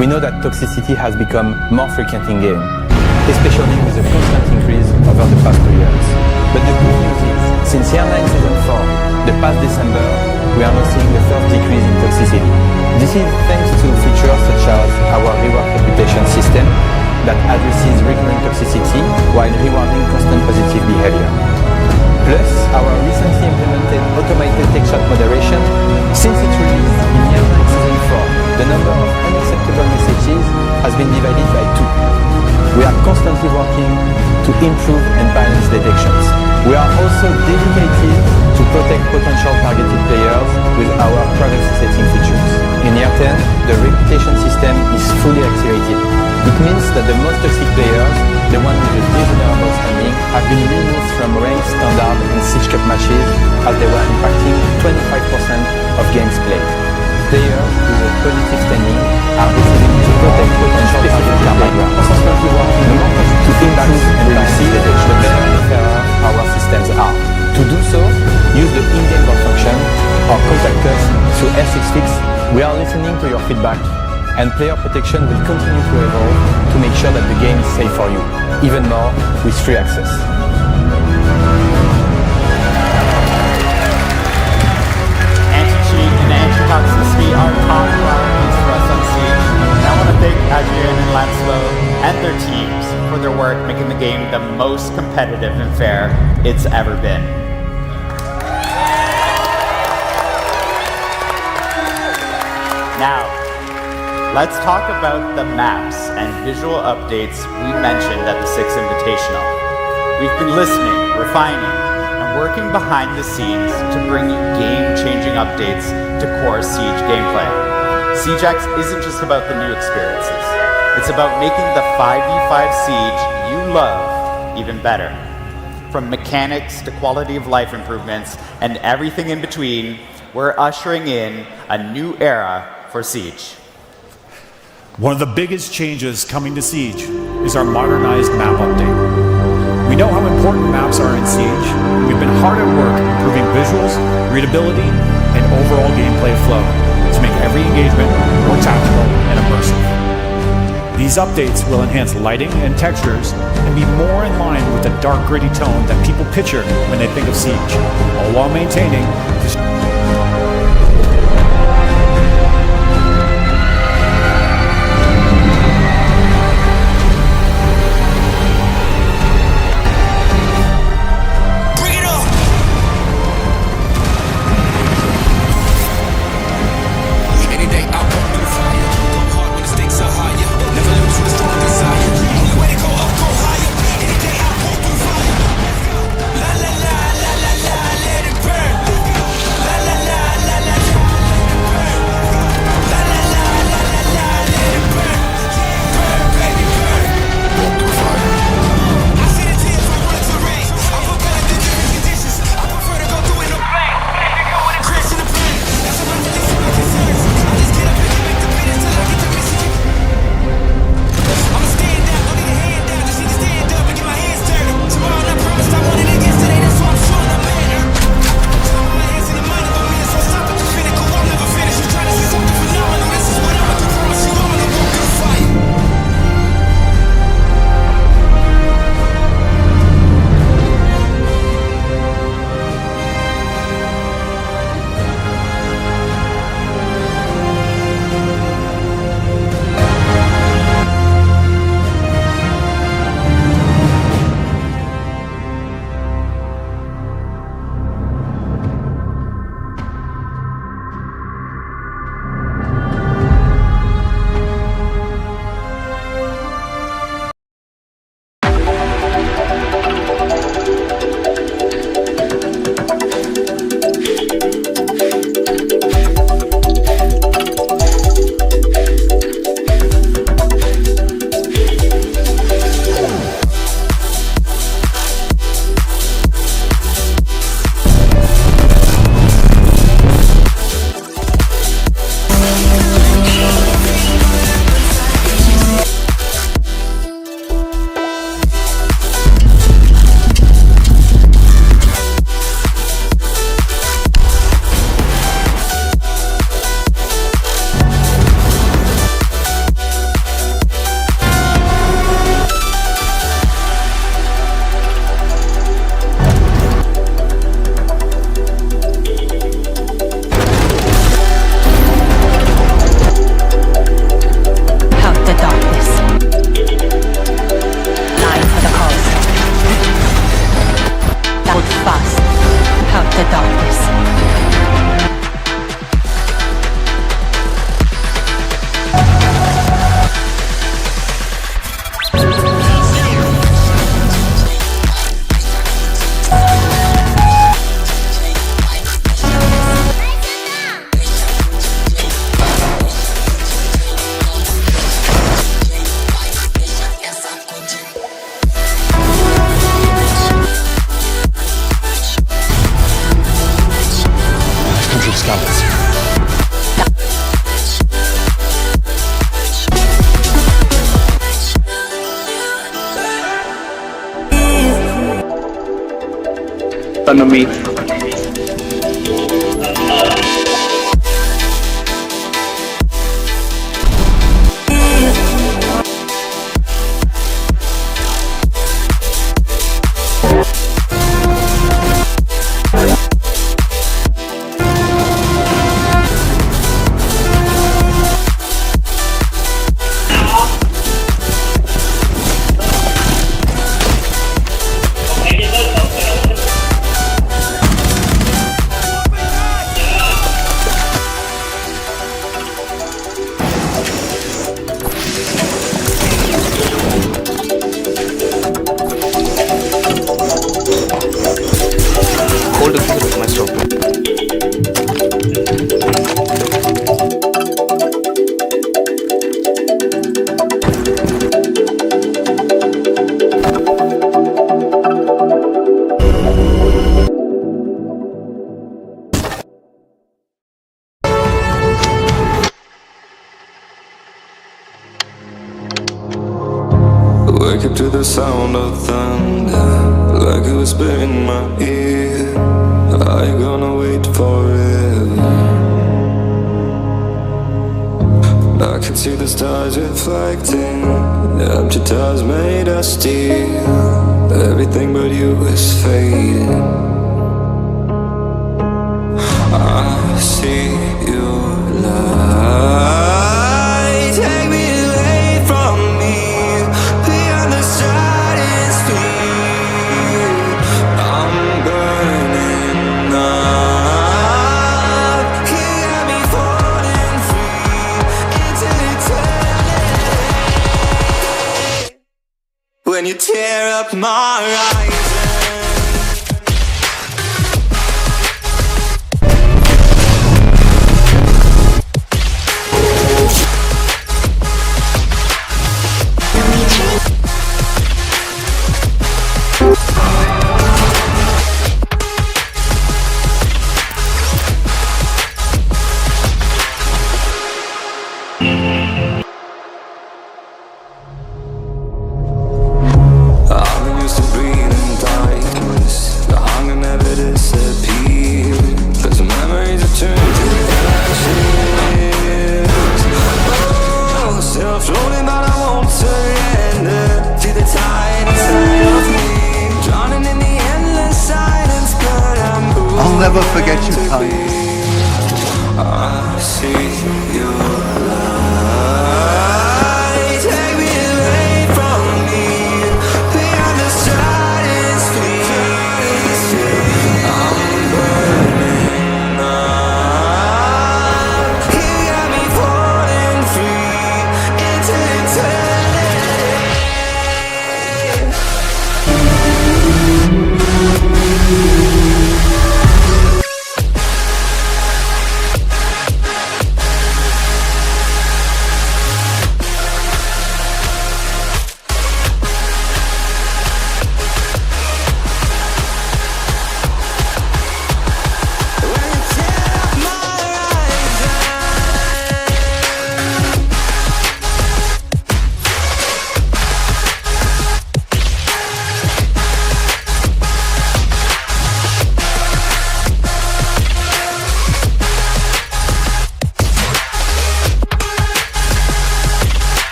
We know that toxicity has become more frequent in game, especially with a constant increase over the past 2 years. But the good news is, since Year 9 Season 4, the past December, we are now seeing the first decrease in toxicity. This is thanks to features such as our reward reputation system that addresses recurrent toxicity while rewarding constant positive behavior. Plus, our recently implemented automated text chat moderation. Since its release in Year 9 Season 4, the number of unacceptable messages has been divided by 2. We are constantly working to improve and balance detections. We are also dedicated to protect potential targeted players with our privacy setting features. In Year 10, the reputation system is fully activated. It means that the most toxic players, the ones with a desirable standing, have been removed from ranked, standard and Siege Cup matches as they were impacting 25% of games played. Players with a positive standing are receiving to protect potential targeted players, constantly working to improve and receive the better and fairer our systems are. To do so, use the in-game bot function or contact us through F6Fix. We are listening to your feedback, and player protection will continue to evolve to make sure that the game is safe for you, even more with free access. Anti-cheat and anti-toxicity are top priorities for us on Siege. And I want to thank Adrian and Lancelot and their teams for their work making the game the most competitive and fair it's ever been. Now, let's talk about the maps and visual updates we mentioned at the 6th Invitational. We've been listening, refining, and working behind the scenes to bring you game-changing updates to core Siege gameplay. SiegeX isn't just about the new experiences. It's about making the 5v5 Siege you love even better. From mechanics to quality of life improvements and everything in between, we're ushering in a new era for Siege. One of the biggest changes coming to Siege is our modernized map update. We know how important maps are in Siege, and we've been hard at work improving visuals, readability, and overall gameplay flow to make every engagement more tactical and immersive. These updates will enhance lighting and textures and be more in line with the dark, gritty tone that people picture when they think of Siege, all while maintaining the La la la la la la, let it burn. La autonomy. Hold the finger with my stop. Wake up to the sound of thunder, like a whisper in my ear. Are you gonna wait forever? I can see the stars reflecting, the empty towers made of steel. Everything but you is fading. I see your light, take me away from me, beyond the silence field. I'm burning up, you got me falling free into eternity. When you tear up my horizon, I'll never forget you, Tanya. I see your light, take me away from me, beyond the silence field. I'm burning up, you got me falling free into eternity.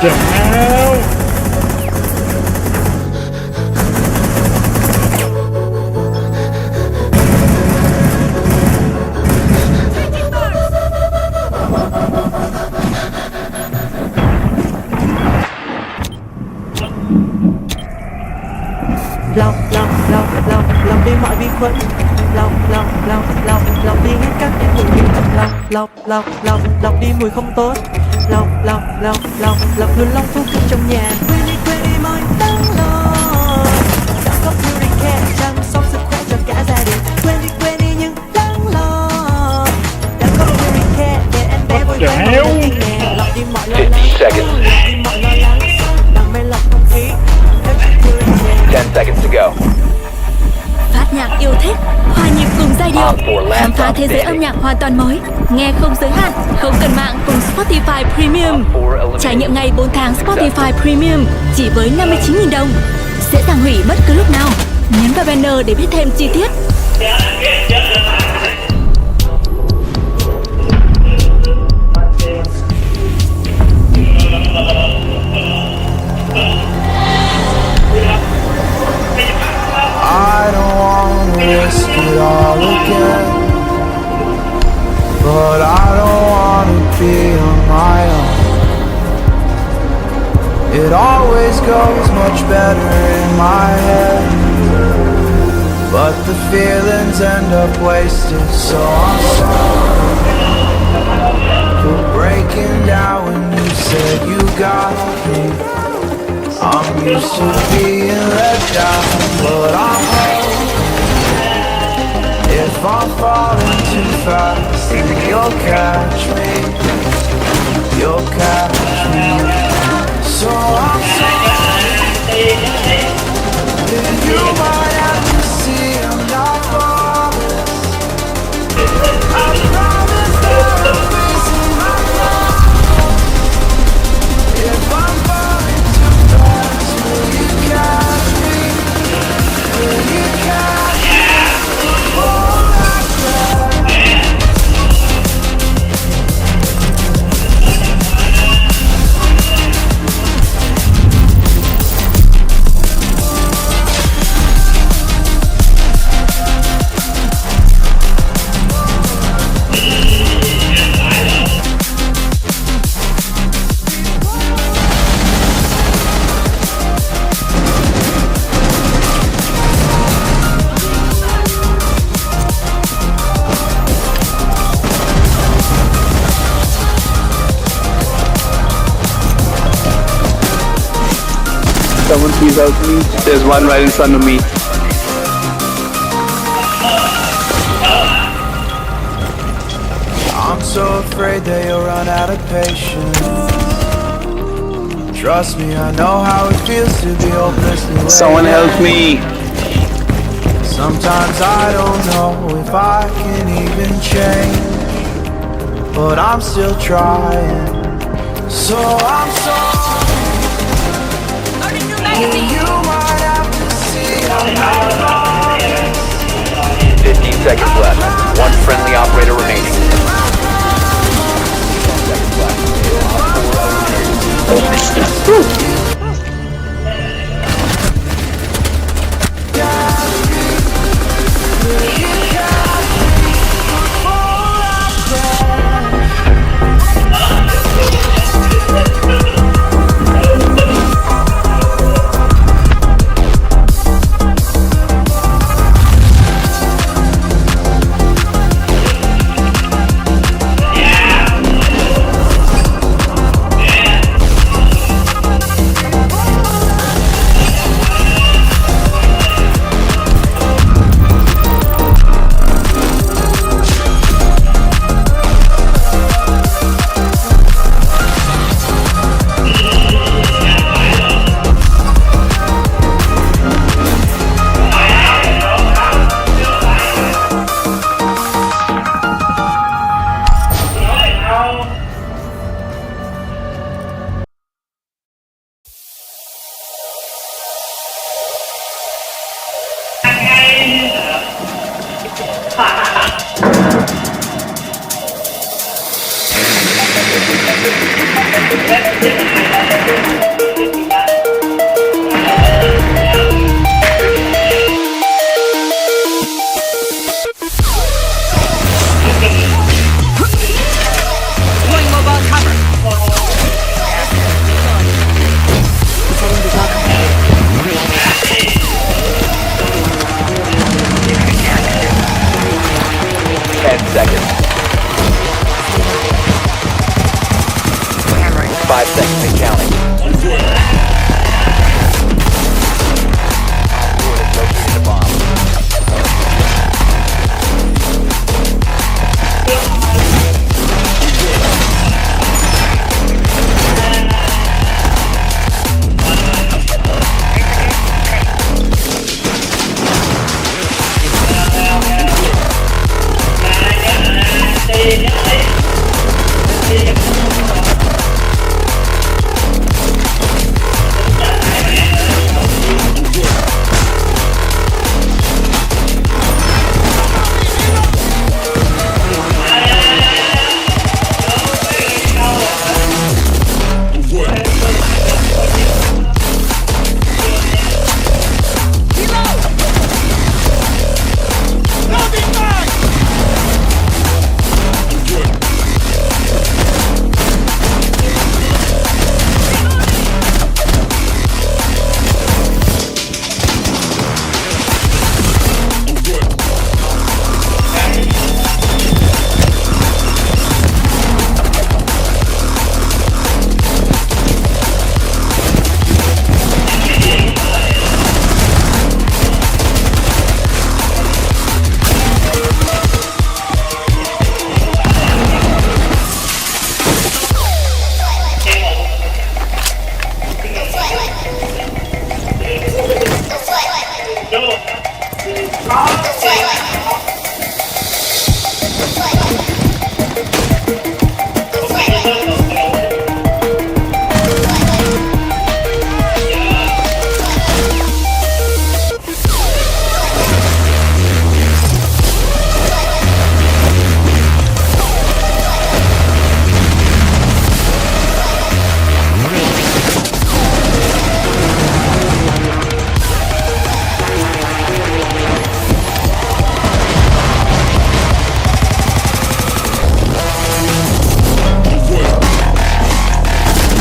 Lọc đi mọi vi khuẩn, lọc đi hết các cái mùi vị, lọc đi mùi không tốt, lọc luôn long thuốc trong nhà. Quên mọi nắng lo, đã có Hurricane chăm sóc sức khỏe cho cả gia đình. Quên đi những nắng lo, đã có Hurricane để em bé vui vẻ một lần nè. Lọc đi mọi lo lắng, lọc đi mọi lo lắng, đam mê lọc không khí. 10 seconds to go. Phát nhạc yêu thích, hòa nhịp cùng giai điệu, khám phá thế giới âm nhạc hoàn toàn mới, nghe không giới hạn, không cần mạng cùng Spotify Premium. Trải nghiệm ngày 4 tháng Spotify Premium chỉ với 59.000 đồng. Dễ dàng hủy bất cứ lúc nào. Nhấn vào banner để biết thêm chi tiết. I don't wanna risk it all again, but I don't wanna be on my own. It always goes much better in my head, but the feelings end up wasted, so I'm sorry for breaking down when you said you got me. I'm used to being let down, but I'm hoping if I'm falling too fast, then you'll catch me. You'll catch me. So I'm sorry, then you might have to see I'm not flawless. I promise that I'm facing my flaws. If I'm falling too fast, will you catch me? Will you catch me before I crash? Someone please help me. There's one right in front of me. I'm so afraid that you'll run out of patience. Trust me, I know how it feels to be hopelessly laid Someone help down. me. Sometimes I don't know if I can even change, but I'm still trying. So I'm sorry. You might have to see I'm not honest. 15 seconds left. One friendly operator remaining. 10 seconds left.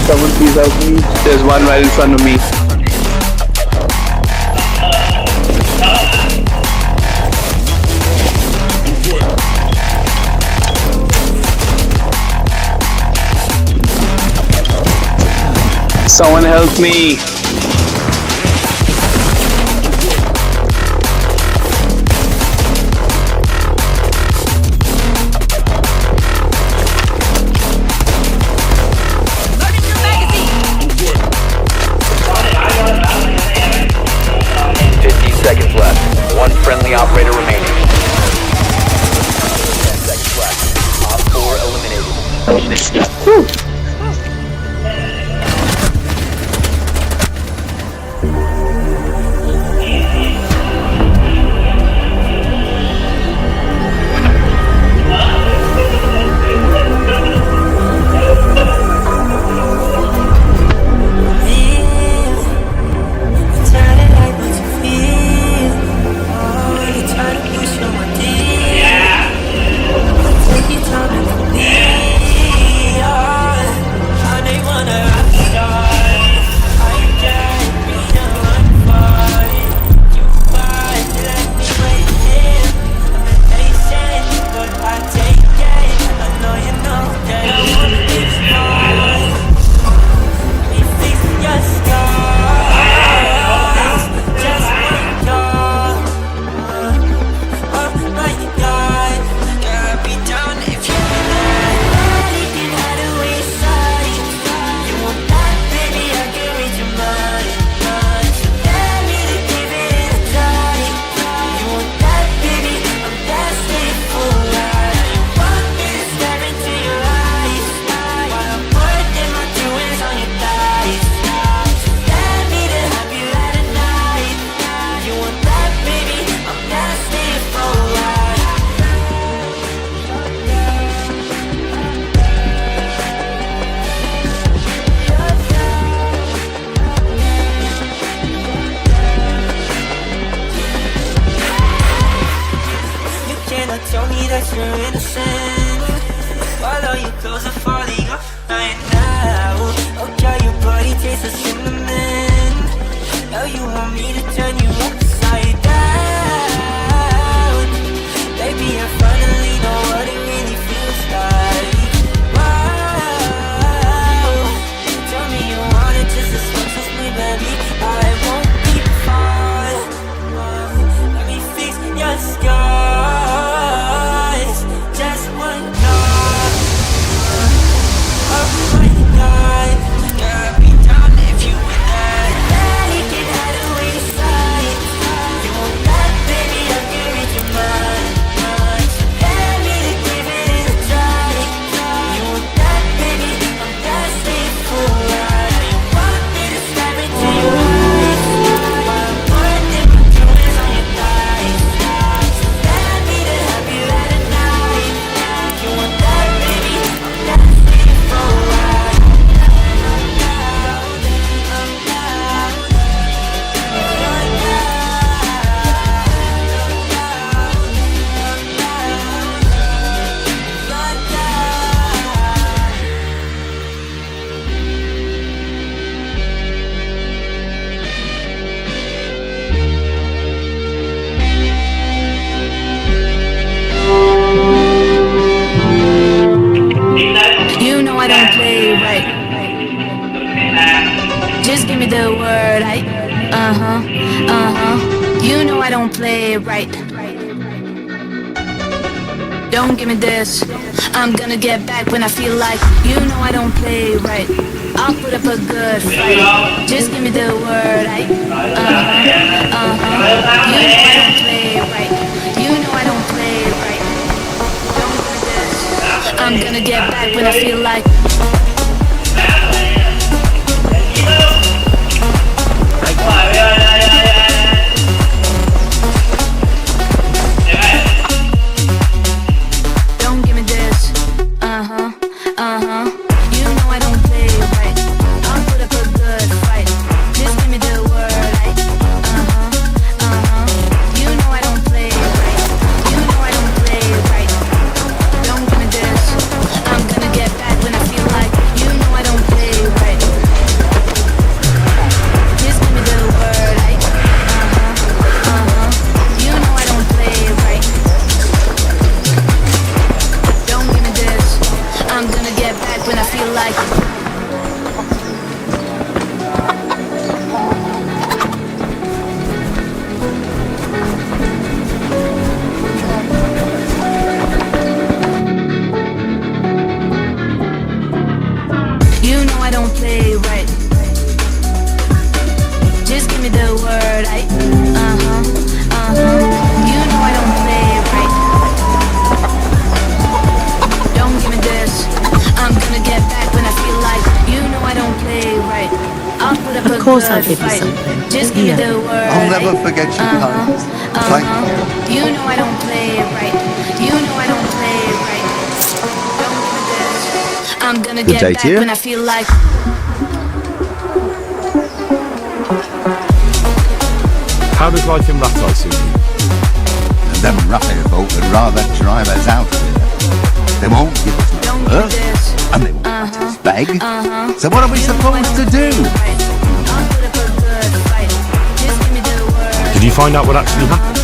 Someone please help me. There's one right in front of me. Someone help me. Friendly operator remaining. 10 seconds left. Op 4 eliminated. Take your time and for me, play right. Don't give me this. I'm gonna get back when I feel like. You know I don't play right. I'll put up a good fight. Just give me the word. You know I don't play right. You know I don't play right. Don't give me this. I'm gonna get back when I feel like. Of course I'll give you something. Just give me the word. I'll never forget you, guys. Thank you. You know I don't play right. You know I don't play right. Don't give me this. I'm gonna get back when I feel like. How does life in Rattay suit you? And them Rattay folk would rather drive us out of here. They won't give us no work, and they won't let us beg. So what are we supposed to do? Did you find out what actually happened?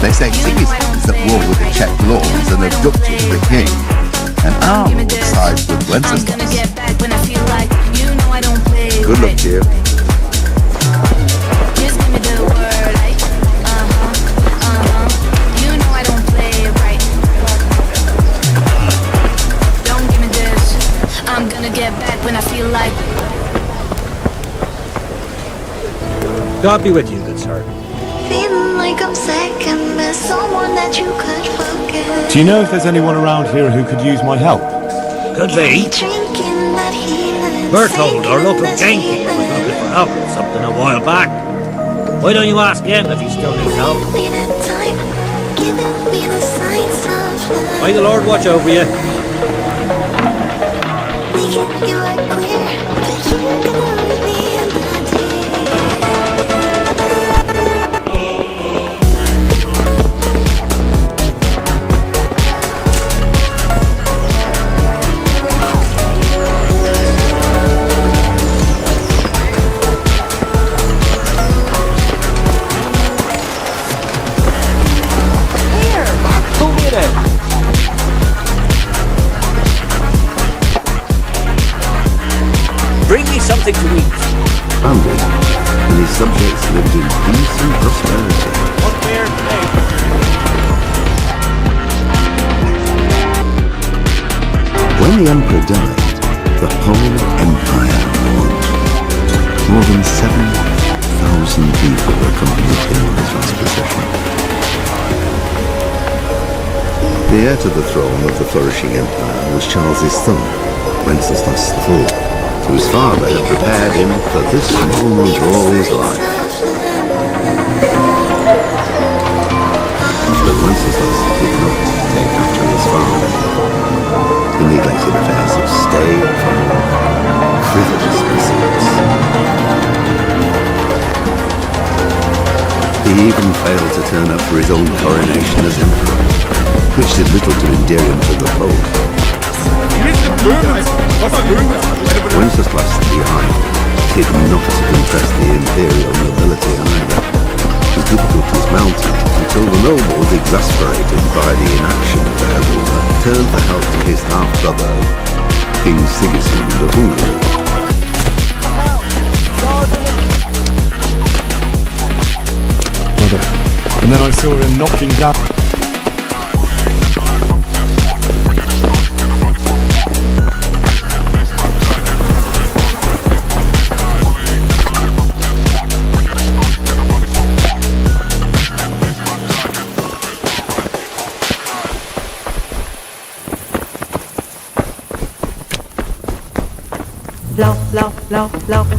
They say citizens at war with the Czech lords and abducted the king. And our lord sides with Wenceslas. Good luck to you. I'm gonna get back when I feel like. God be with you, good sir. Feeling like I'm second best, someone that you could forget. Do you know if there's anyone around here who could use my help? Could be. Berthold, our local gamekeeper, was looking for help with something a while back. Why don't you ask him if he still needs help? May the Lord watch over you. You are clear, but you're gonna leave me in the Here, who did it? Bring me something to eat. Founded, and his subjects lived in peace and prosperity. One beer today. When the emperor died, the whole empire mourned. More than 7,000 people accompanied him on his last procession. The heir to the throne of the flourishing empire was Charles's son, Wenceslas IV, whose father had prepared him for this moment all his life. But Wenceslas did not take after his father. He neglected affairs of state, frivolous pursuits. He even failed to turn up for his own coronation as emperor, which did little to endear him to the Pope. Wenceslas behind did not impress the imperial nobility either. The difficulties mounted until the nobles, exasperated by the inaction of their ruler, turned for help to his half-brother, King Sigismund of Hungary. Brother, the then I saw him knocking down.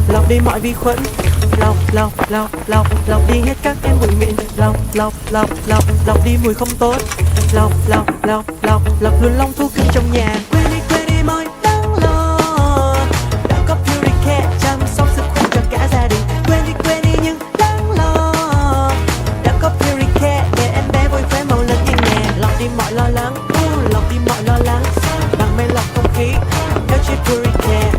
Lọc đi mọi vi khuẩn, lọc đi hết các em bụi mịn, lọc đi mùi không tốt, lọc luôn long thu cưng trong nhà. Quên đi mọi đắng lo, đã có Puricare chăm sóc sức khỏe cho cả gia đình. Quên đi những đắng lo, đã có Puricare để em bé vui khỏe mau lớn yên nhẹ. Lọc đi mọi lo lắng, lọc đi mọi lo lắng bằng máy lọc không khí, theo chiếc Puricare.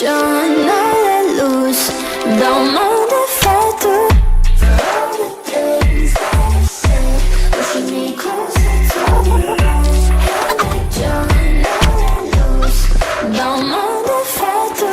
John, I let loose. Don't mind if I do. Pushing me closer to you. John, I let loose. Don't mind if I do.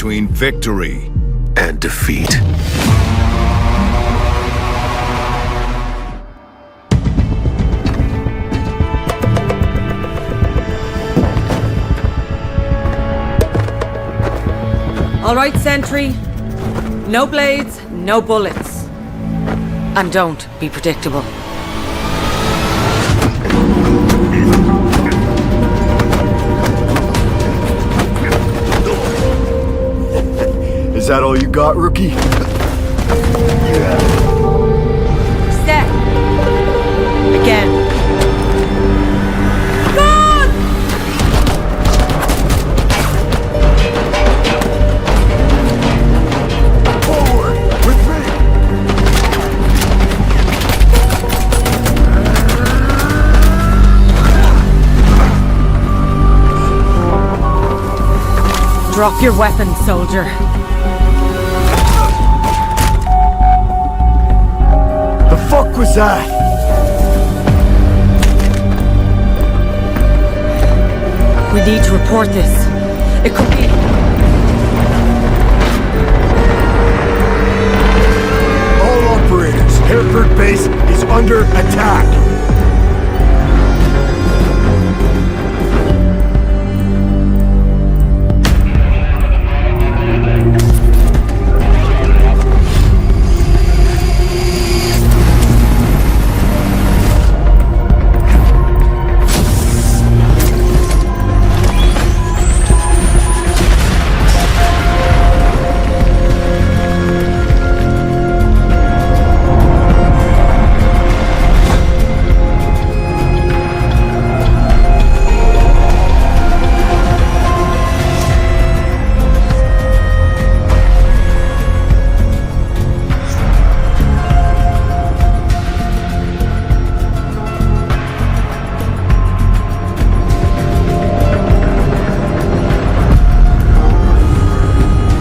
between victory and defeat. All right, sentry. No blades, no bullets. And don't be predictable. Is that all you got, rookie? Yeah. Step. Again. Drop your weapon, soldier. The fuck was that? We need to report this. It could be... All operators, Hereford Base is under attack.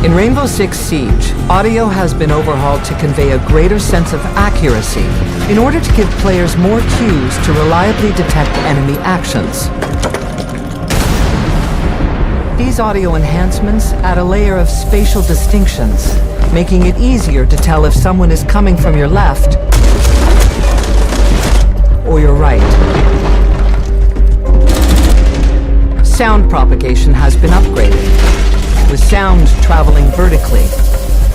In Rainbow Six Siege, audio has been overhauled to convey a greater sense of accuracy in order to give players more cues to reliably detect enemy actions. These audio enhancements add a layer of spatial distinctions, making it easier to tell if someone is coming from your left or your right. Sound propagation has been upgraded, with sound traveling vertically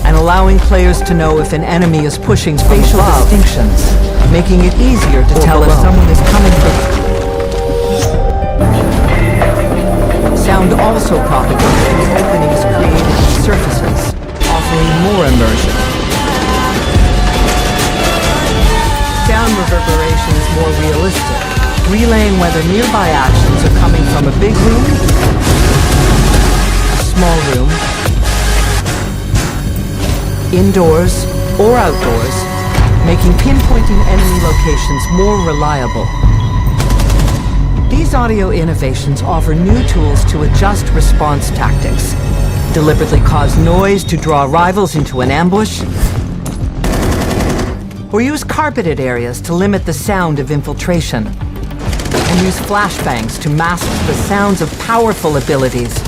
and allowing players to know if an enemy is pushing spatial distinctions, making it easier to tell if someone is coming from... Sound also propagates through openings created in surfaces, offering more immersion. Sound reverberation is more realistic, relaying whether nearby actions are coming from a big room, small room, indoors or outdoors, making pinpointing enemy locations more reliable. These audio innovations offer new tools to adjust response tactics, deliberately cause noise to draw rivals into an ambush, or use carpeted areas to limit the sound of infiltration, and use flashbangs to mask the sounds of powerful abilities,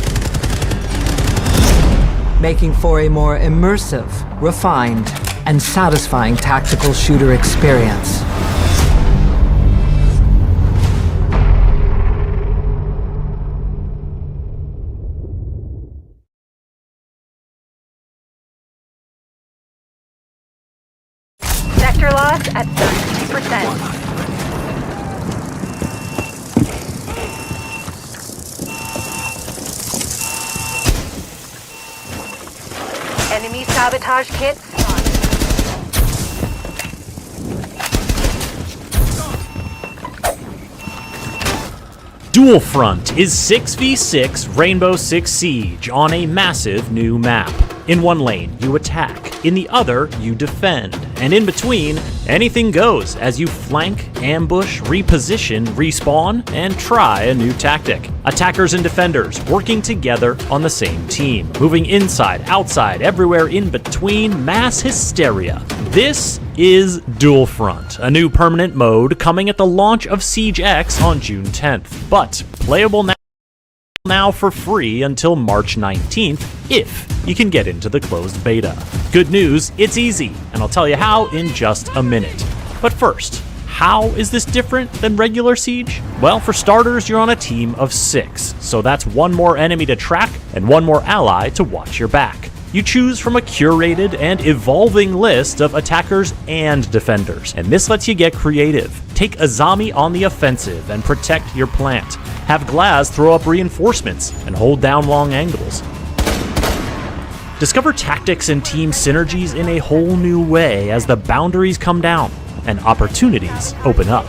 making for a more immersive, refined, and satisfying tactical shooter experience. Sector loss at 33%. Enemy sabotage kit spotted. Dual Front is 6v6 Rainbow Six Siege on a massive new map. In one lane, you attack. In the other, you defend. And in between, anything goes as you flank, ambush, reposition, respawn, and try a new tactic. Attackers and defenders working together on the same team, moving inside, outside, everywhere in between, mass hysteria. This is Dual Front, a new permanent mode coming at the launch of Siege X on June 10th, but playable now now for free until March 19th, if you can get into the closed beta. Good news, it's easy, and I'll tell you how in just a minute. But first, how is this different than regular Siege? Well, for starters, you're on a team of 6, so that's one more enemy to track and one more ally to watch your back. You choose from a curated and evolving list of attackers and defenders, and this lets you get creative. Take Azami on the offensive and protect your plant. Have Glaz throw up reinforcements and hold down long angles. Discover tactics and team synergies in a whole new way as the boundaries come down and opportunities open up.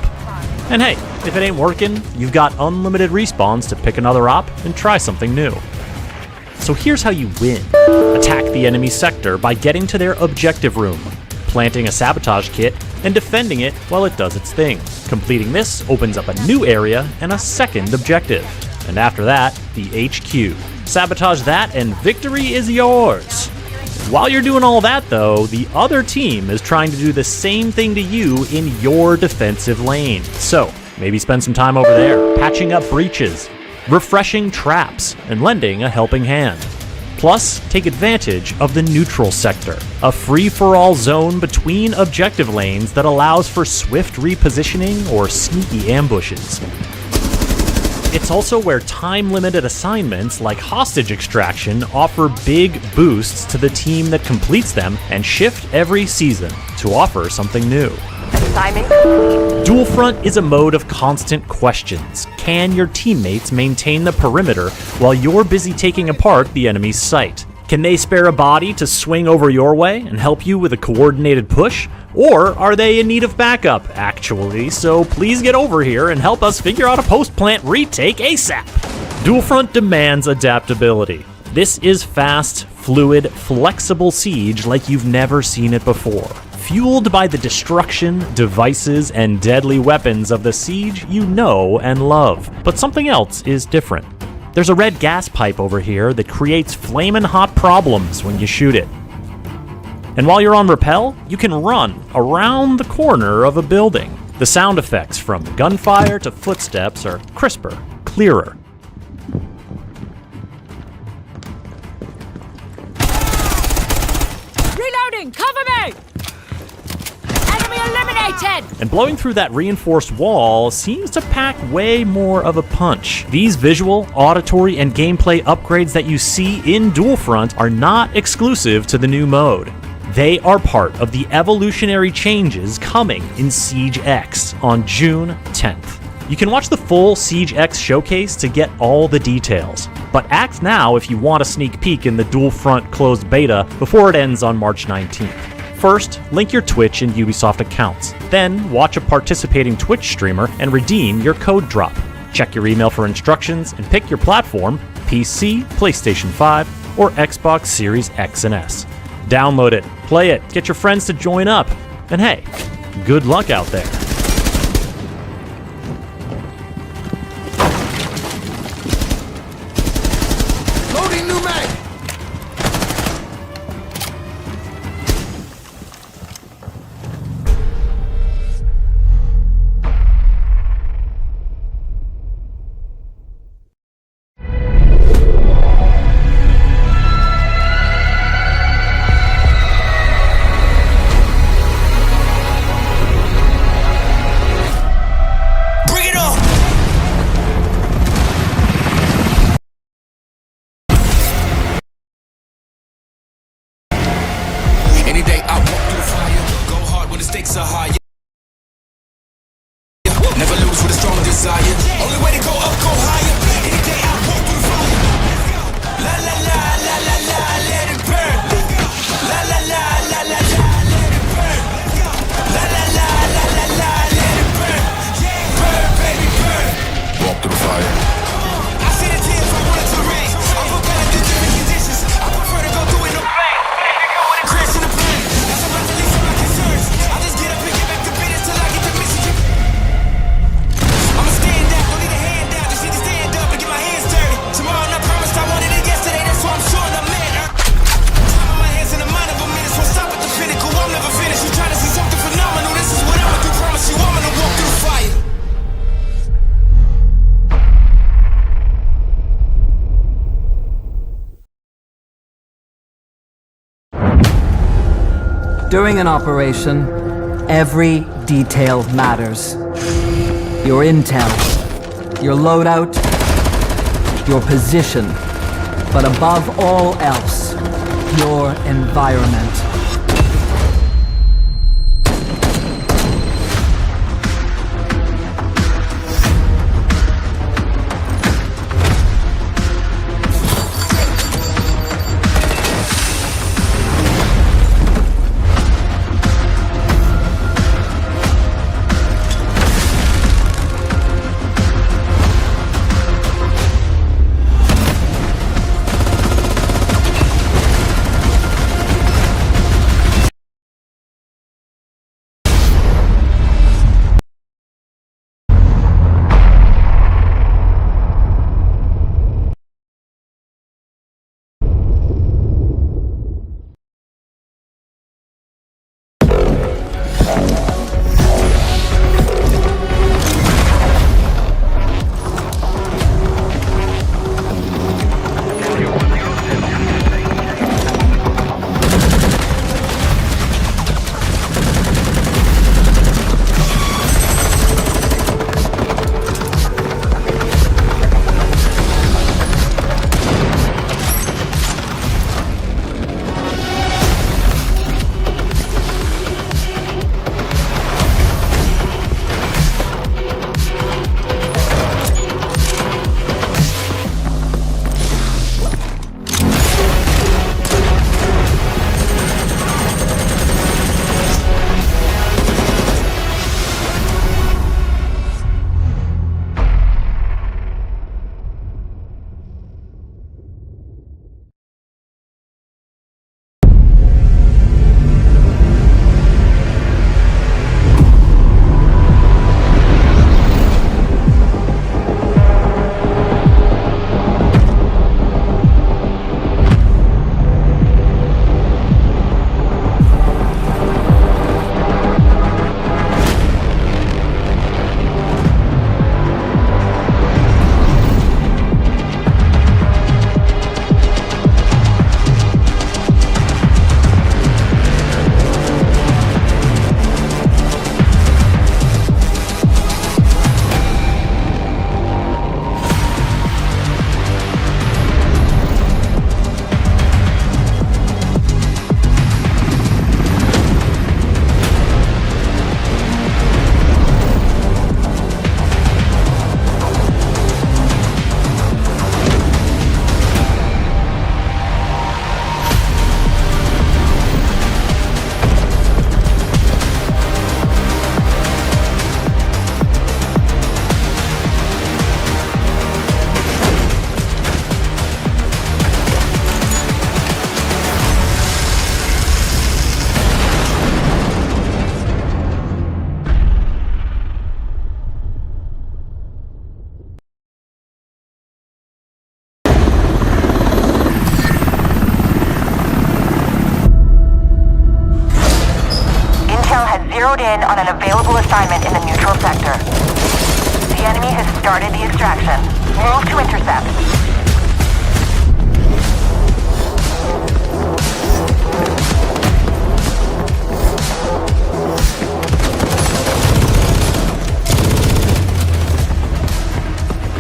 And hey, if it ain't working, you've got unlimited respawns to pick another op and try something new. So here's how you win. Attack the enemy sector by getting to their objective room, planting a sabotage kit, and defending it while it does its thing. Completing this opens up a new area and a second objective. And after that, the HQ. Sabotage that and victory is yours. While you're doing all that though, the other team is trying to do the same thing to you in your defensive lane. So maybe spend some time over there, patching up breaches, refreshing traps, and lending a helping hand. Plus, take advantage of the neutral sector, a free-for-all zone between objective lanes that allows for swift repositioning or sneaky ambushes. It's also where time-limited assignments like hostage extraction offer big boosts to the team that completes them and shift every season to offer something new. Dual Front is a mode of constant questions. Can your teammates maintain the perimeter while you're busy taking apart the enemy's site? Can they spare a body to swing over your way and help you with a coordinated push? Or are they in need of backup, actually? So please get over here and help us figure out a post-plant retake ASAP. Dual Front demands adaptability. This is fast, fluid, flexible Siege like you've never seen it before. Fueled by the destruction, devices, and deadly weapons of the Siege you know and love. But something else is different. There's a red gas pipe over here that creates flamin' hot problems when you shoot it. And while you're on rappel, you can run around the corner of a building. The sound effects from gunfire to footsteps are crisper, clearer. Reloading! Cover me! Enemy eliminated! And blowing through that reinforced wall seems to pack way more of a punch. These visual, auditory, and gameplay upgrades that you see in Dual Front are not exclusive to the new mode. They are part of the evolutionary changes coming in Siege X on June 10th. You can watch the full Siege X showcase to get all the details, but act now if you want a sneak peek in the Dual Front closed beta before it ends on March 19th. First, link your Twitch and Ubisoft accounts. Then, watch a participating Twitch streamer and redeem your code drop. Check your email for instructions and pick your platform, PC, PlayStation 5, or Xbox Series X and S. Download it, play it, get your friends to join up, and hey, good luck out there. Loading new mag! During an operation, every detail matters. Your intel, your loadout, your position, but above all else, your environment. zeroed in on an available assignment in the neutral sector. The enemy has started the extraction. Move to intercept.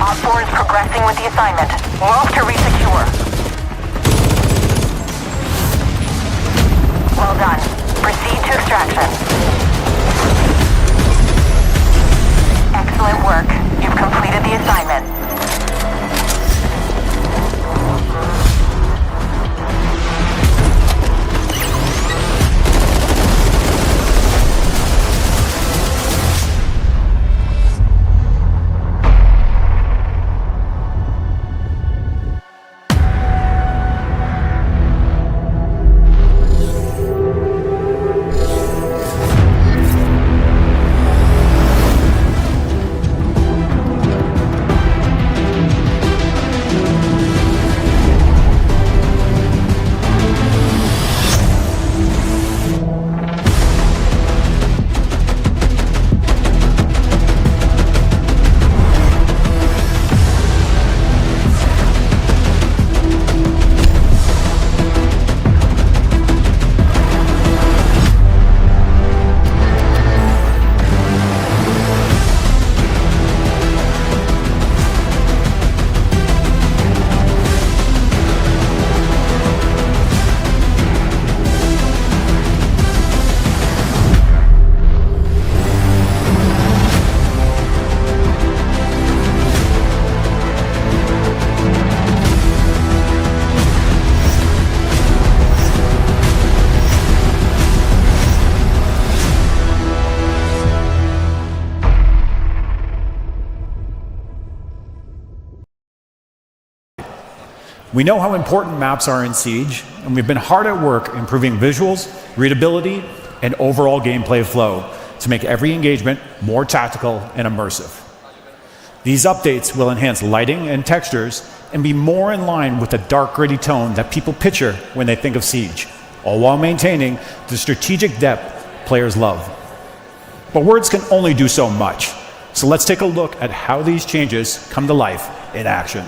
Op 4 is progressing with the assignment. Move to resecure. Well done. Proceed to extraction. Excellent work. You've completed the assignment. We know how important maps are in Siege, and we've been hard at work improving visuals, readability, and overall gameplay flow to make every engagement more tactical and immersive. These updates will enhance lighting and textures and be more in line with the dark, gritty tone that people picture when they think of Siege, all while maintaining the strategic depth players love. But words can only do so much, so let's take a look at how these changes come to life in action.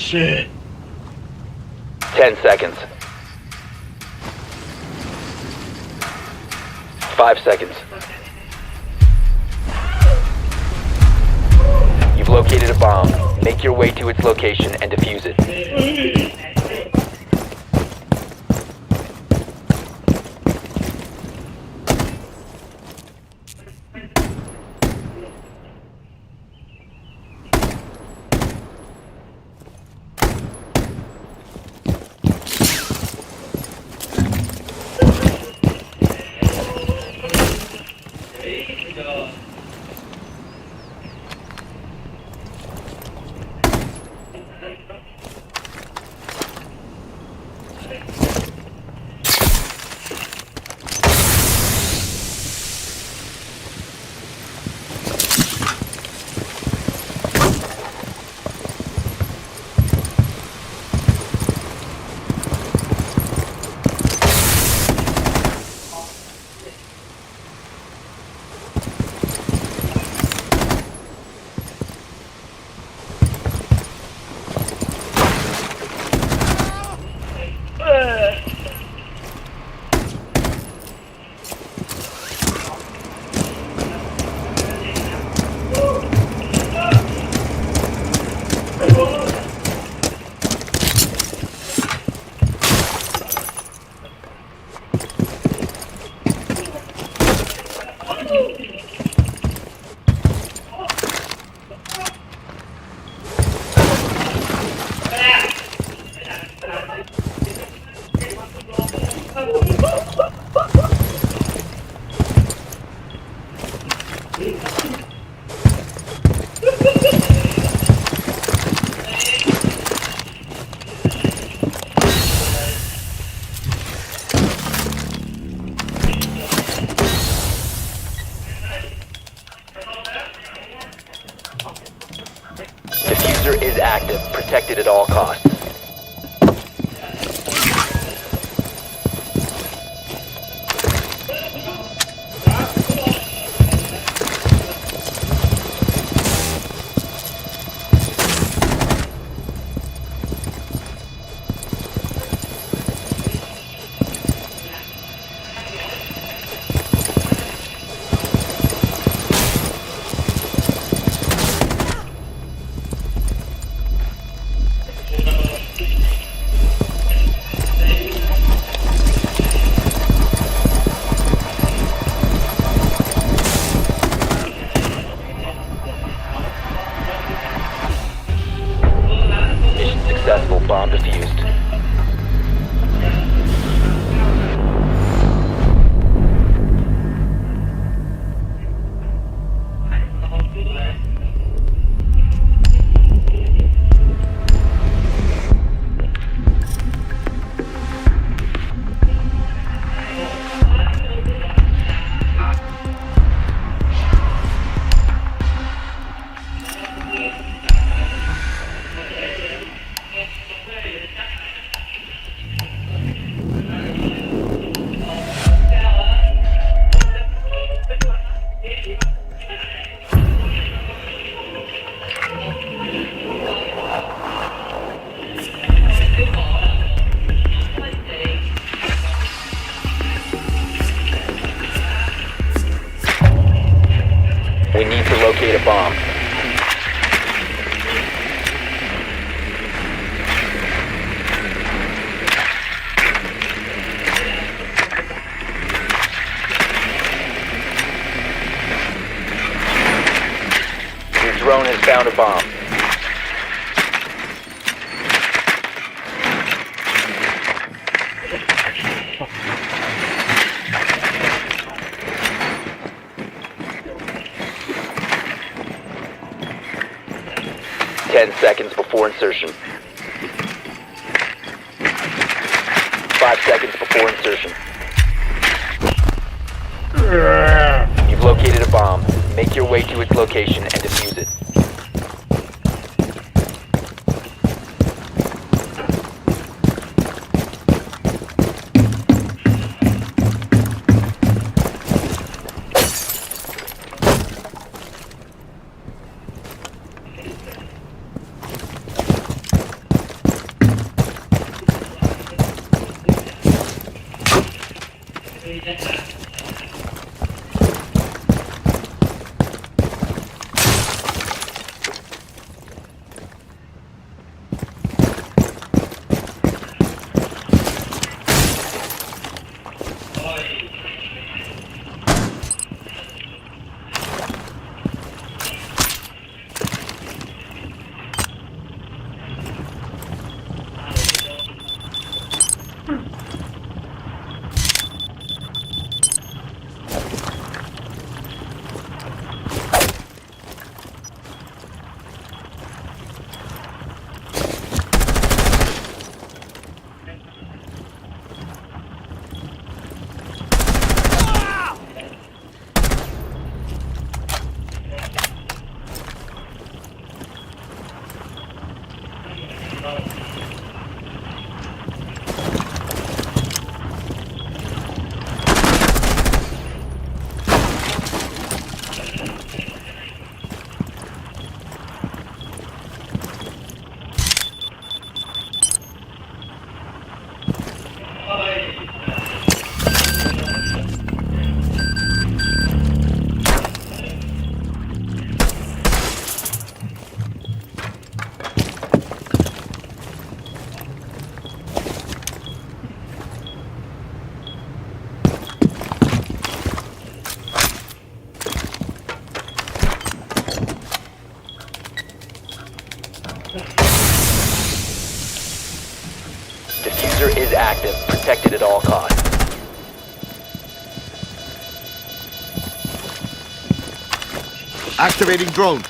shit. 10 seconds. 5 seconds. You've located a bomb. Make your way to its location and defuse it. Diffuser is active, protected at all costs. Successful, bomb defused. We need to locate a bomb. Your drone has found a bomb. Seconds before insertion. 5 seconds before insertion. You've located a bomb. Make your way to its location and defuse it. Diffuser is active, protected at all costs. Activating drone.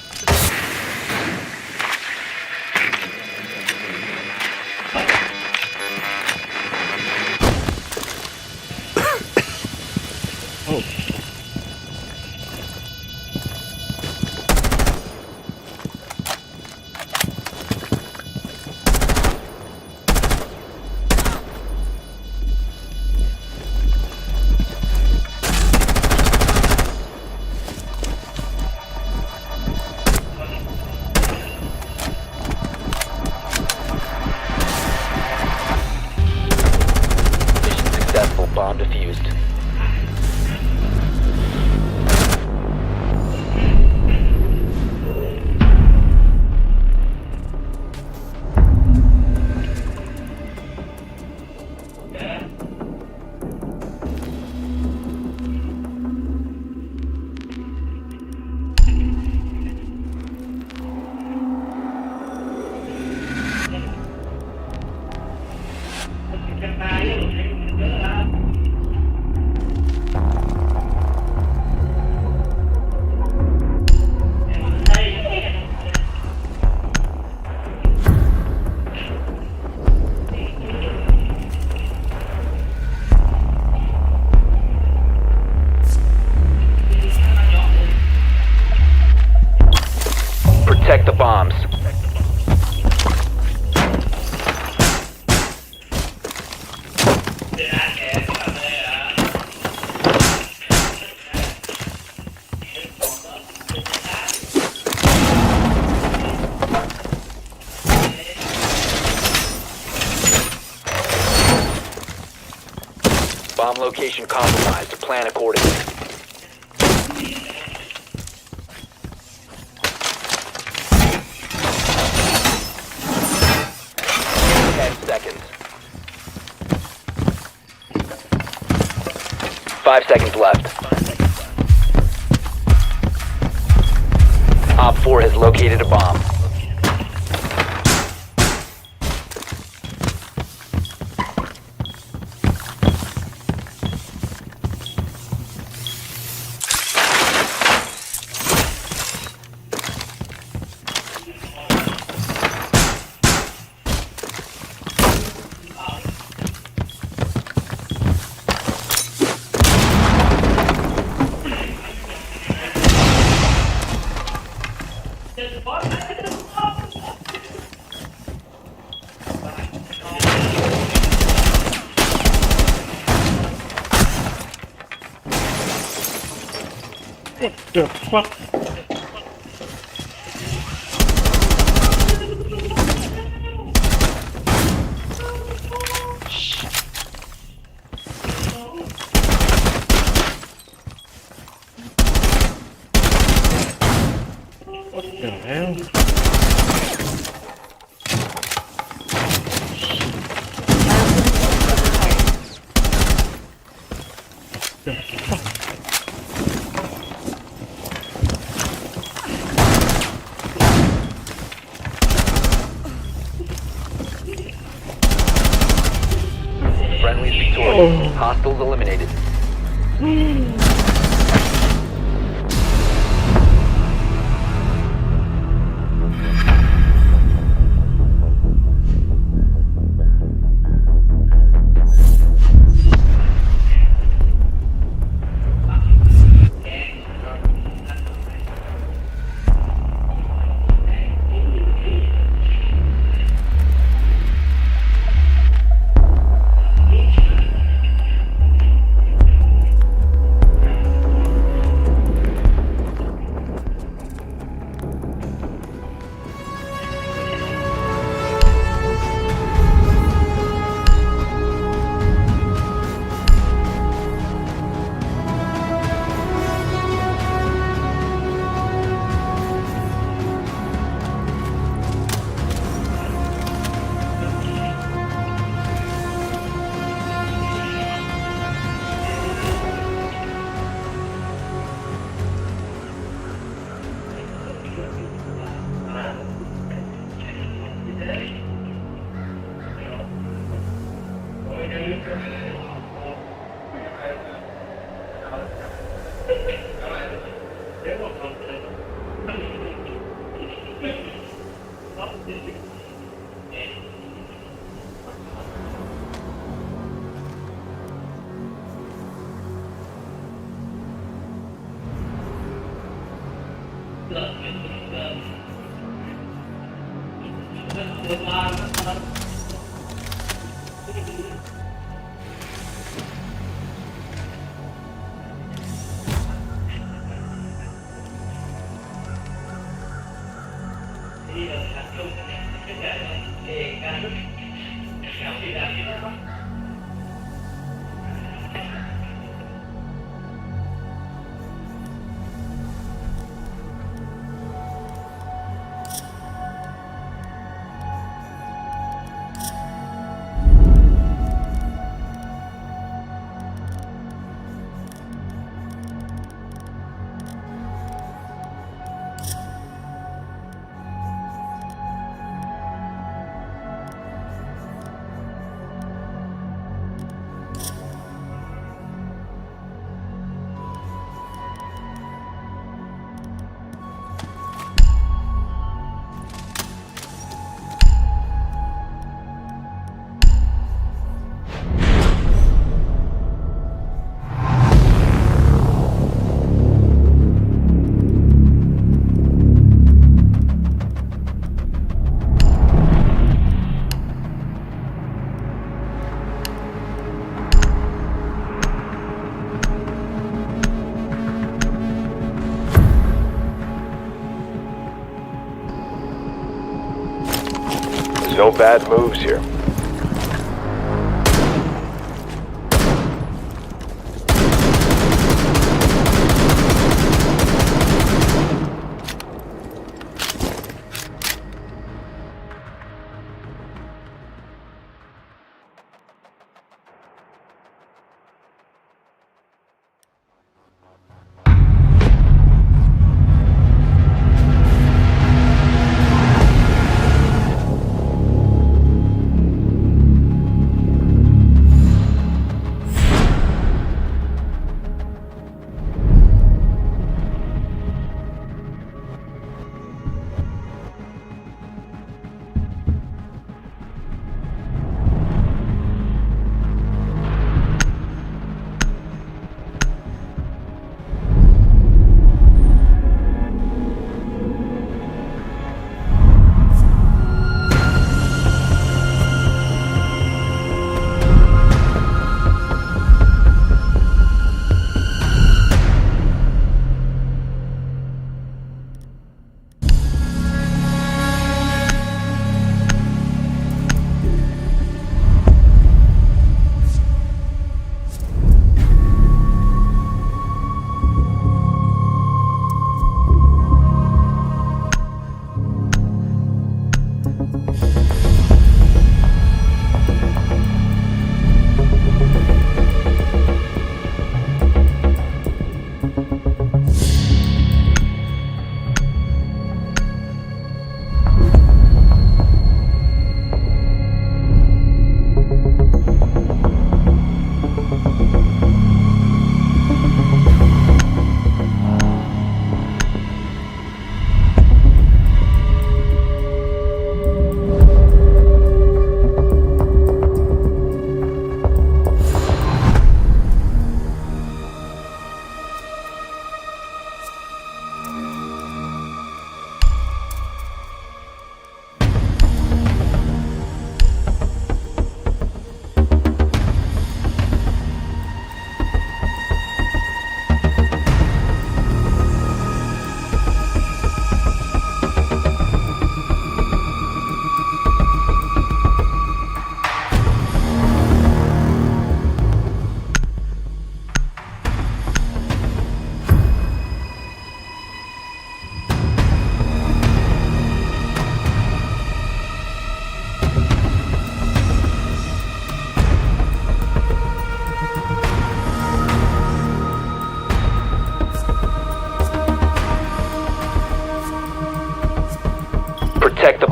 Bomb defused. Protect the bombs. Bomb location compromised. Plan accordingly. Seconds. 5 seconds left. Op 4 has located a bomb. What the fuck? Friendly's victorious. Hostiles eliminated. No bad moves here.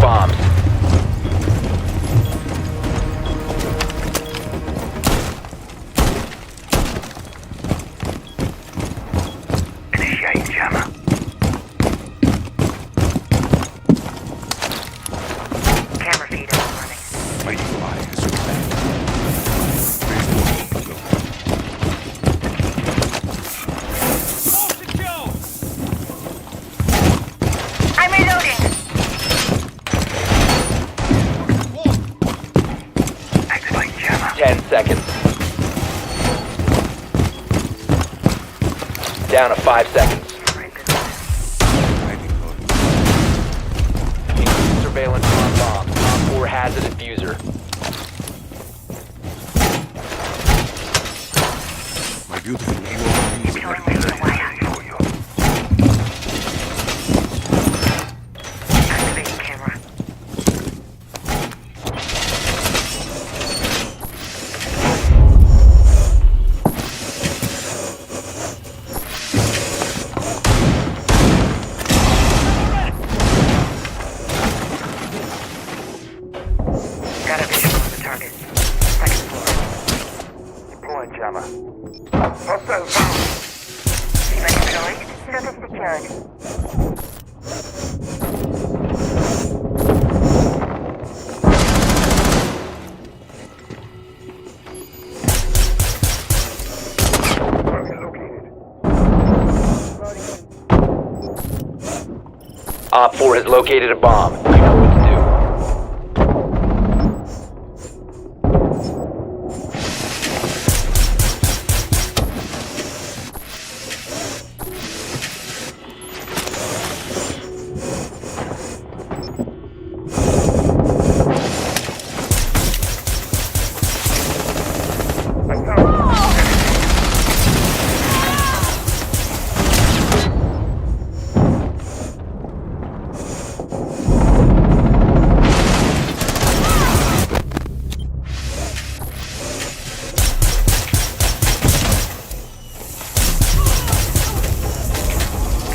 bombs. Initiate jammer. Camera feed up and running. Fighting fire is command. I'm reloading. Activate jammer. 10 seconds. Down to 5 seconds. Increase surveillance on bomb. Op 4 has a diffuser. My beautiful evil is ready for you. Activating camera. Got a visual on the target. Second floor. Deploying jammer. Hostile found. Device deployed. Service secured. Op 4 has located a bomb. You know what to do.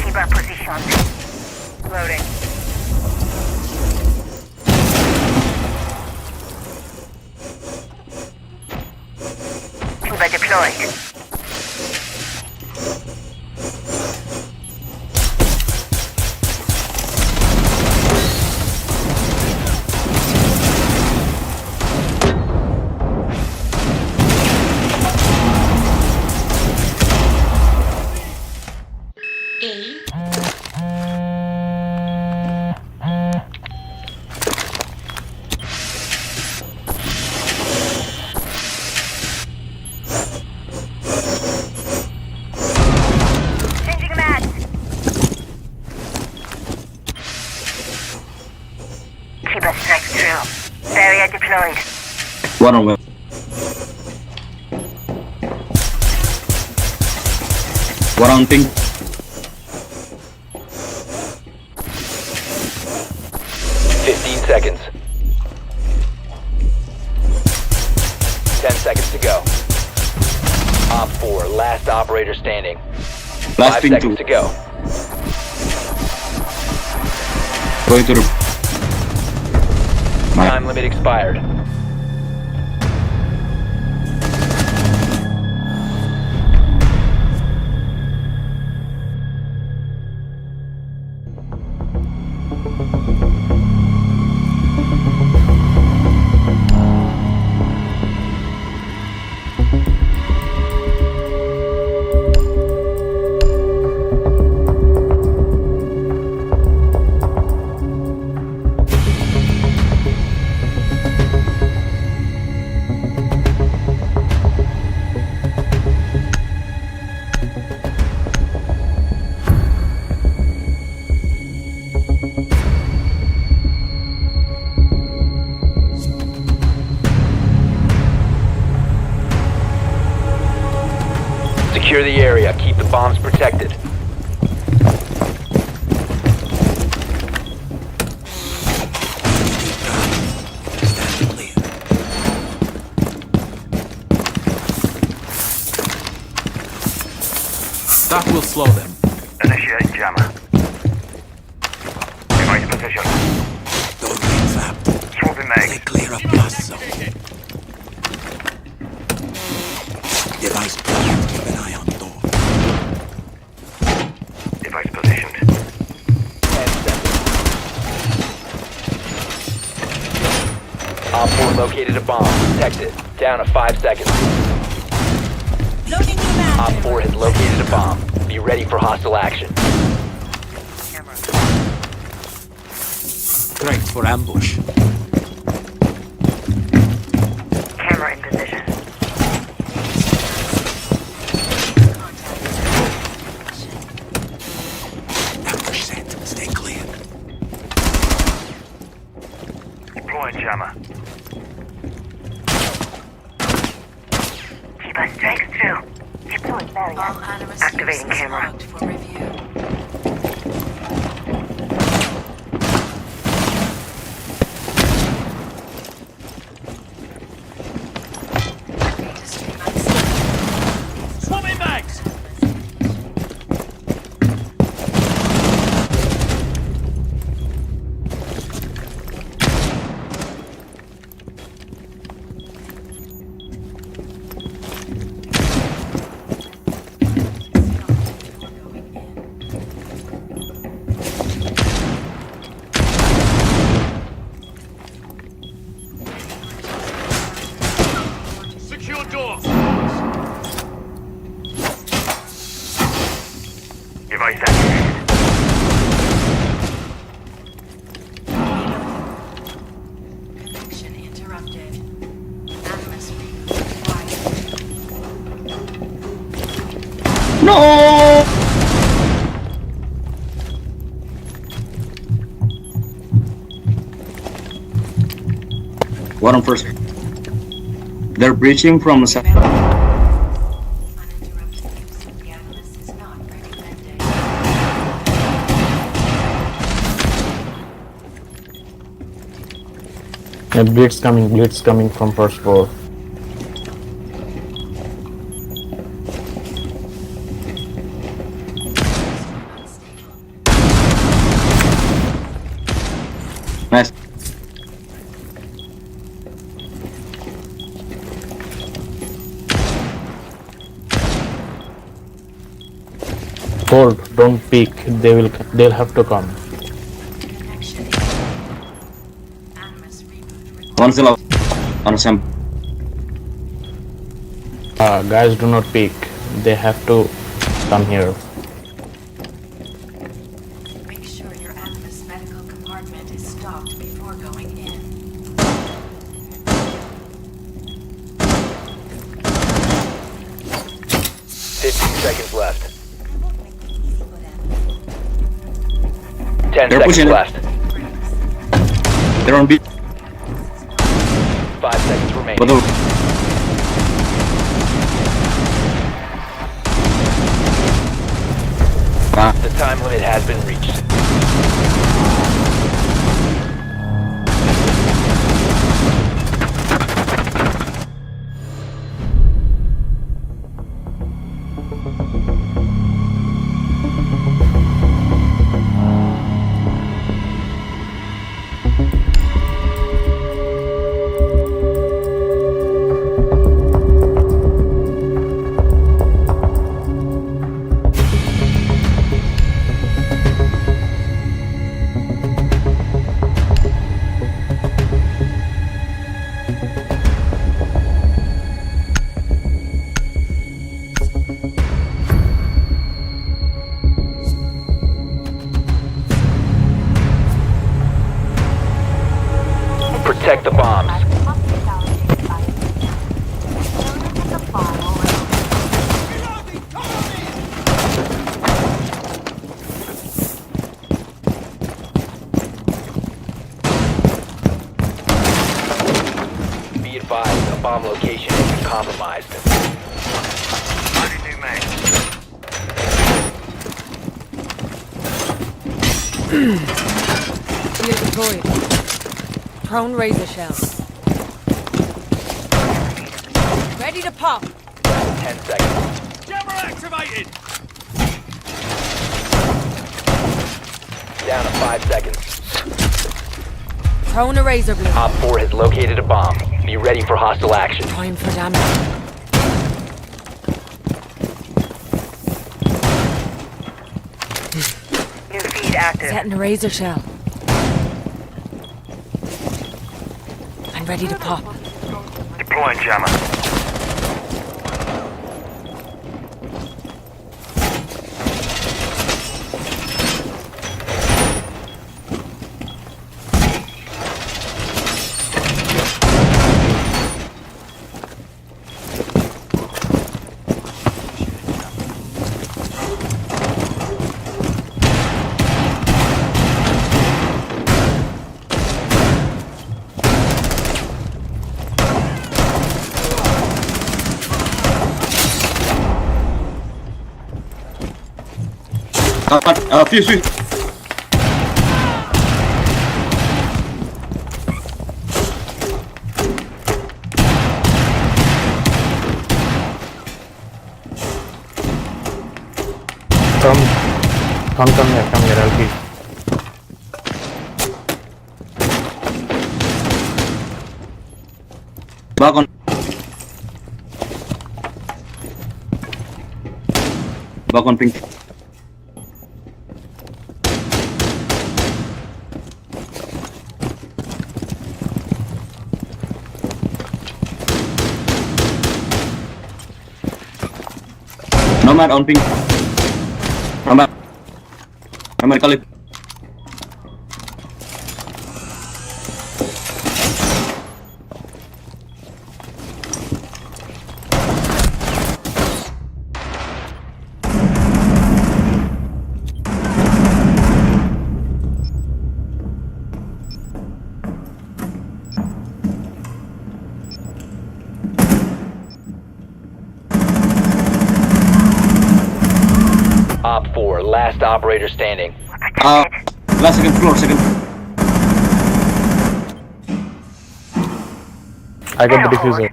Keep our position. Loading. Cuba deployed. Changing mag. Cuba strikes through. Barrier deployed. One on one. One on ping. Seconds. 10 seconds to go. Op 4, last operator standing. 5 seconds to go. Going to Time limit expired. Secure the area. Keep the bombs protected. That will slow them. Initiate jammer. Device position. Stay clear of blast zone. Device planted. Keep an eye on door. Device positioned. 10 seconds. Op 4 located a bomb. Protect it. Down to 5 seconds. Op 4 has located a bomb. Be ready for hostile action. Great for ambush. Camera in position. Ambush set. Stay clear. Deploying jammer. Keep us straight through. Deploying barrier. Activating camera. Swapping bags! Secure door! Device activated. Connection interrupted. Animus No! What on first? They're breaching from the side. Blitz coming from first floor. Nice. Hold, don't peek. They'll have to come. One still out. On some. Guys, do not peek. They have to come here. Make sure your Animus medical compartment is stocked before going in. 15 seconds left. 10 They're seconds pushing it. left. They're on beat. 5 seconds remaining. But the The time limit has been reached. Protect the bombs. Be advised, a bomb location has been compromised. You're deployed. Prone razor shell. Ready to pop. 10 seconds. Jammer activated! Down to 5 seconds. Throwing a razor blade. Op 4 has located a bomb. Be ready for hostile action. Time for damage. New feed active. Setting a razor shell. I'm ready to pop. Deploying jammer. Fuse. Come here, I'll be. Back on. Back on pink. Nomad on ping. Nomad kali. Op 4, last operator standing. Last second floor. I got the diffuser.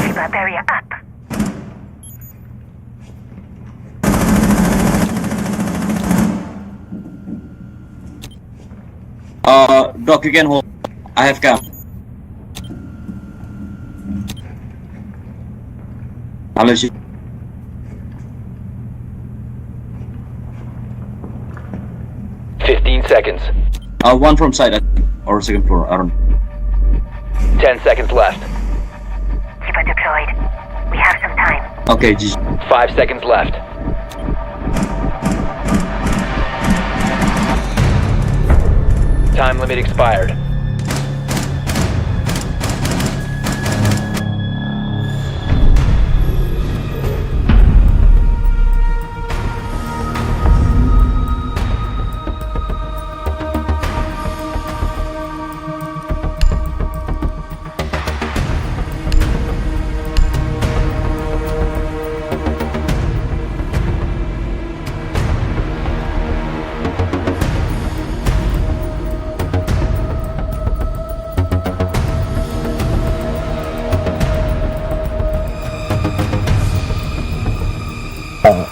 Keep that area up. Doc, you can hold. I have cam. Unless you. 15 seconds. One from side or second floor. I don't know. 10 seconds left. Keep it deployed. We have some time. Okay, GG. 5 seconds left. Time limit expired.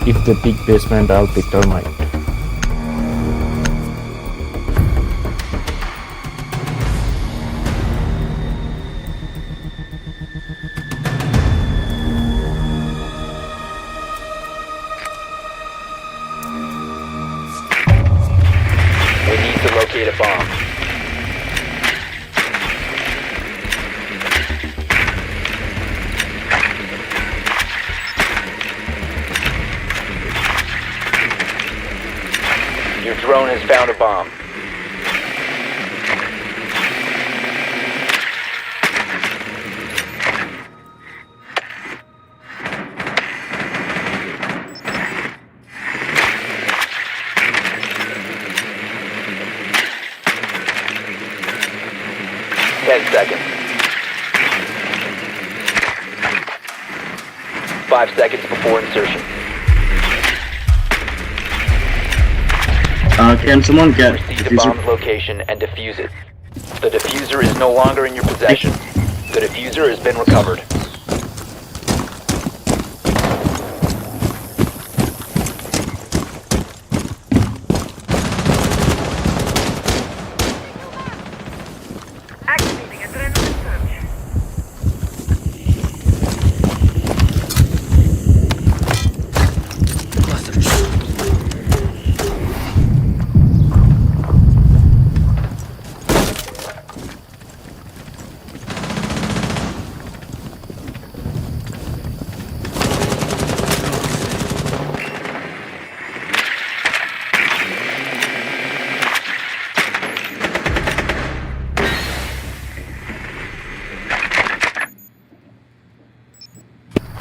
If they pick basement, I'll pick termite. We need to locate a bomb. Your drone has found a bomb. Seconds. 5 seconds before insertion. Can someone get Proceed to bomb's location and defuse it. The diffuser is no longer in your possession. The diffuser has been recovered.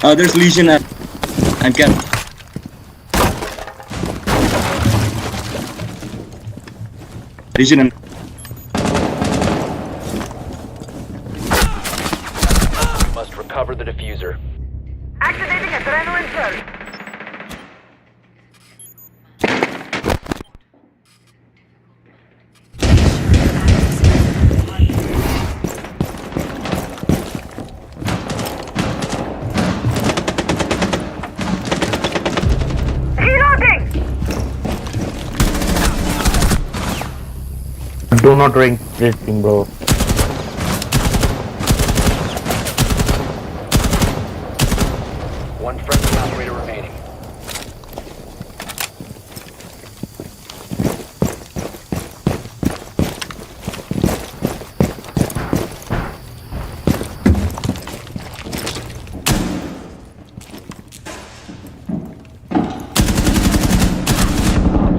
There's Legion and Cap. Legion and Must recover the diffuser. Activating adrenaline surge. Do not drink drinking, bro. One friendly operator remaining.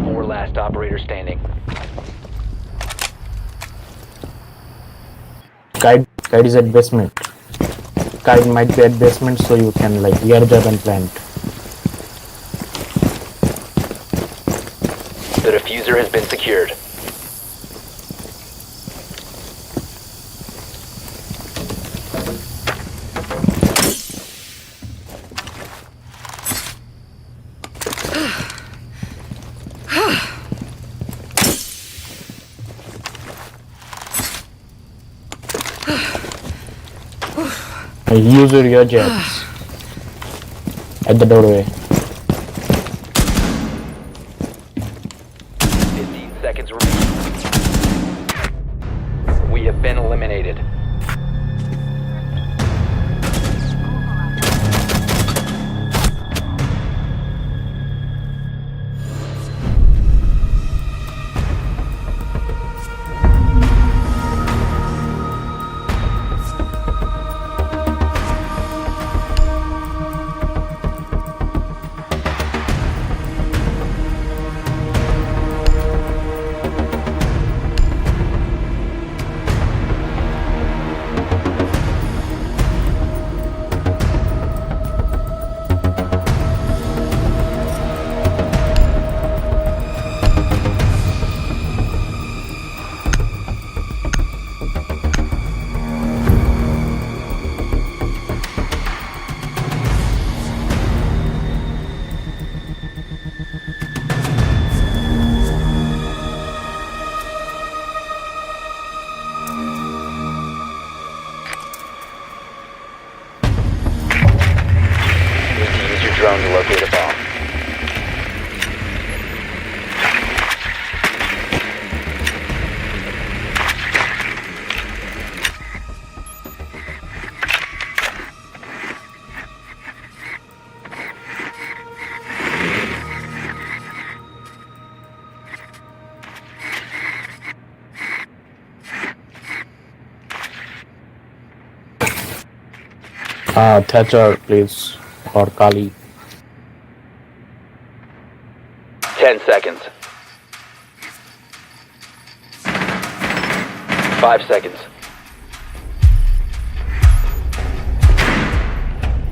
Four last operator standing. Guide is at basement. Guide might be at basement, so you can like airdrop and plant. The diffuser has been secured. Use your jets at the doorway. 15 seconds remaining. We have been eliminated. Drone to locate a bomb. Thatcher, please, or Kali. 10 seconds. 5 seconds.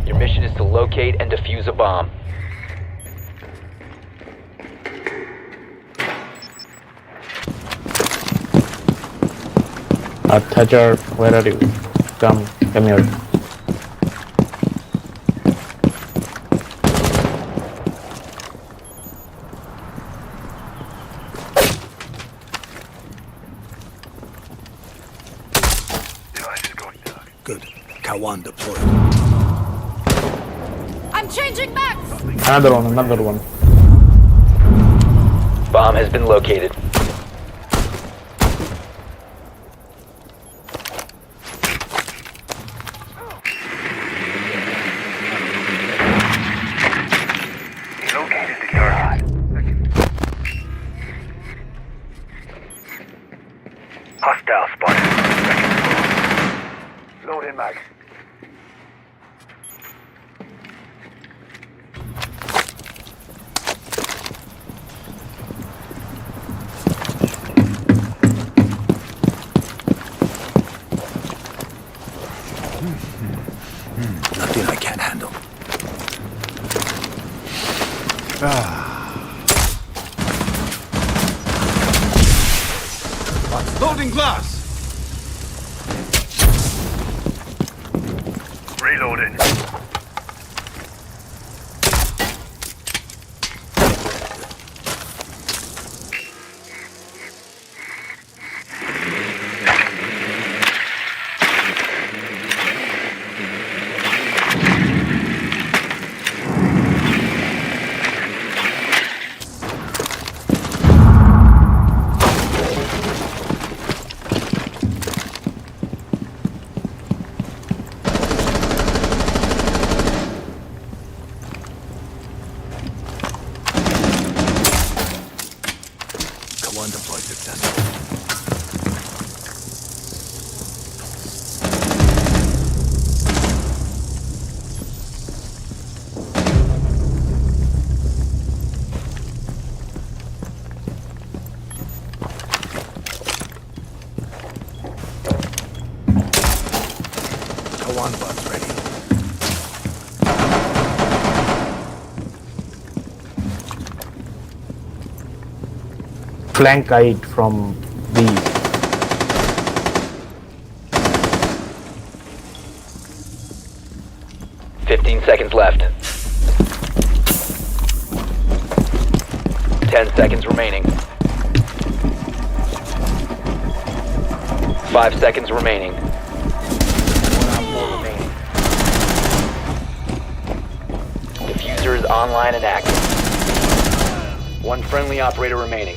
Your mission is to locate and defuse a bomb. Thatcher, where are you? Come here. Good. Kawan deployed. I'm changing maps! Another one. Bomb has been located. Located the target. Hostile spotted. Load in mag. Nothing I can't handle. Loading glass! Reloading. One deploy successful. One but's ready. Flank guide from B. Seconds left. 10 seconds remaining. 5 seconds remaining. 1 op 4 remaining. Diffuser is online and active. 1 friendly operator remaining.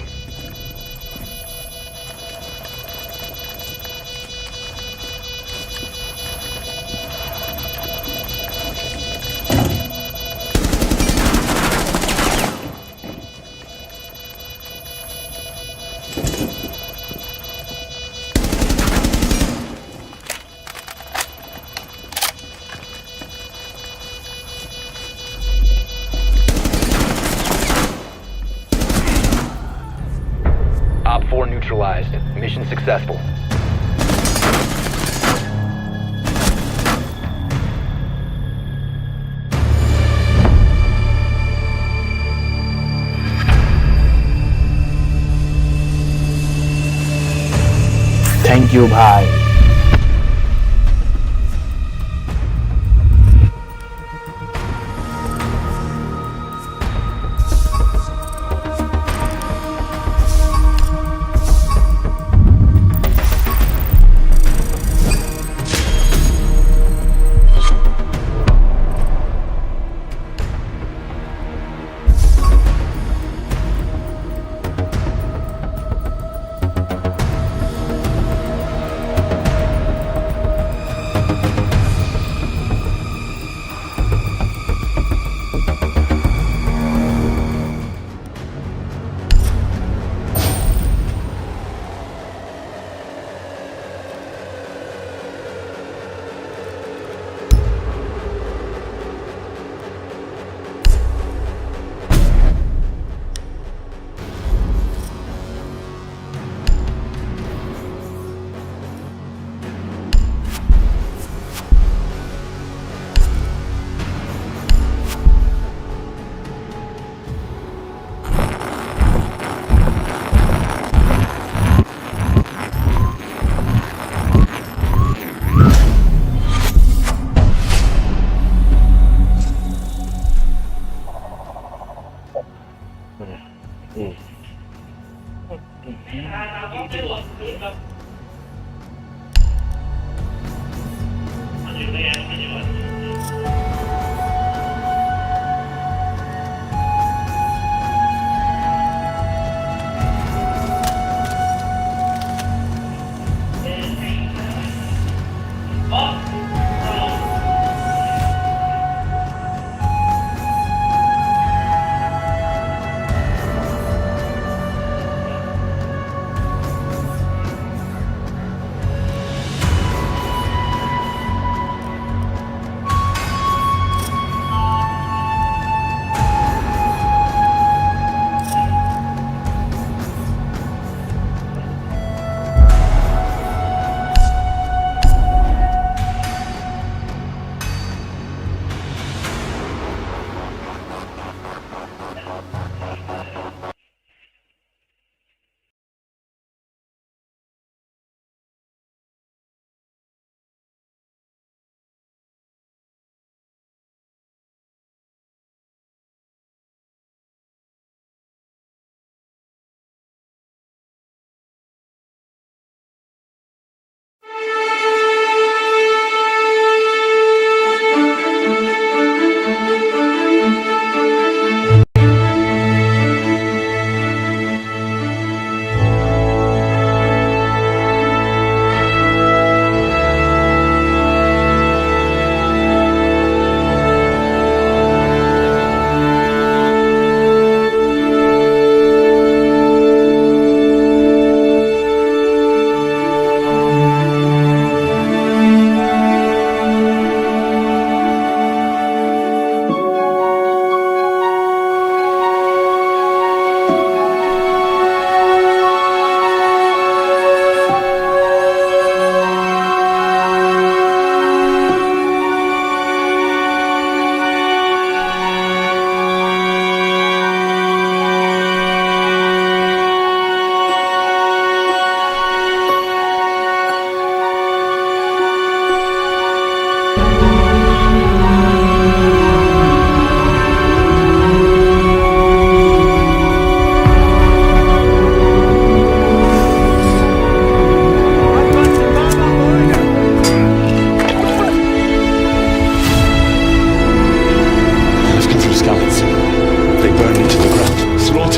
Op 4 neutralized. Mission successful. Thank you, bhai.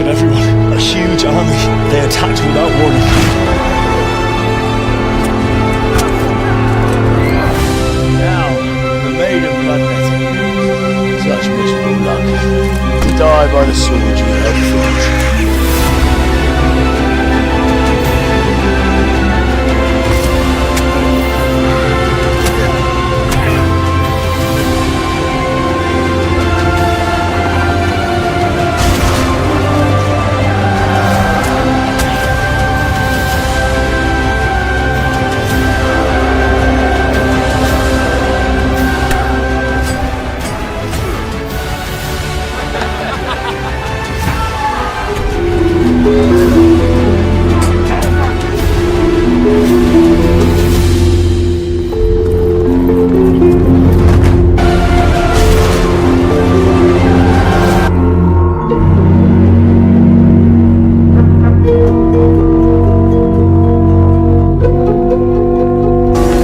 Attention everyone, a huge army. They attacked without warning. Now, the maiden bloodletting. Such miserable luck. To die by the sword you held forth.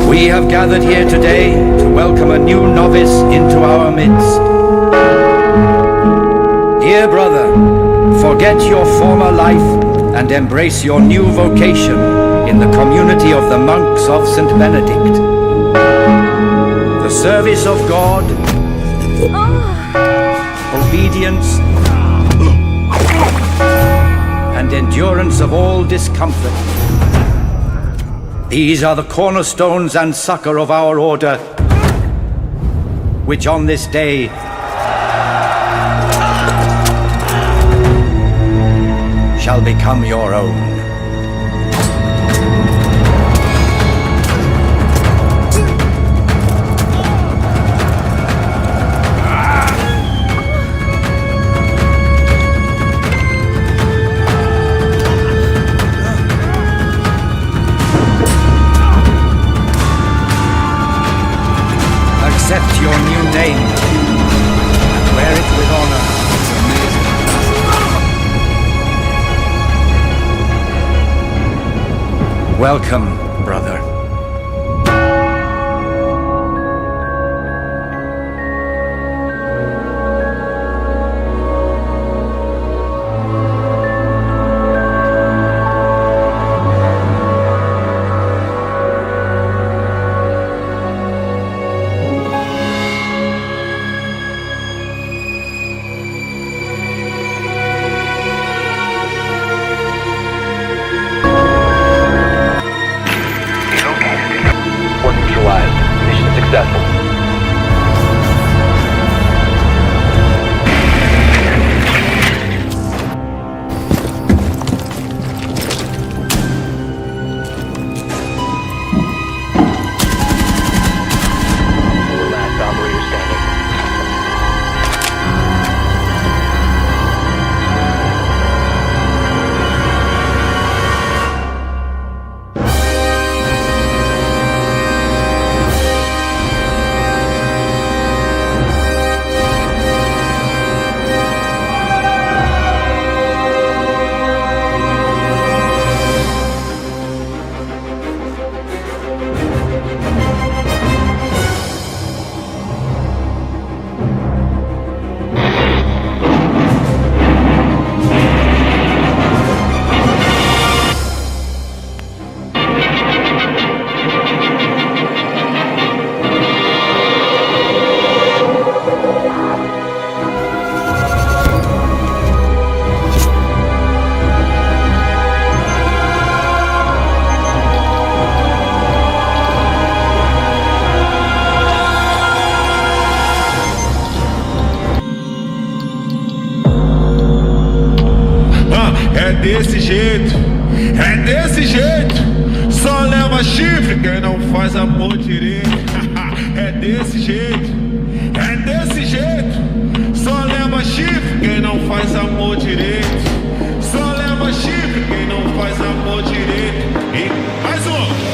We have gathered here today to welcome a new novice into our midst. Dear brother, forget your former life and embrace your new vocation in the community of the monks of St. Benedict. The service of God, obedience, and endurance of all discomfort. These are the cornerstones and succor of our order, which on this day shall become your own. Accept your new name and wear it with honor. Welcome, brother. Mission successful. Last operator standing. desse jeito, é desse jeito. Só leva chifre quem não faz amor direito. É desse jeito, é desse jeito. Só leva chifre quem não faz amor direito. Só leva chifre quem não faz amor direito. E mais um.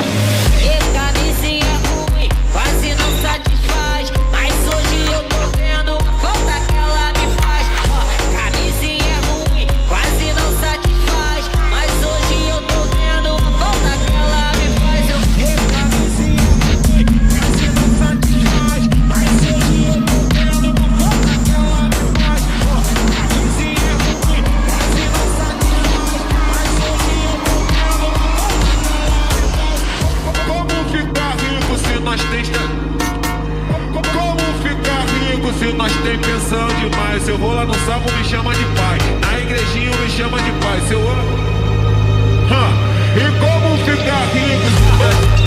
nós tem pensão demais. Eu vou lá no salmo, me chama de pai. Na igrejinha me chama de pai. Se eu e como ficar rico?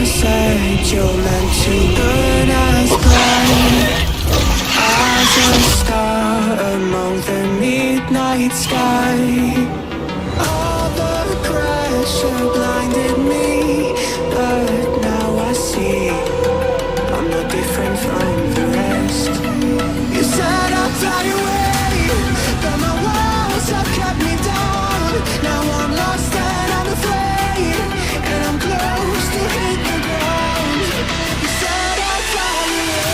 said you're meant to burn as bright as a star among the midnight sky. All the pressure blinded me, but now I see I'm no different from the rest. You said I'd fly away, but my walls have kept me down. Now I'm lost and I'm afraid, and I'm close to hit the ground. You said I'd fly away.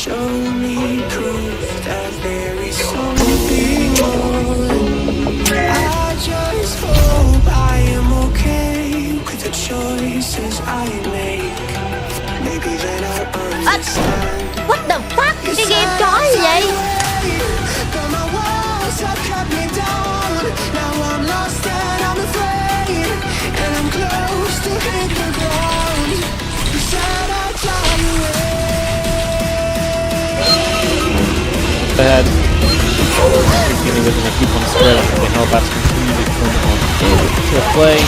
Show me proof that there is something more. I just hope I am okay with the choices I make. Maybe then I'll understand. What the fuck? Cái game chó gì vậy? But my walls have kept me down. Now I'm lost and I'm afraid, and I'm close to hit the ground. You said I'd fly away. Bad. Beginning with an keep on spread. I think how that's completely from to play.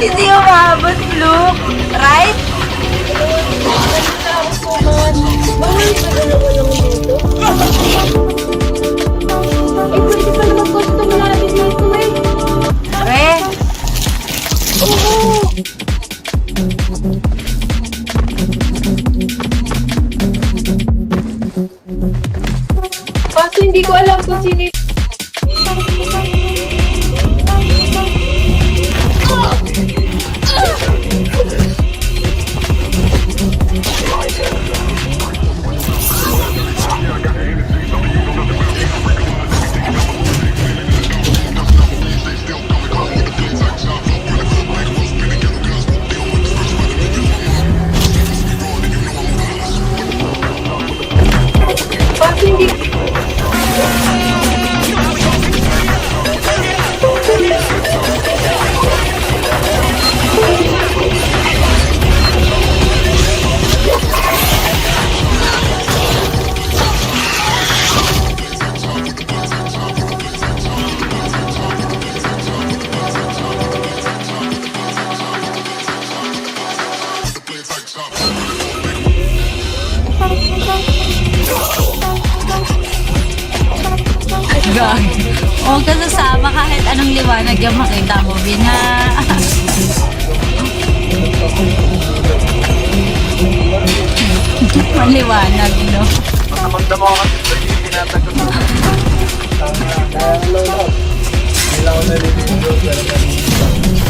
Hindi umabot, Luke. Right? Pwede pala mag-custom natin dito eh. Pre? Oo. Kaso hindi ko alam kung sino yung... Huwag ka sasama kahit anong liwanag yung makita mo, Bina. Maliwanag, no? Nakamanda mo kasi yung tinatagot mo.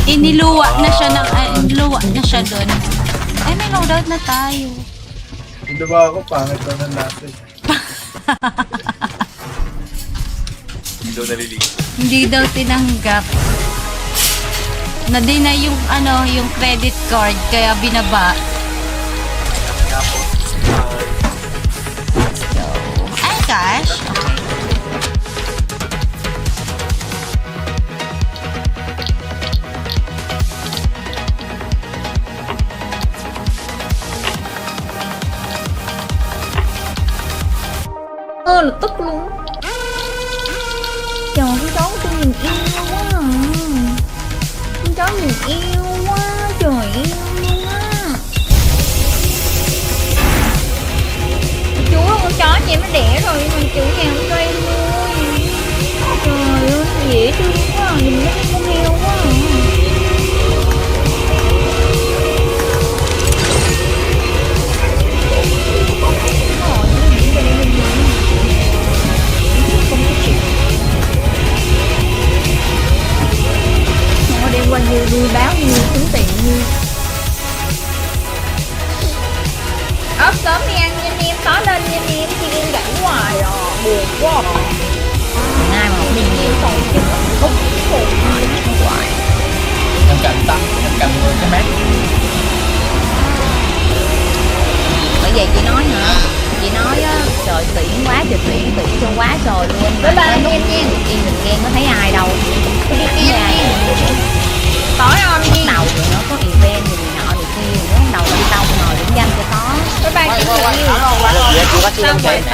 Iniluwa na siya ng... niluwa na siya doon. Ay, may loadout na tayo. Hindi ba ako pangit ko ng natin? Hindi daw naliligo. Hindi daw tinanggap. Na-deny yung yung credit card kaya binaba. Ay, cash. Okay. Lập tức luôn. Trời, con chó của tôi nhìn yêu quá à. Con chó nhìn yêu quá. Trời, yêu luôn á. Chú ơi, con chó chị em nó đẻ rồi. Nhưng mà chủ nhà không cho em nuôi. Trời ơi, nó dễ thương quá à. Nhìn nó con heo quá à. Đem qua như nuôi báo như tính tiền như ốp sớm đi ăn nhanh em có lên nhanh em thì em gãy hoài rồi buồn quá ai mà không đi nhiều không chứ không hoài em cầm tâm em cầm 10 cái mét bởi vậy chị nói hả chị nói á trời tiễn quá trời tiễn cho quá trời luôn bye bye em nha yên mình ghen có thấy ai đâu đi em tối không bắt đầu rồi nó có event gì nọ thì kia nó bắt đầu đi tông rồi điểm danh cho có bye bye chị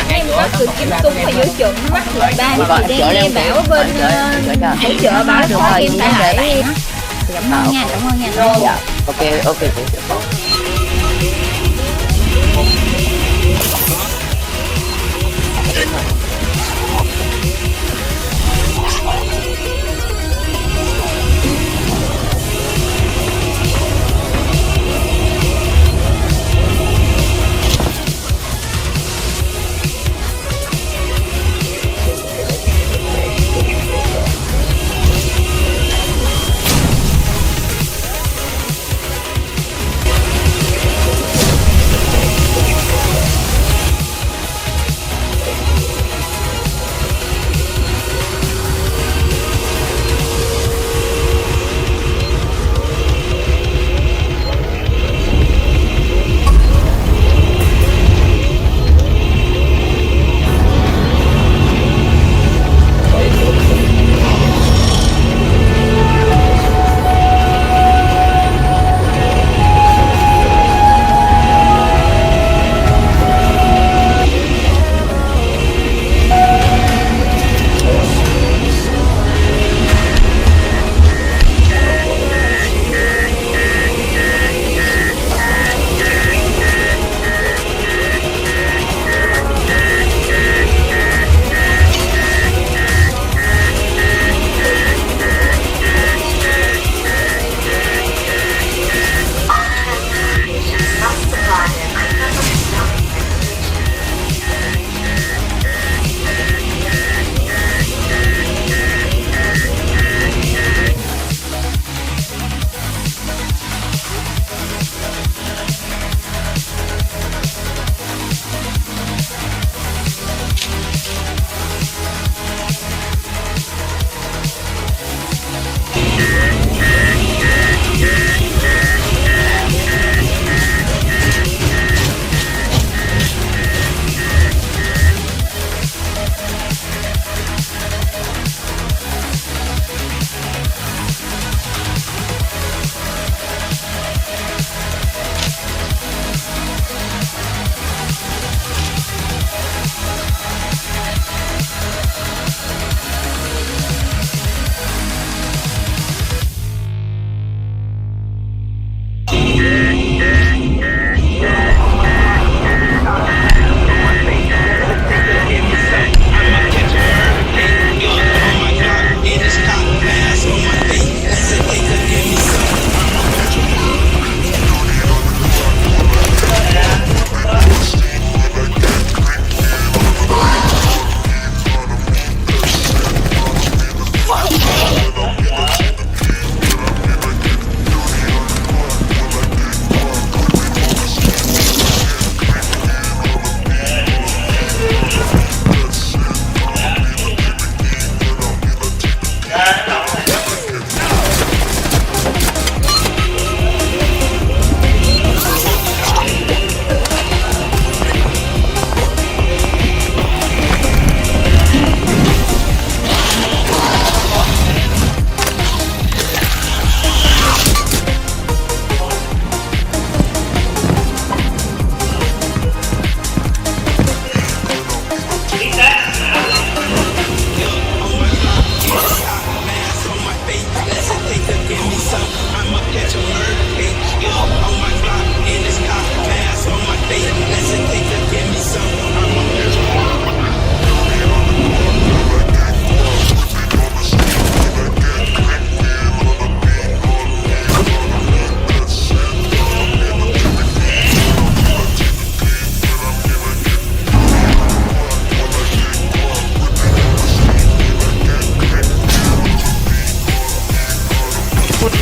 em có sự kiếm tung và vô trường nó mắc được ba chị đang nghe bảo ở bên hỗ trợ bảo được em phải lại cảm ơn nha ok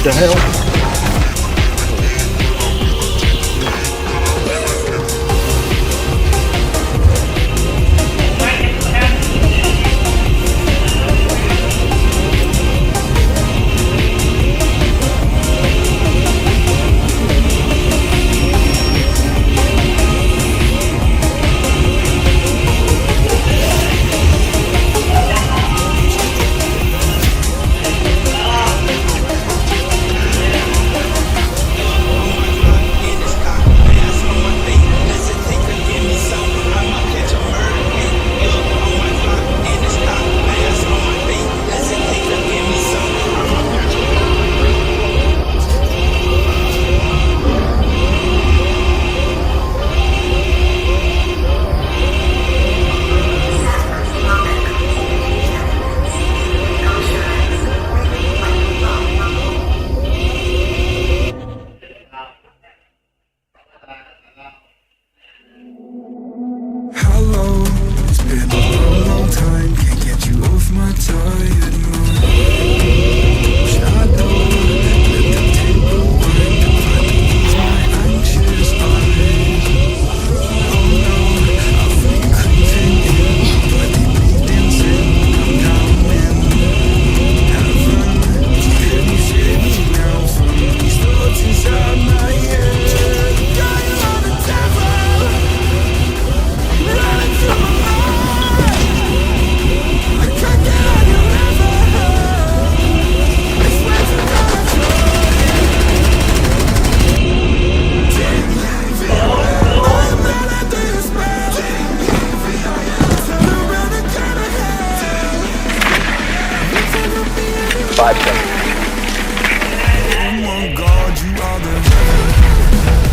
the hell?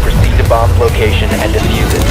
Proceed to bomb's location and defuse it.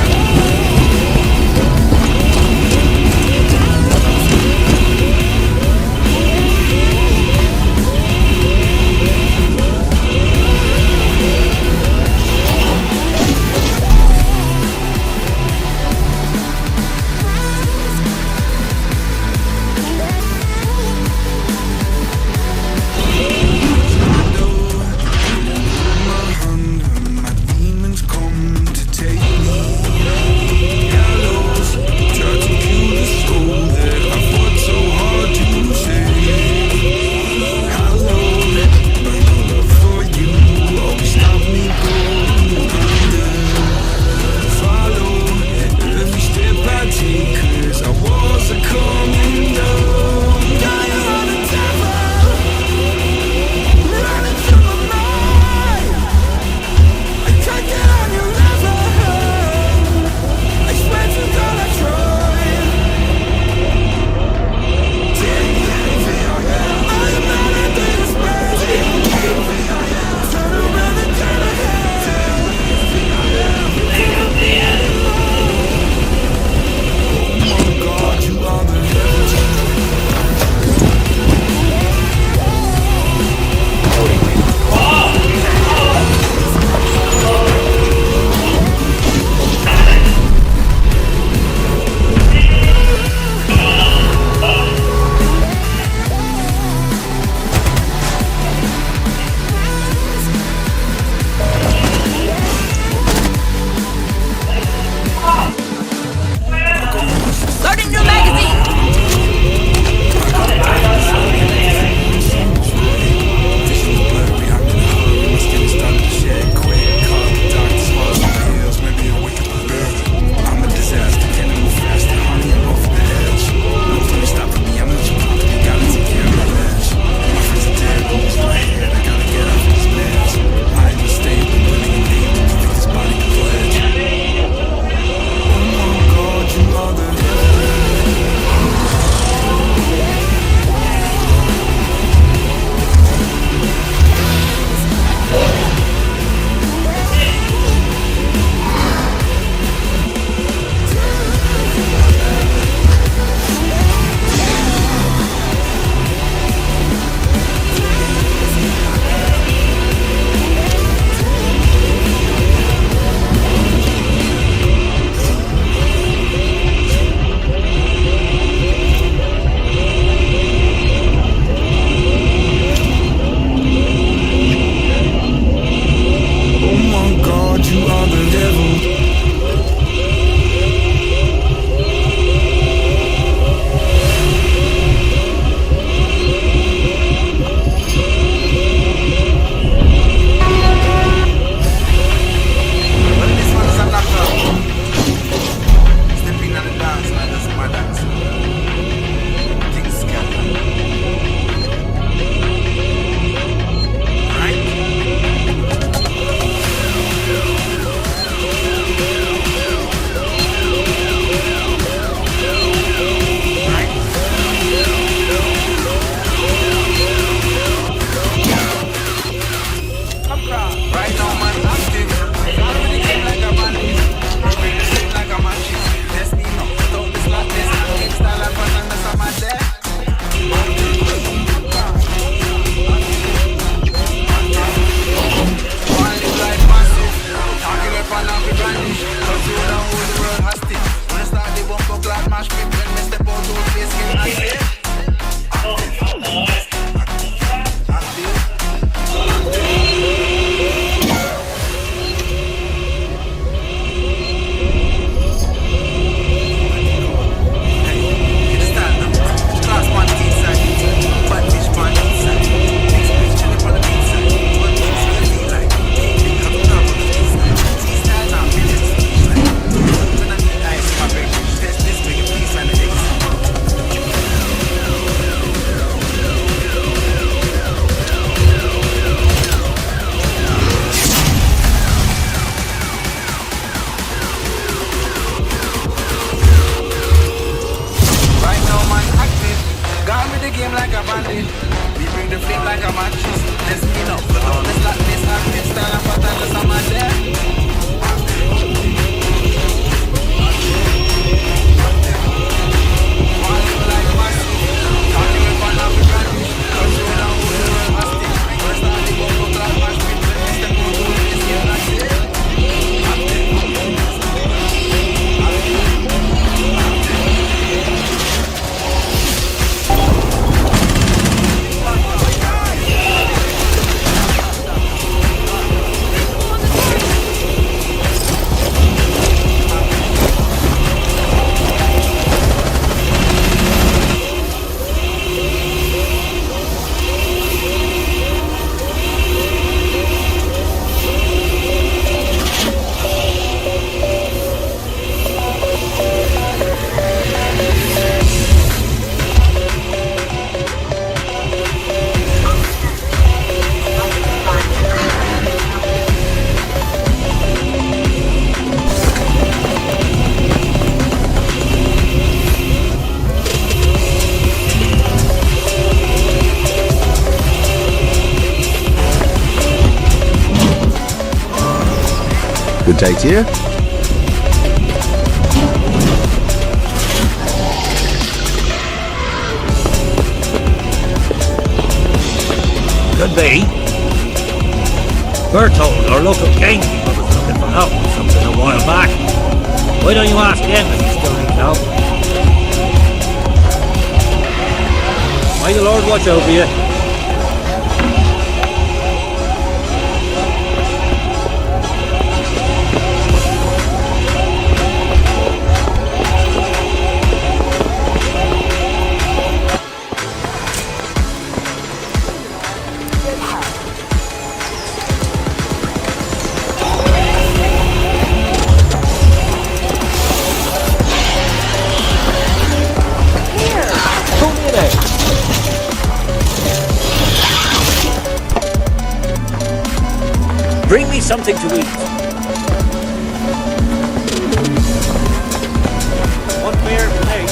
Demons come to take me. Good day to you. Could be. Bertold, our local gamekeeper, was looking for help with something a while back. Why don't you ask him if he still needs help? May the Lord watch over you. Bring me something to eat. One beer, hey.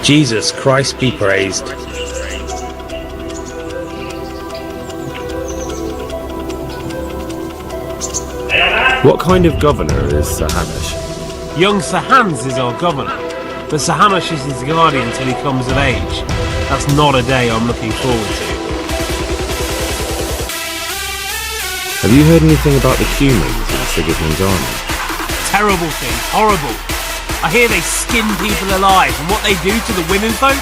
Jesus Christ be praised. What kind of governor is Sir Hamish? Young Sir Hans is our governor, but Sir Hamish is his guardian until he comes of age. That's not a day I'm looking forward to. Have you heard anything about the humans in Sigismund's army? Terrible things, horrible. I hear they skin people alive, and what they do to the women folk?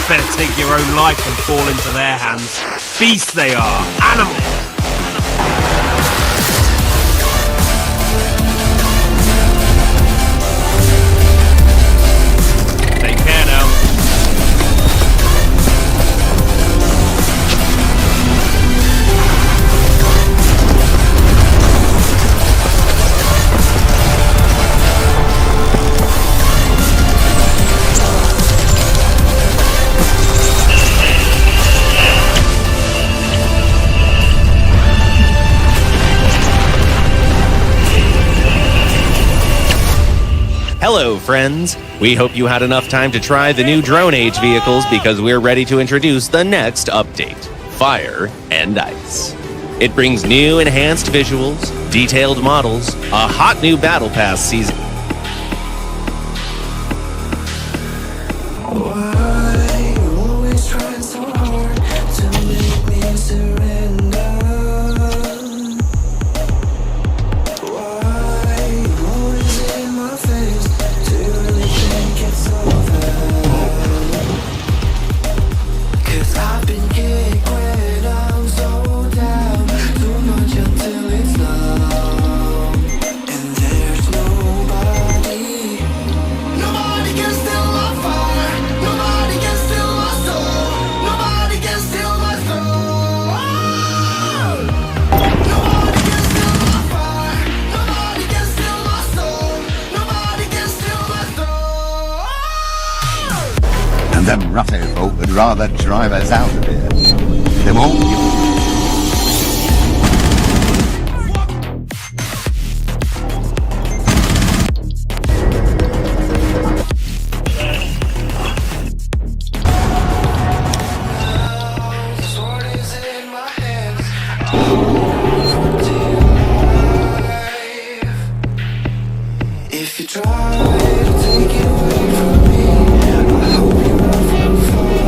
Better take your own life and fall into their hands. Beasts they are, animals. Take care now. Hello, friends. We hope you had enough time to try the new Drone Age vehicles because we're ready to introduce the next update, Fire and Ice. It brings new enhanced visuals, detailed models, a hot new Battle Pass season, Them Rattay folk would rather drive us out of here. They won't give If you try to take it away from me, I hope you're off and far.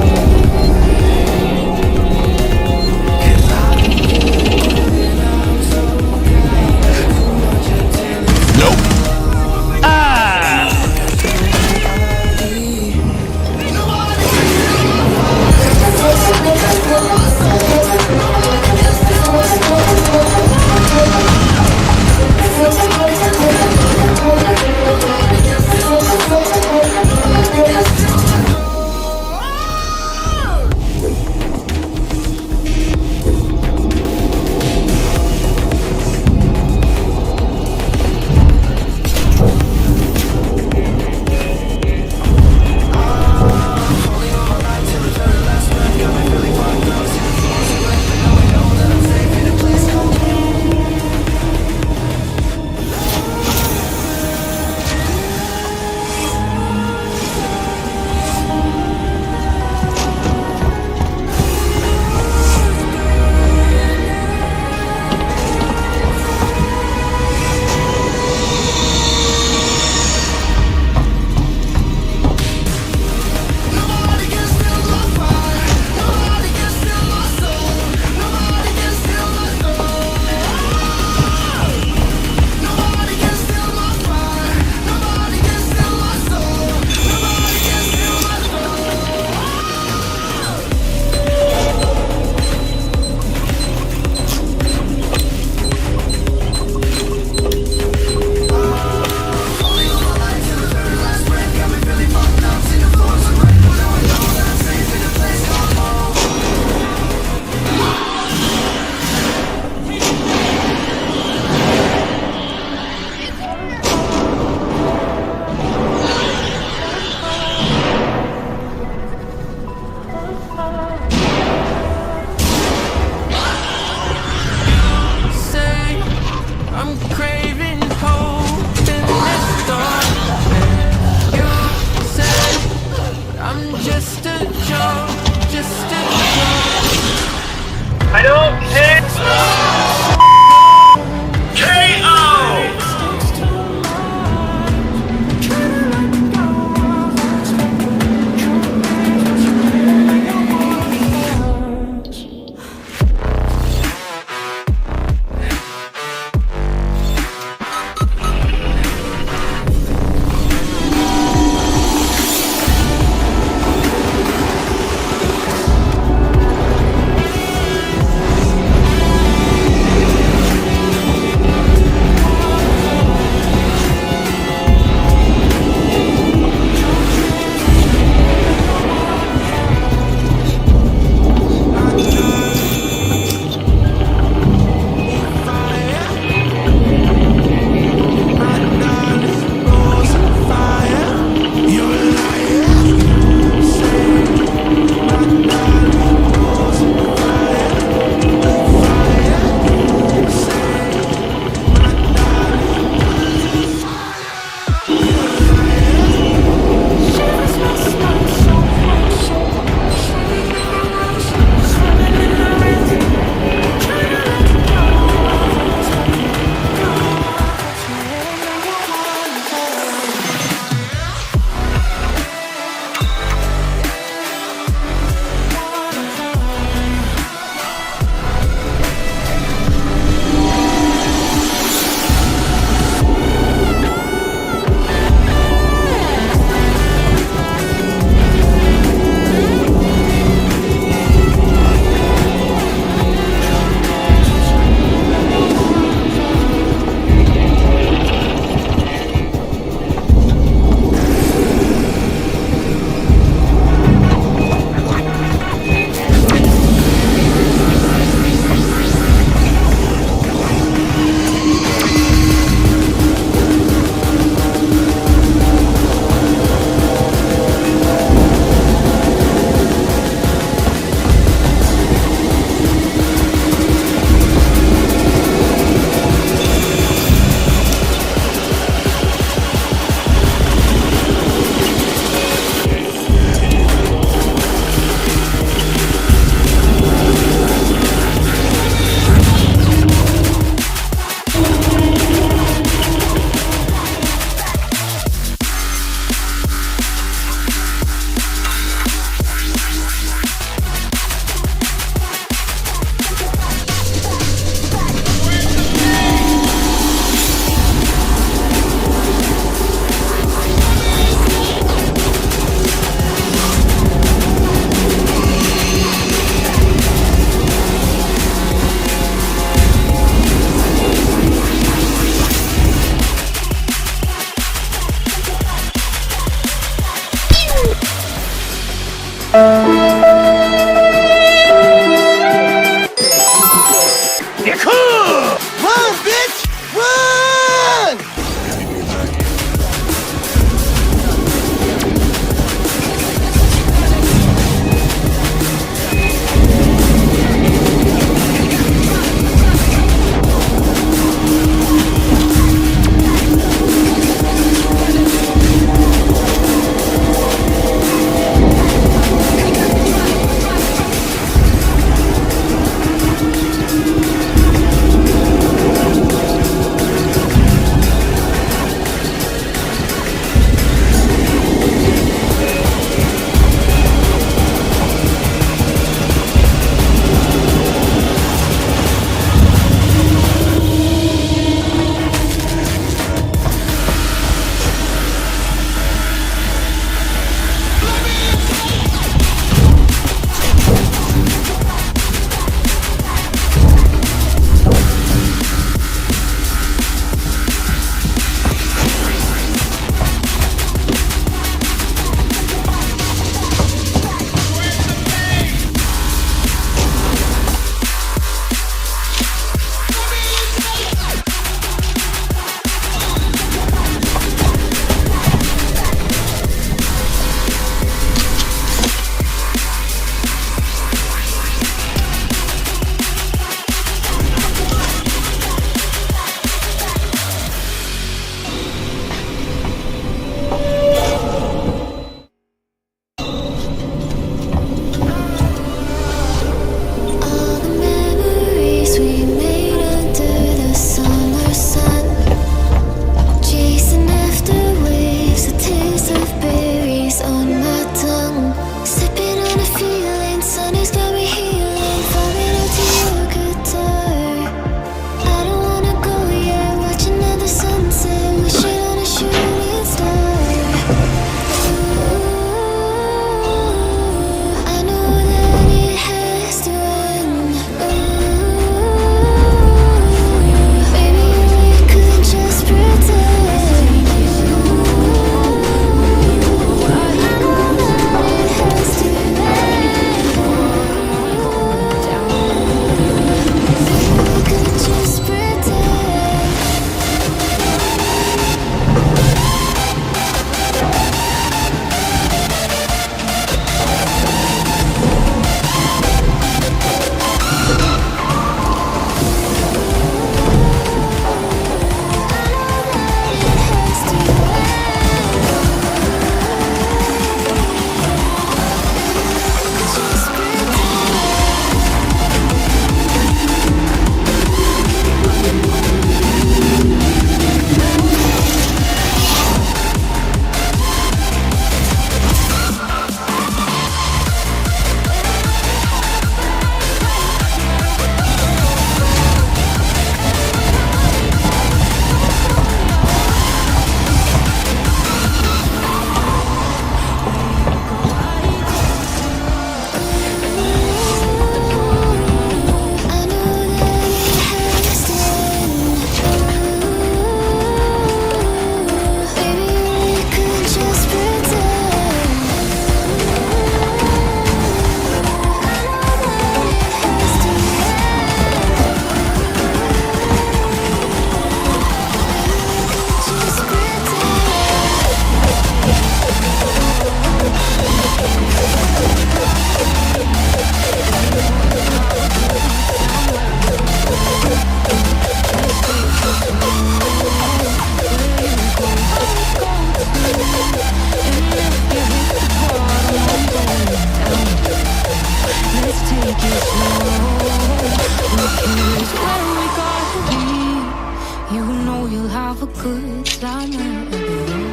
have a good time wherever you are.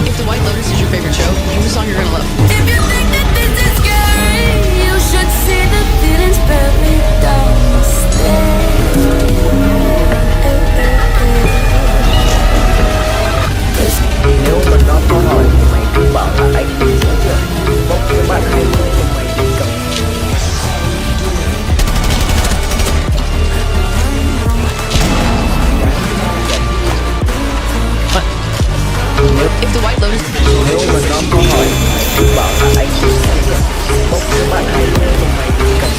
If the White Lotus is your favorite show, here's a song you're gonna love. If you think that this is scary, you should see the feelings buried downstairs. Nếu mình nó có hỏi mày cứ bảo là anh đi xuống rồi bốc cái bạn này cho mày đi cầm. If the White Lotus Nếu mình nó có hỏi mày cứ bảo là anh đi xuống rồi bốc cái bạn này cho mày đi cầm.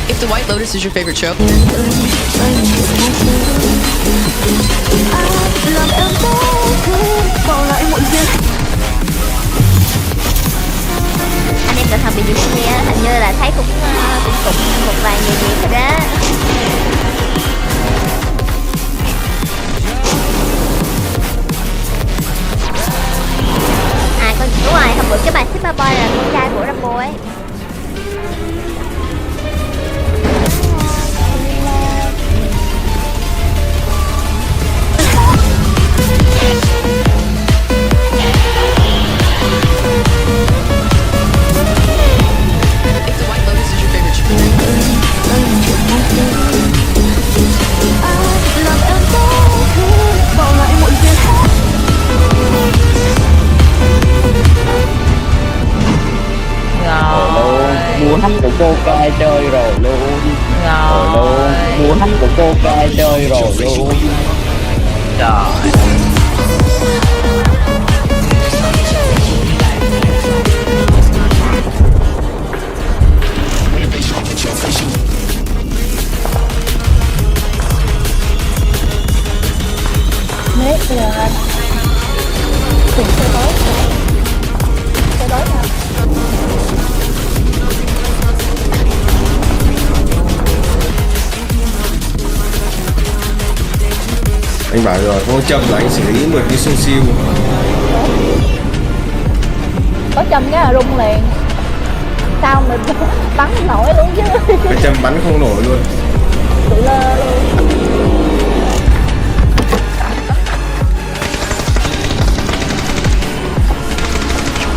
If the White Lotus is your favorite show. Anh em là thằng bị gì kia, hình như là thấy cũng một vài người gì thôi đó. À con đúng rồi, hôm bữa cái bài Sigma Boy là con trai của Rambo ấy. Mua hắt của cô cai chơi rồi luôn. Mua hắt của cô cai chơi rồi luôn. Trời. Nét bây giờ anh cùng xe tối nào. Anh bảo rồi, có châm là anh xử lý 10 cái xung siêu. Có châm cái là rung liền. Sao mình bắn nổi luôn chứ. Cái châm bắn không nổi luôn. Tụi lơ luôn.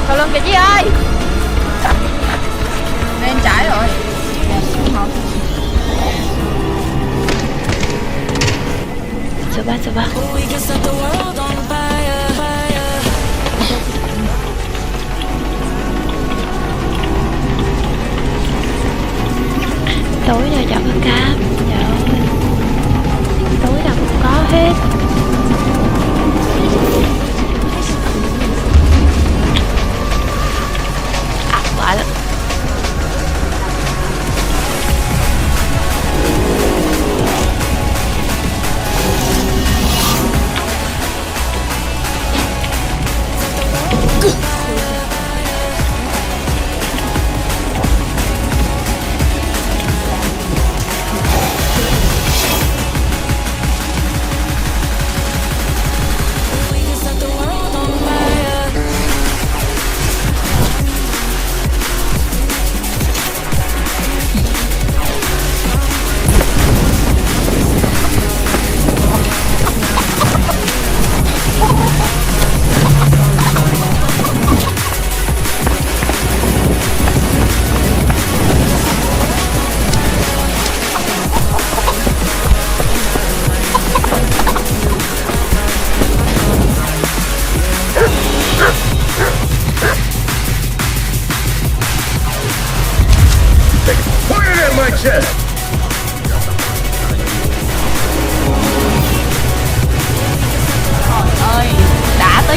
Sau lưng kìa Chí ơi. Bên trái rồi. Số 3 tối nào chọn con cam. Trời ơi, tối nào cũng có hết. Quả lắm.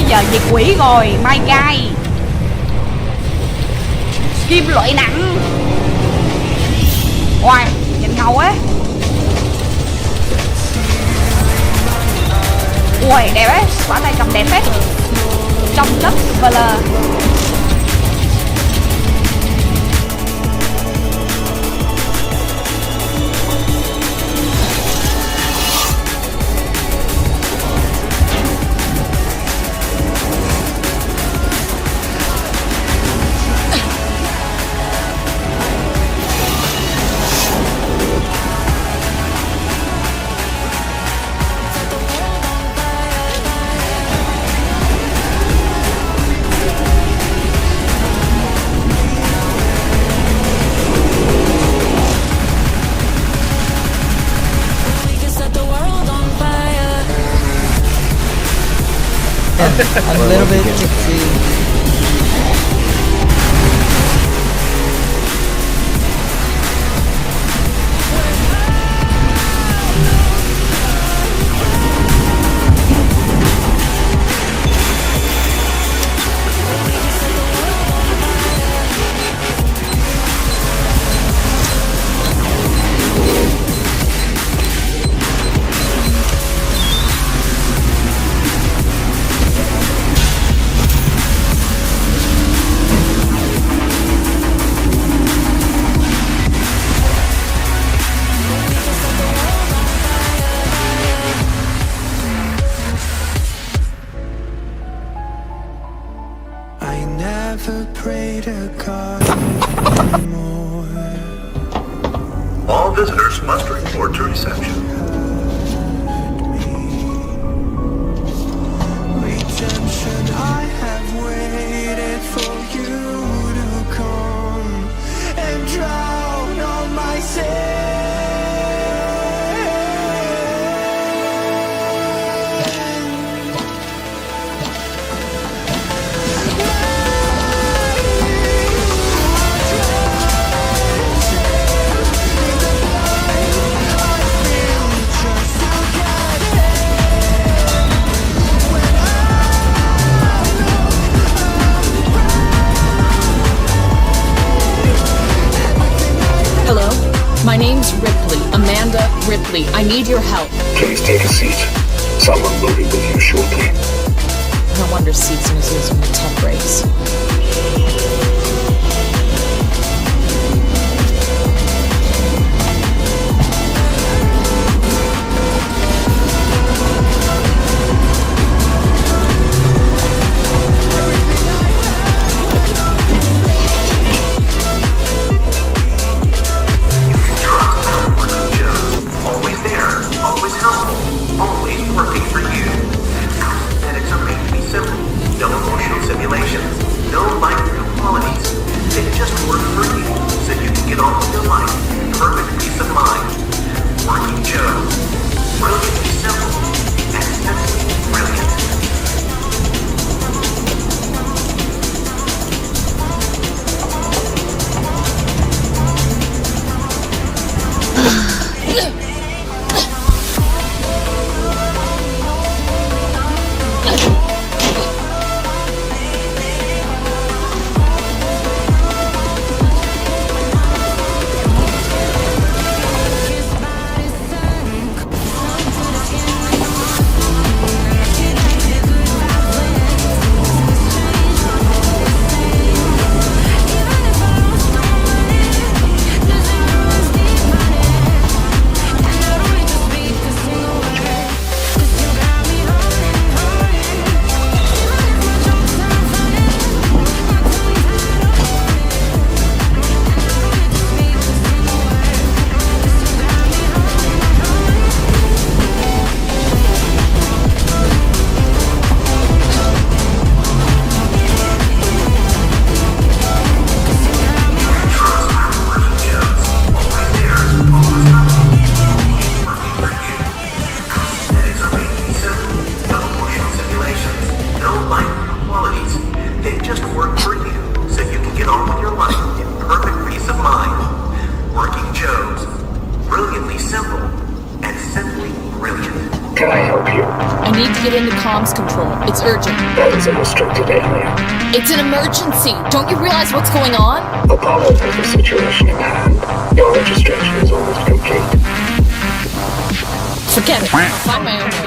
giờ diệt quỷ rồi, mai gai kim loại nặng. Wow, nhìn ngầu á. Ui, đẹp ấy, quả tay cầm đẹp phết. Trong chất và là A little bit tipsy. I never pray to God anymore. All visitors must report to reception. Redemption, I have waited for you to come and drown all my sins. Hello? My name's Ripley, Amanda Ripley. I need your help. Please take a seat. Someone will be with you shortly. No wonder Seegson is using the tech breaks. Always there, always helpful, always working for you. Cosmetics are made to be simple. No emotional simulations, no micro qualities. They just work for you, so you can get on with your life. Perfect peace of mind. Working Joe. Brilliantly simple and simply brilliant. I need to get into comms control. It's urgent. That is a restricted area. It's an emergency. Don't you realize what's going on? Apollo has the situation in hand. Your registration is almost complete. Forget it. I'll find my own way.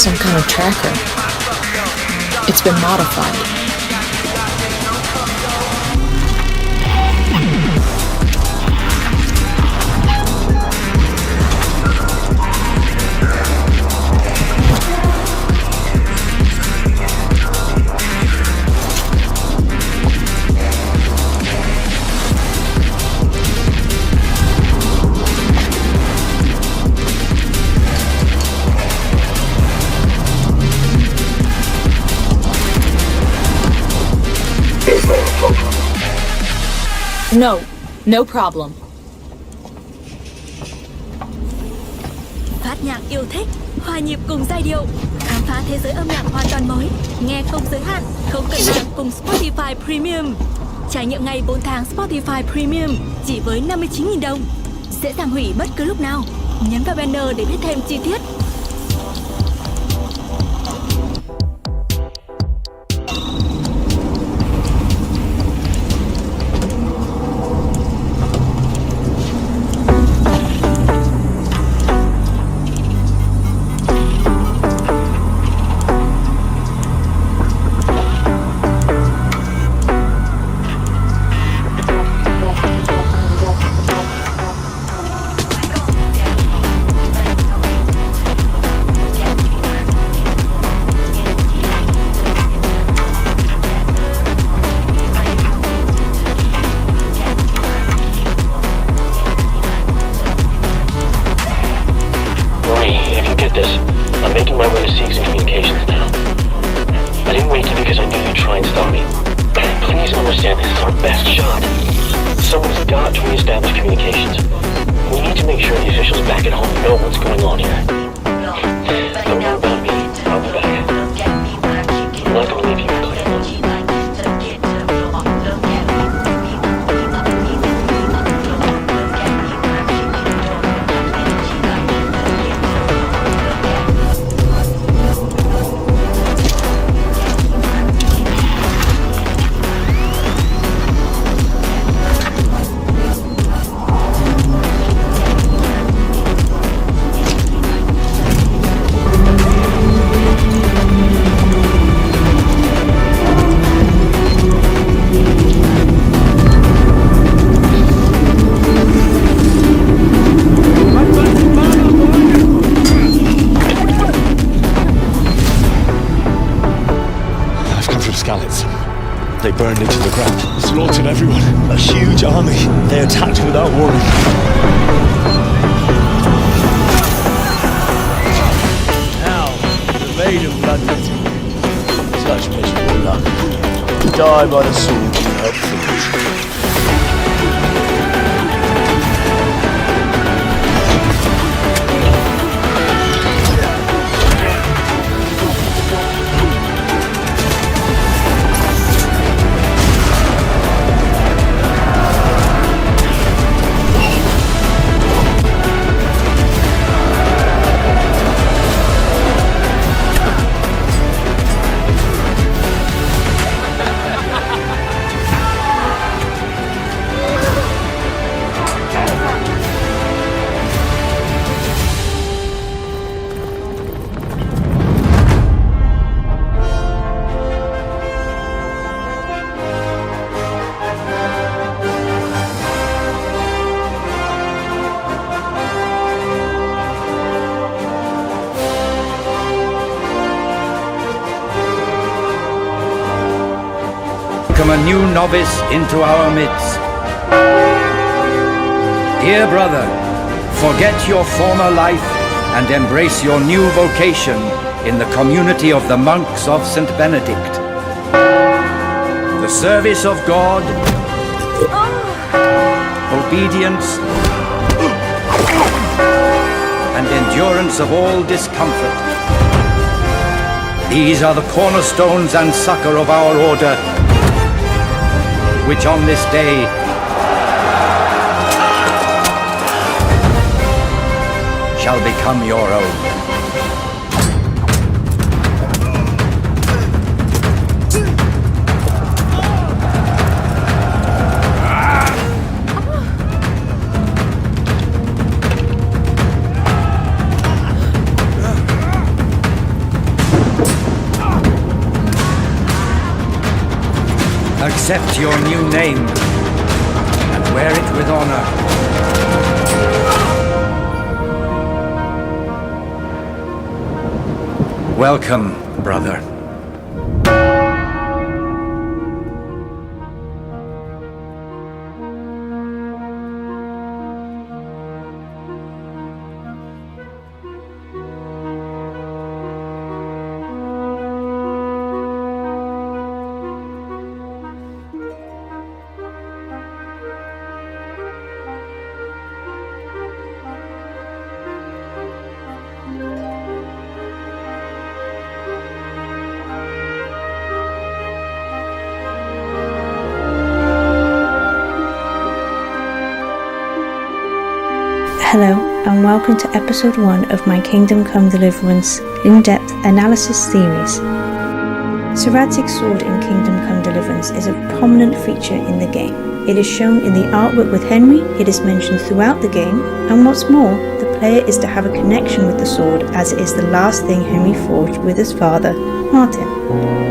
some kind of tracker. It's been modified. No problem. Phát nhạc yêu thích, hòa nhịp cùng giai điệu, khám phá thế giới âm nhạc hoàn toàn mới, nghe không giới hạn, không cân nặng cùng Spotify Premium. Trải nghiệm ngay 4 tháng Spotify Premium chỉ với 59.000 đồng. Dễ dàng hủy bất cứ lúc nào. Nhấn vào banner để biết thêm chi tiết. They burned into the ground, slaughtered everyone. A huge army. They attacked without warning. Now, the maid of blood. Such miserable luck. To die by the sword you helped finish. A new novice into our midst. Dear brother, forget your former life and embrace your new vocation in the community of the monks of St. Benedict. The service of God, obedience, and endurance of all discomfort. These are the cornerstones and succor of our order, which on this day shall become your own. Accept your new name and wear it with honor. Welcome, brother. Hello, and welcome to episode 1 of my Kingdom Come Deliverance in-depth analysis series. Seratic's sword in Kingdom Come Deliverance is a prominent feature in the game. It is shown in the artwork with Henry, it is mentioned throughout the game, and what's more, the player is to have a connection with the sword as it is the last thing Henry forged with his father, Martin.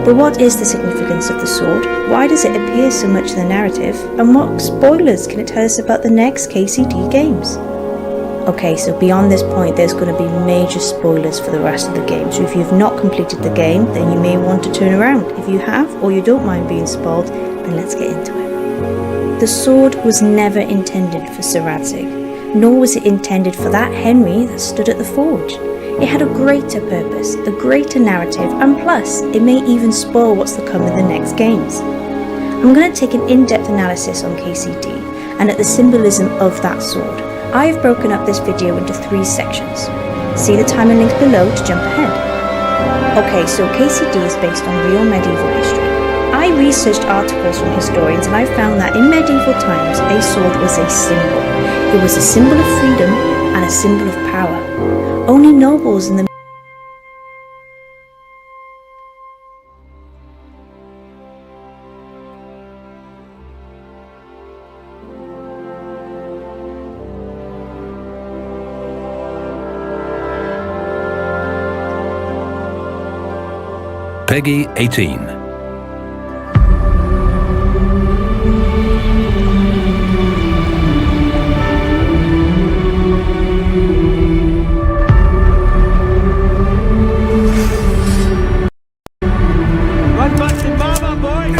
But what is the significance of the sword? Why does it appear so much in the narrative? And what spoilers can it tell us about the next KCD games? Okay, so beyond this point there's going to be major spoilers for the rest of the game, so if you've not completed the game then you may want to turn around. If you have, or you don't mind being spoiled, then let's get into it. The sword was never intended for Seratic, nor was it intended for that Henry that stood at the forge. It had a greater purpose, a greater narrative, and plus, it may even spoil what's to come in the next games. I'm going to take an in-depth analysis on KCD and at the symbolism of that sword. I have broken up this video into 3 sections. See the timer links below to jump ahead. Okay, so KCD is based on real medieval history. I researched articles from historians and I found that in medieval times, a sword was a symbol. It was a symbol of freedom and a symbol of power. Only nobles in the PEGI 18. Run back to mama, boy!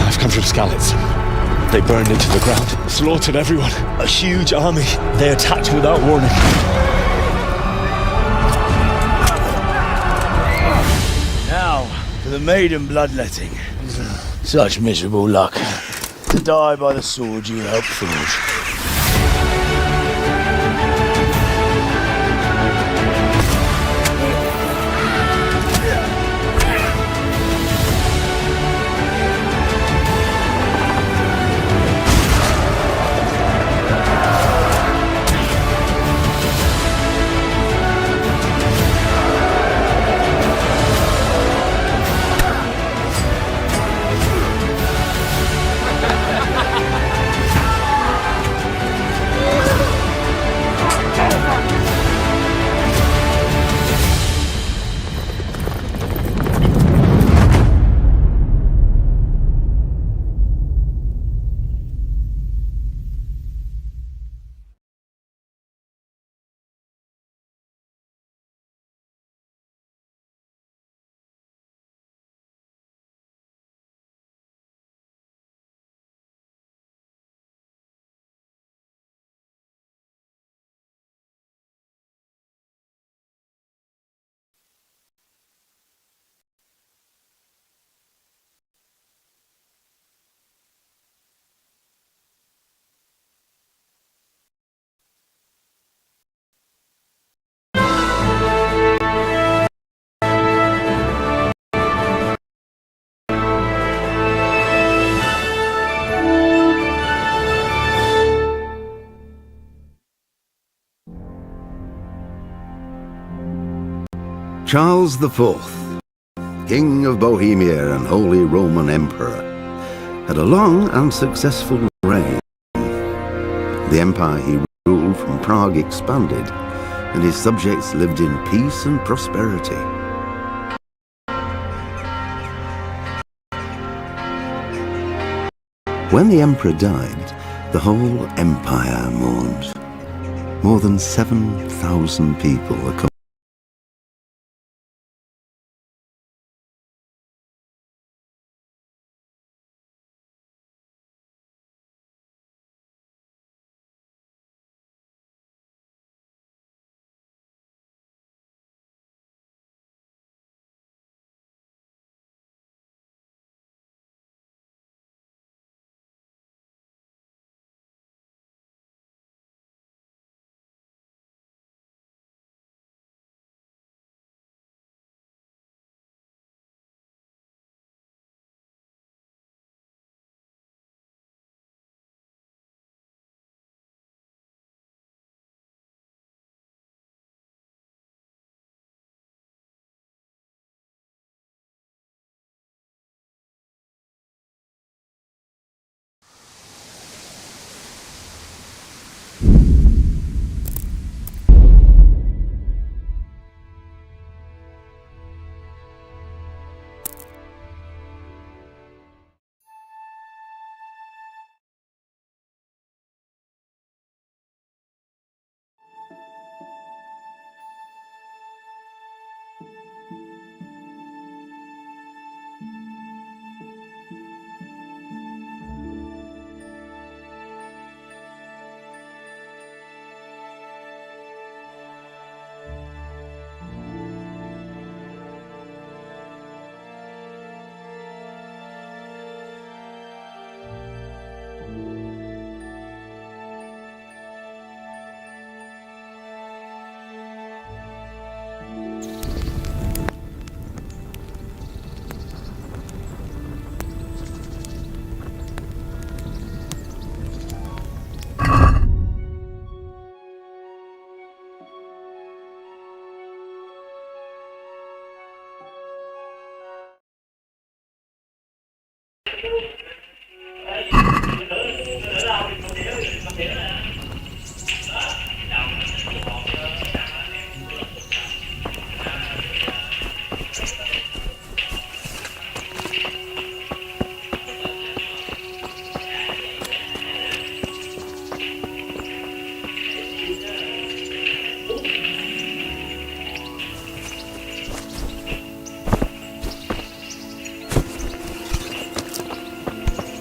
I've come from Skalitz. They burned into the ground, slaughtered everyone. A huge army. They attacked without warning. Now, for the maiden bloodletting. Such miserable luck. To die by the sword you helped forge. Charles IV, King of Bohemia and Holy Roman Emperor, had a long and successful reign. The empire he ruled from Prague expanded, and his subjects lived in peace and prosperity. When the Emperor died, the whole empire mourned. More than 7,000 people accompanied.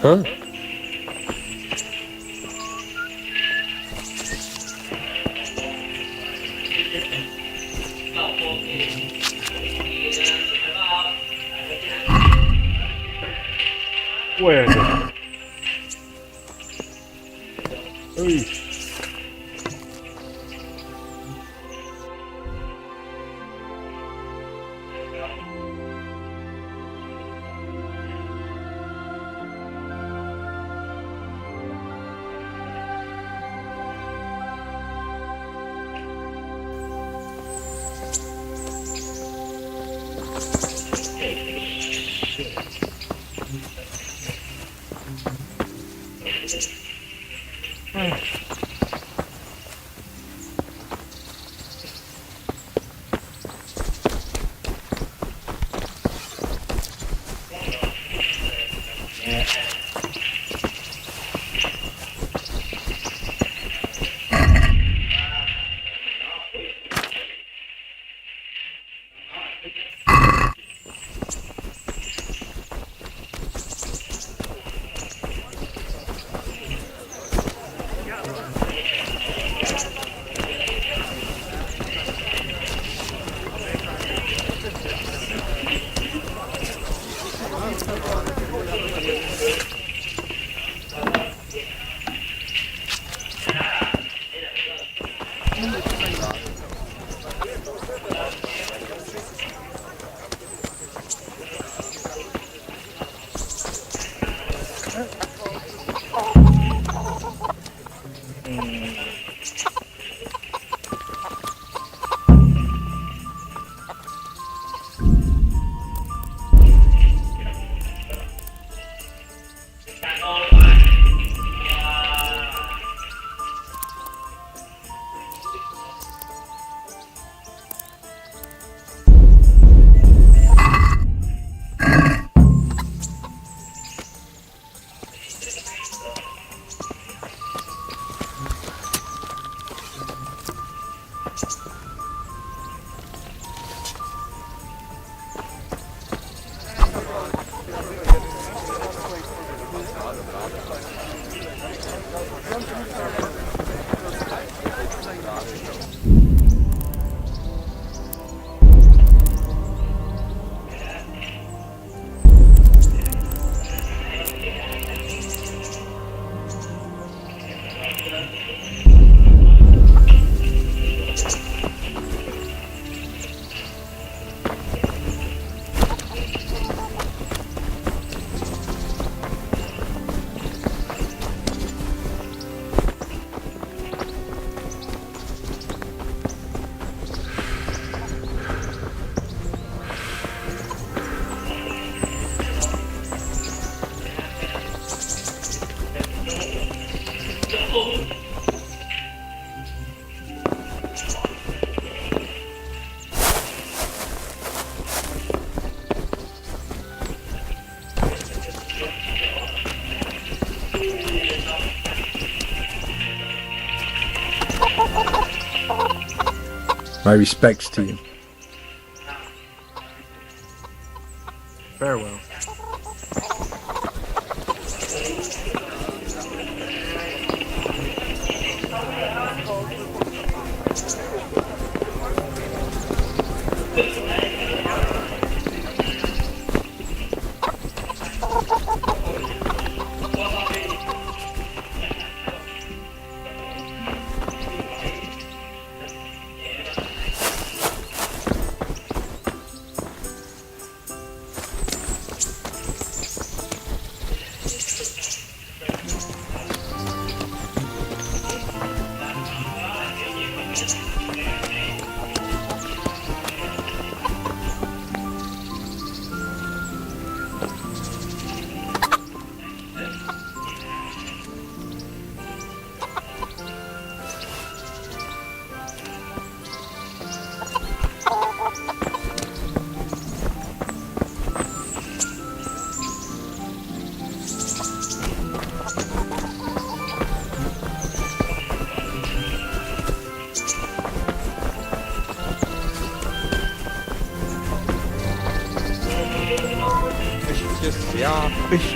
Huh? Where is it? Ooh. My respects to you. Farewell.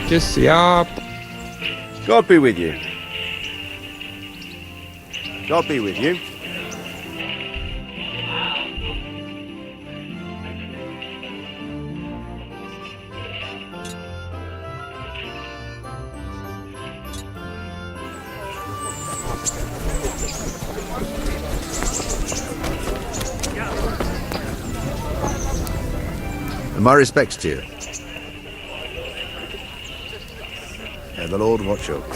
Just yap. God be with you. God be with you. And my respects to you. And the Lord watch over you.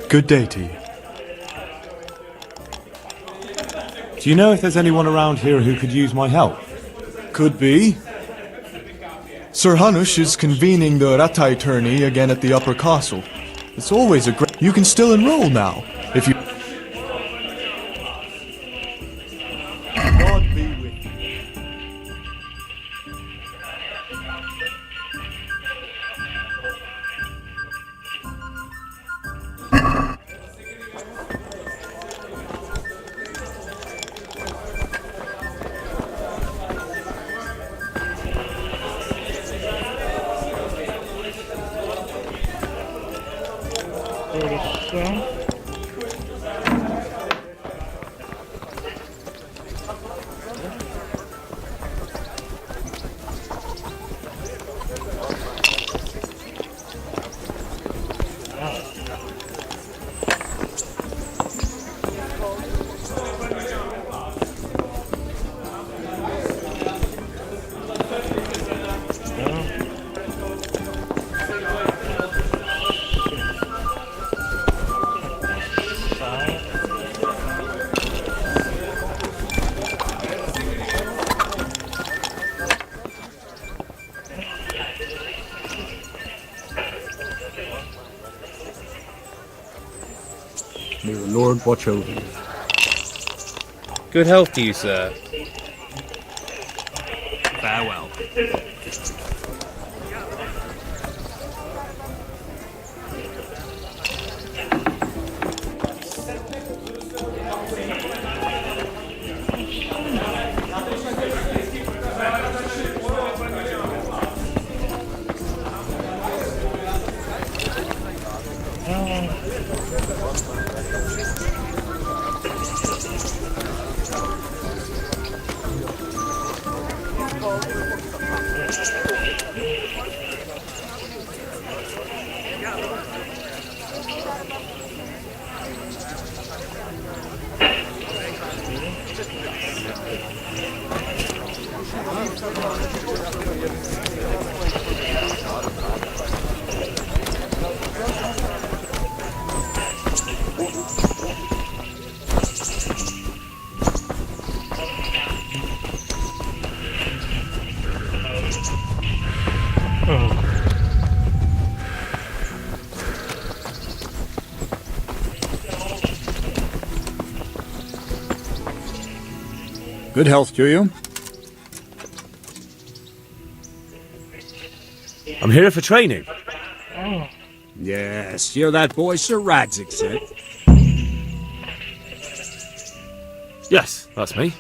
Good day to you. Do you know if there's anyone around here who could use my help? Could be. Sir Hanush is convening the Rattay tourney again at the Upper Castle. It's always a great... You can still enroll now, if you... God be with you. May the Lord watch over you. Good health to you, sir. Farewell. Good health to you. I'm here for training. Yes, you're that boy Sir Radzik said. Yes, that's me.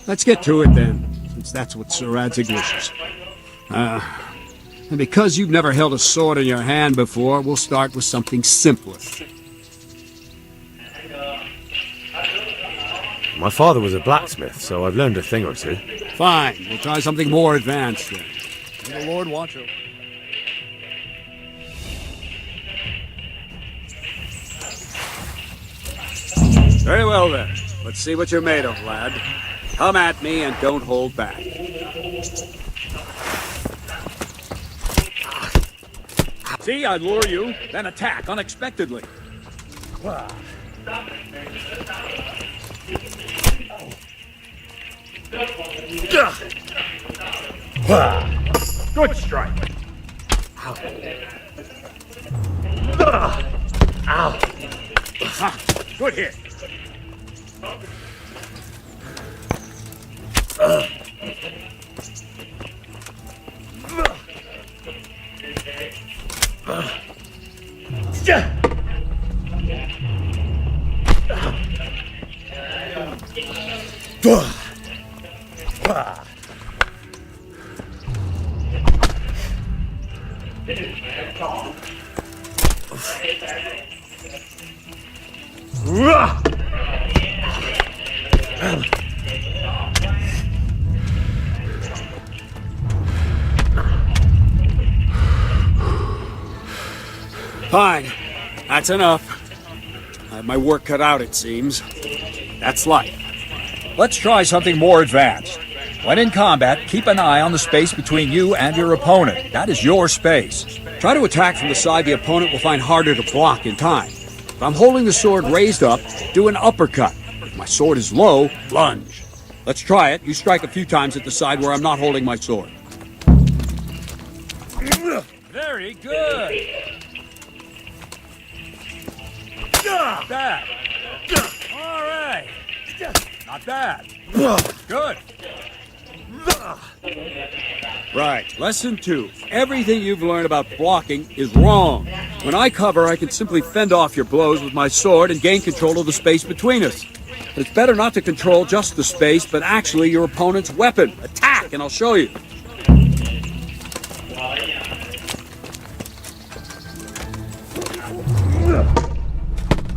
Let's get to it then, since that's what Sir Radzik wishes. And because you've never held a sword in your hand before, we'll start with something simpler. My father was a blacksmith, so I've learned a thing or two. Fine, we'll try something more advanced then. May the Lord watch you. Very well then. Let's see what you're made of, lad. Come at me and don't hold back. See, I lure you, then attack unexpectedly. Good strike. Ow. Ow. Good hit. Fine. That's enough. I have my work cut out, it seems. That's life. Let's try something more advanced. When in combat, keep an eye on the space between you and your opponent. That is your space. Try to attack from the side the opponent will find harder to block in time. If I'm holding the sword raised up, do an uppercut. If my sword is low, lunge. Let's try it. You strike a few times at the side where I'm not holding my sword. Very good. Not bad. All right. Not bad. Good. Right. Lesson 2. Everything you've learned about blocking is wrong. When I cover, I can simply fend off your blows with my sword and gain control of the space between us. But it's better not to control just the space, but actually your opponent's weapon. Attack, and I'll show you.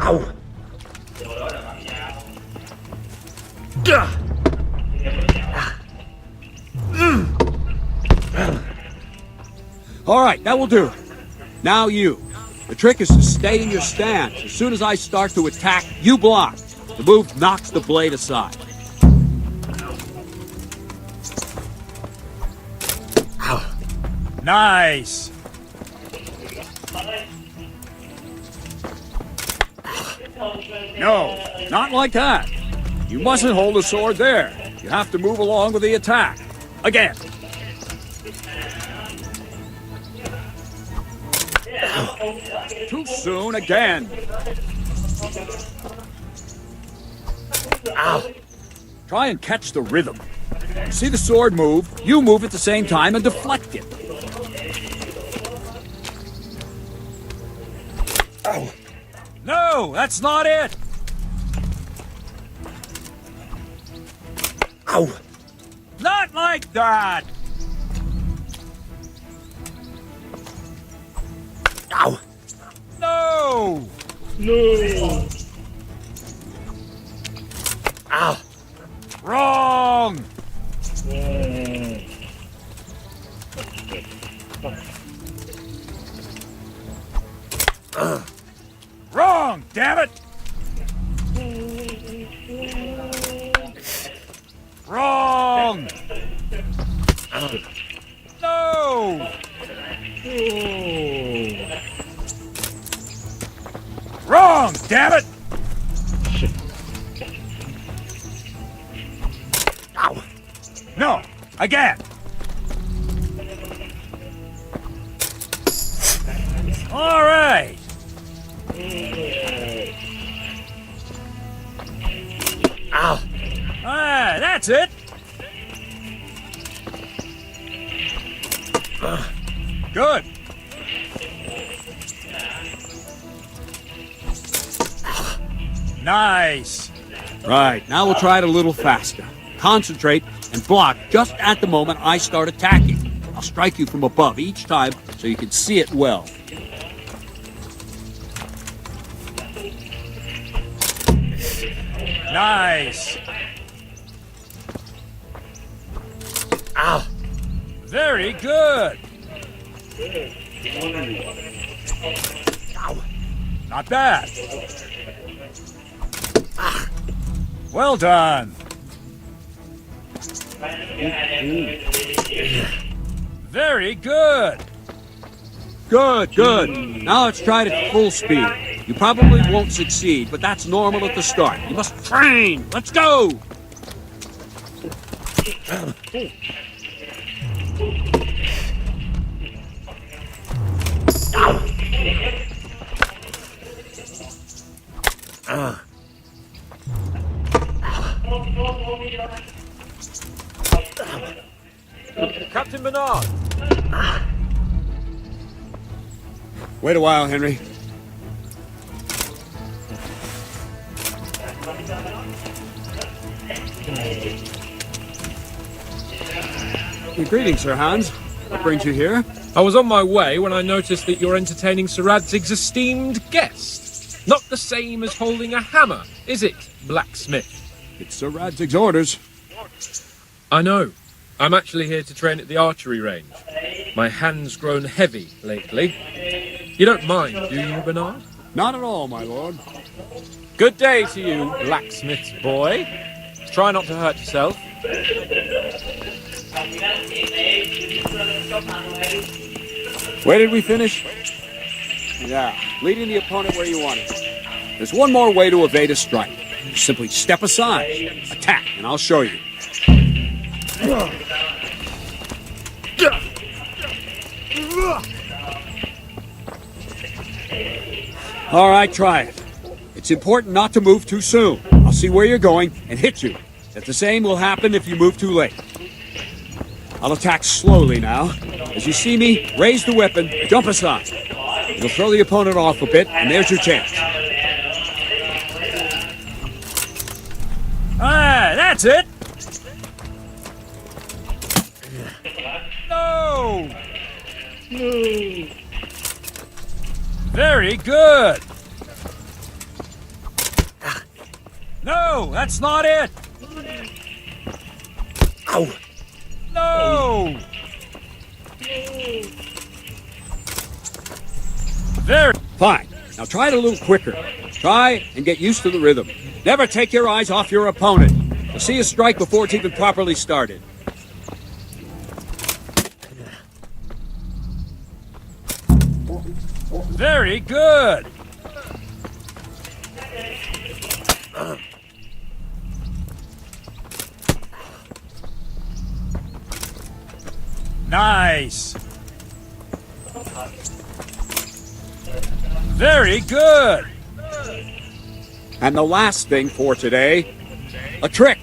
Ow. All right, that will do. Now you. The trick is to stay in your stance. As soon as I start to attack, you block. The move knocks the blade aside. Ow. Nice. No, not like that. You mustn't hold the sword there. You have to move along with the attack. Again. Too soon again. Ow. Try and catch the rhythm. See the sword move, you move at the same time and deflect it. Oh. No, that's not it! Ow! Not like that! Ow! No! No! Ow! Wrong! Wrong, damn it! Wrong! No! Wrong, damn it! Ow! No, again! All right! Ow! Ah, that's it! Good! Nice! Right, now we'll try it a little faster. Concentrate and block just at the moment I start attacking. I'll strike you from above each time so you can see it well. Nice! Ow! Very good! Ow! Not bad! Ah. Well done! Very good! Good, good. Now let's try it at full speed. You probably won't succeed, but that's normal at the start. You must train! Let's go! Captain Bernard! Wait a while, Henry. Greetings, Sir Hans. What brings you here? I was on my way when I noticed that you're entertaining Sir Radzig's esteemed guest. Not the same as holding a hammer, is it, blacksmith? It's Sir Radzig's orders. I know. I'm actually here to train at the archery range. My hand's grown heavy lately. You don't mind, do you, Bernard? Not at all, my lord. Good day to you, blacksmith's boy. Try not to hurt yourself. Where did we finish? Yeah, leading the opponent where you want it. There's one more way to evade a strike. Simply step aside, attack, and I'll show you. All right, try it. It's important not to move too soon. I'll see where you're going and hit you. If the same will happen if you move too late. I'll attack slowly now. As you see me, raise the weapon, jump aside. It'll throw the opponent off a bit, and there's your chance. Ah, that's it! No! No! Very good! No, that's not it! Ow! No! There. Fine. Now try it a little quicker. Try and get used to the rhythm. Never take your eyes off your opponent. You'll see a strike before it's even properly started. Very good. Nice. Very good. And the last thing for today, a trick.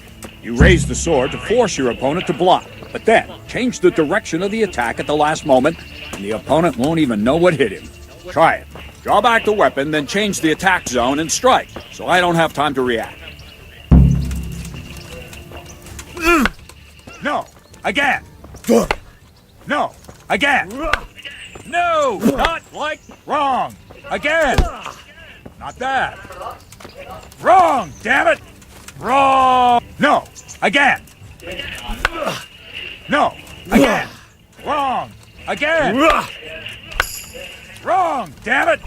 You raise the sword to force your opponent to block, but then change the direction of the attack at the last moment, and the opponent won't even know what hit him. Try it. Draw back the weapon, then change the attack zone and strike, so I don't have time to react. No! Again! No! Again! No! Not like... Wrong! Again! Not that! Wrong! Damn it! Wrong! No! Again! No! Again! Wrong! Again! Wrong! Damn it!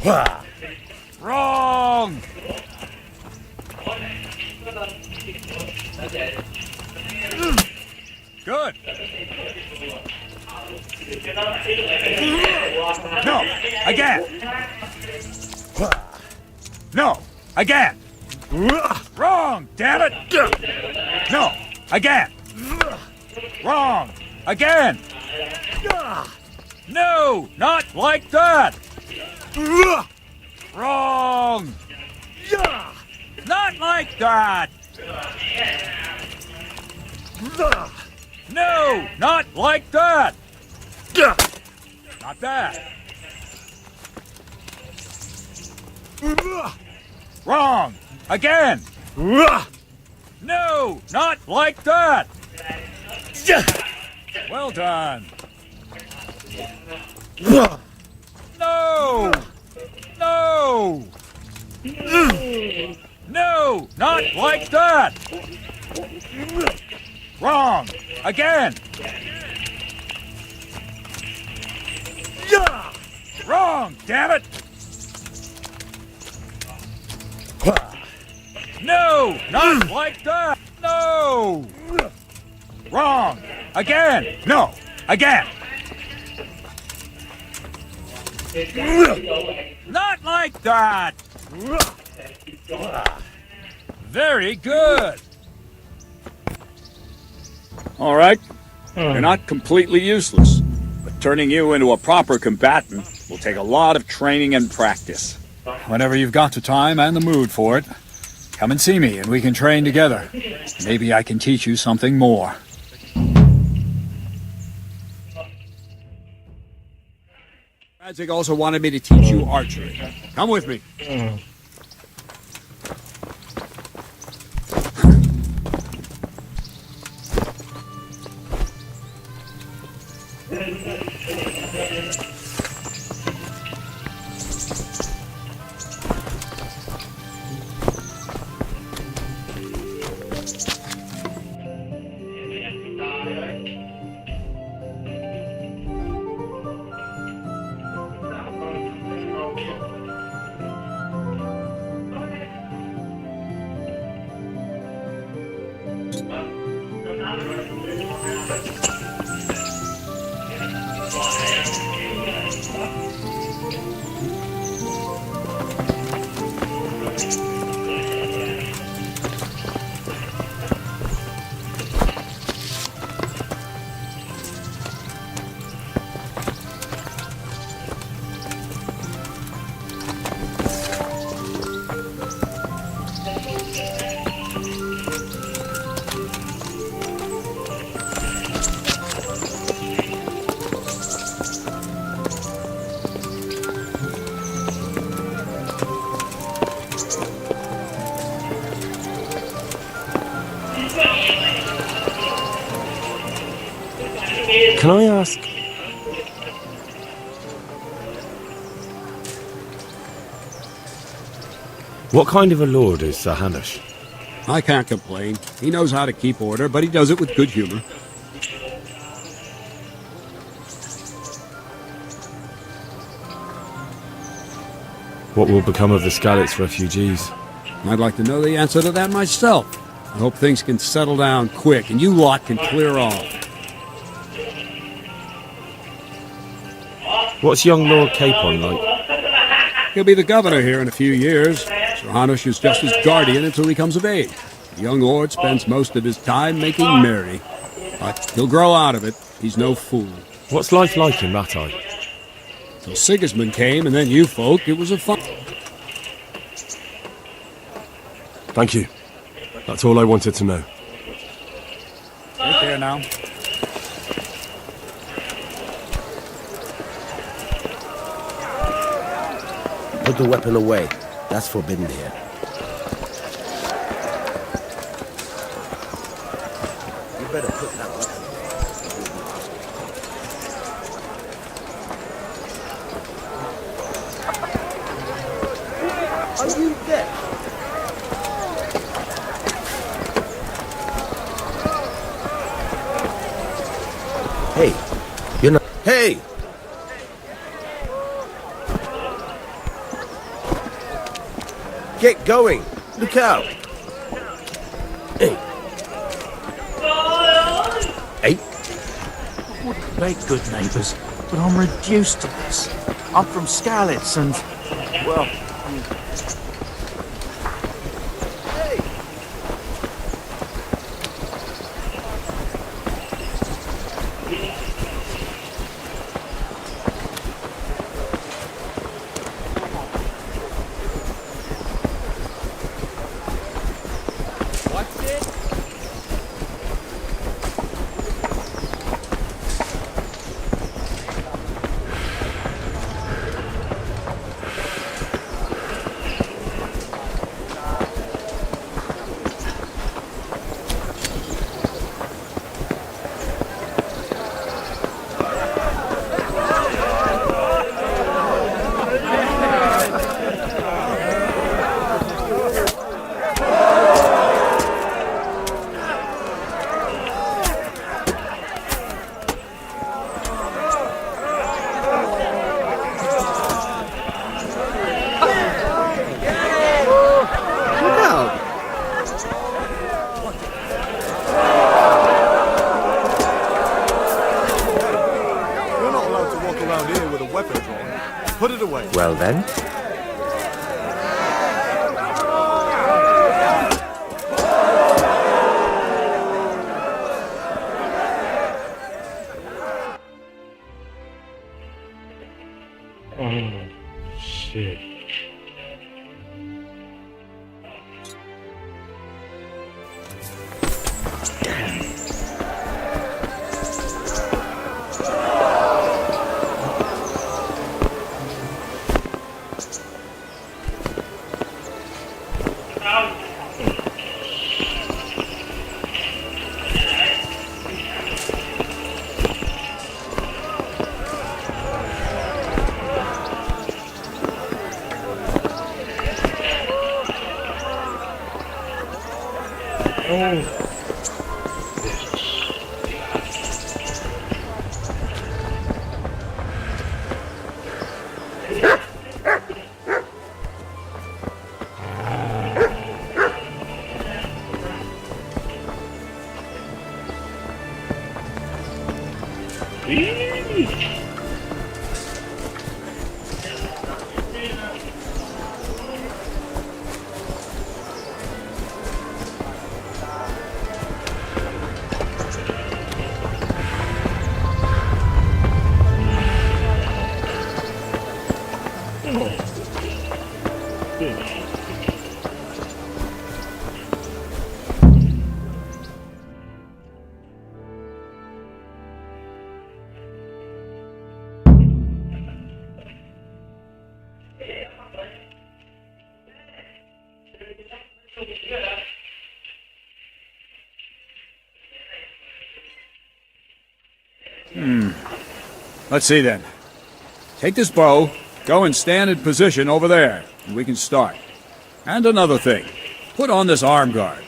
Wrong! Good! No! Again! No! Again! Wrong! Damn it! No! Again! Wrong! Again! No! Not like that! Wrong! Not like that! No! Not like that! Not that! Wrong! Again! No! Not like that! Well done! No! No! No! Not like that! Wrong! Again! Wrong! Damn it! No! Not like that! No! Wrong! Again! No! Again! Not like that! Very good! All right. You're not completely useless, but turning you into a proper combatant will take a lot of training and practice. Whenever you've got the time and the mood for it, come and see me and we can train together. Maybe I can teach you something more. Radzik also wanted me to teach you archery. Come with me. Can I ask? What kind of a lord is Sir Hanush? I can't complain. He knows how to keep order, but he does it with good humor. What will become of the Skalitz refugees? I'd like to know the answer to that myself. I hope things can settle down quick and you lot can clear off. What's young Lord Capon like? He'll be the governor here in a few years. Sir Hanush is just his guardian until he comes of age. The young lord spends most of his time making merry. But he'll grow out of it. He's no fool. What's life like in Rattay? Till Sigismund came and then you folk, it was a fun... Thank you. That's all I wanted to know. Take care now. Put the weapon away. That's forbidden here. You better put that weapon away. Are you deaf? Hey, you're not. Hey! Get going! Look out! Hey! Hey! I wouldn't beg good neighbours, but I'm reduced to this. I'm from Skalitz and, well, Put it away. Well then. oh, shit. Let's see then. Take this bow, go and stand in position over there, and we can start. And another thing, put on this arm guard.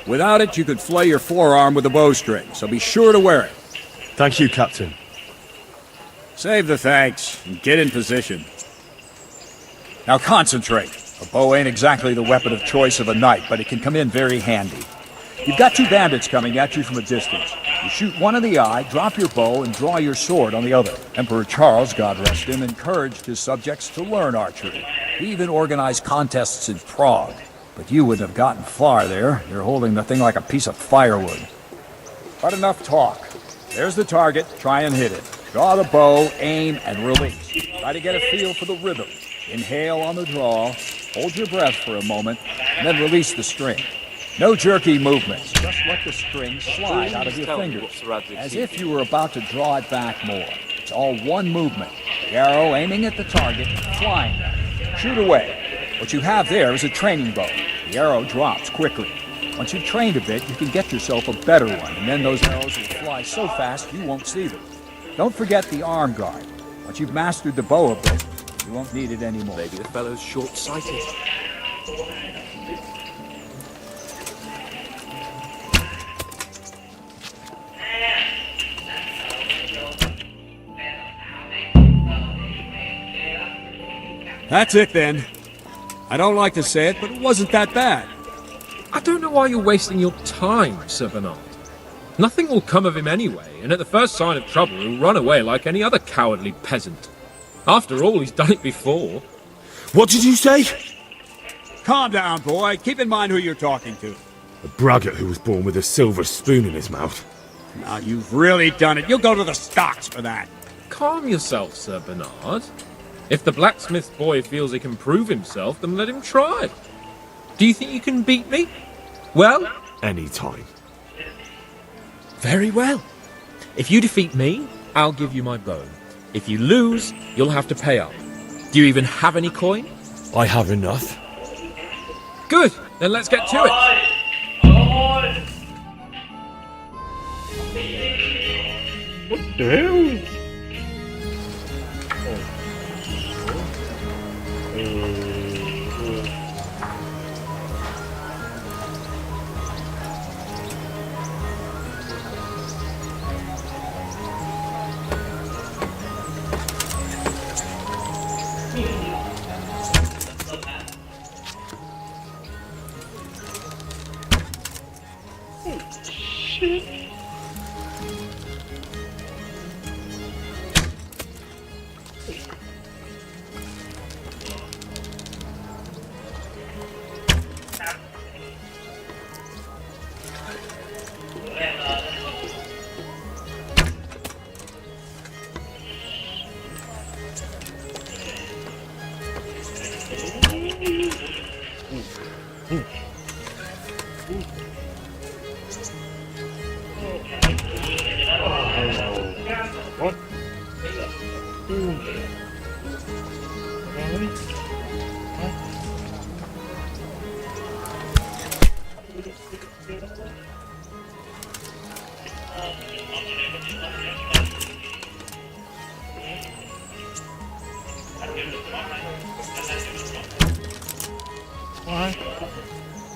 Without it, you could flay your forearm with a bowstring, so be sure to wear it. Thank you, Captain. Save the thanks, and get in position. Now concentrate. A bow ain't exactly the weapon of choice of a knight, but it can come in very handy. You've got two bandits coming at you from a distance. You shoot one in the eye, drop your bow, and draw your sword on the other. Emperor Charles, God rest him, encouraged his subjects to learn archery. He even organized contests in Prague. But you wouldn't have gotten far there. You're holding the thing like a piece of firewood. But enough talk. There's the target. Try and hit it. Draw the bow, aim, and release. Try to get a feel for the rhythm. Inhale on the draw, hold your breath for a moment, and then release the string. No jerky movements. Just let the string slide out of your fingers, as if you were about to draw it back more. It's all one movement. The arrow aiming at the target, flying at it. Shoot away. What you have there is a training bow. The arrow drops quickly. Once you've trained a bit, you can get yourself a better one, and then those arrows will fly so fast you won't see them. Don't forget the arm guard. Once you've mastered the bow a bit, you won't need it anymore. Maybe the fellow's short-sighted. That's it then. I don't like to say it, but it wasn't that bad. I don't know why you're wasting your time, Sir Bernard. Nothing will come of him anyway, and at the first sign of trouble he'll run away like any other cowardly peasant. After all, he's done it before. What did you say? Calm down, boy. Keep in mind who you're talking to. A braggart who was born with a silver spoon in his mouth. Now, you've really done it. You'll go to the stocks for that. Calm yourself, Sir Bernard. If the blacksmith boy feels he can prove himself, then let him try. Do you think you can beat me? Well? Any time. Very well. If you defeat me, I'll give you my bow. If you lose, you'll have to pay up. Do you even have any coin? I have enough. Good, then let's get to it. What the hell?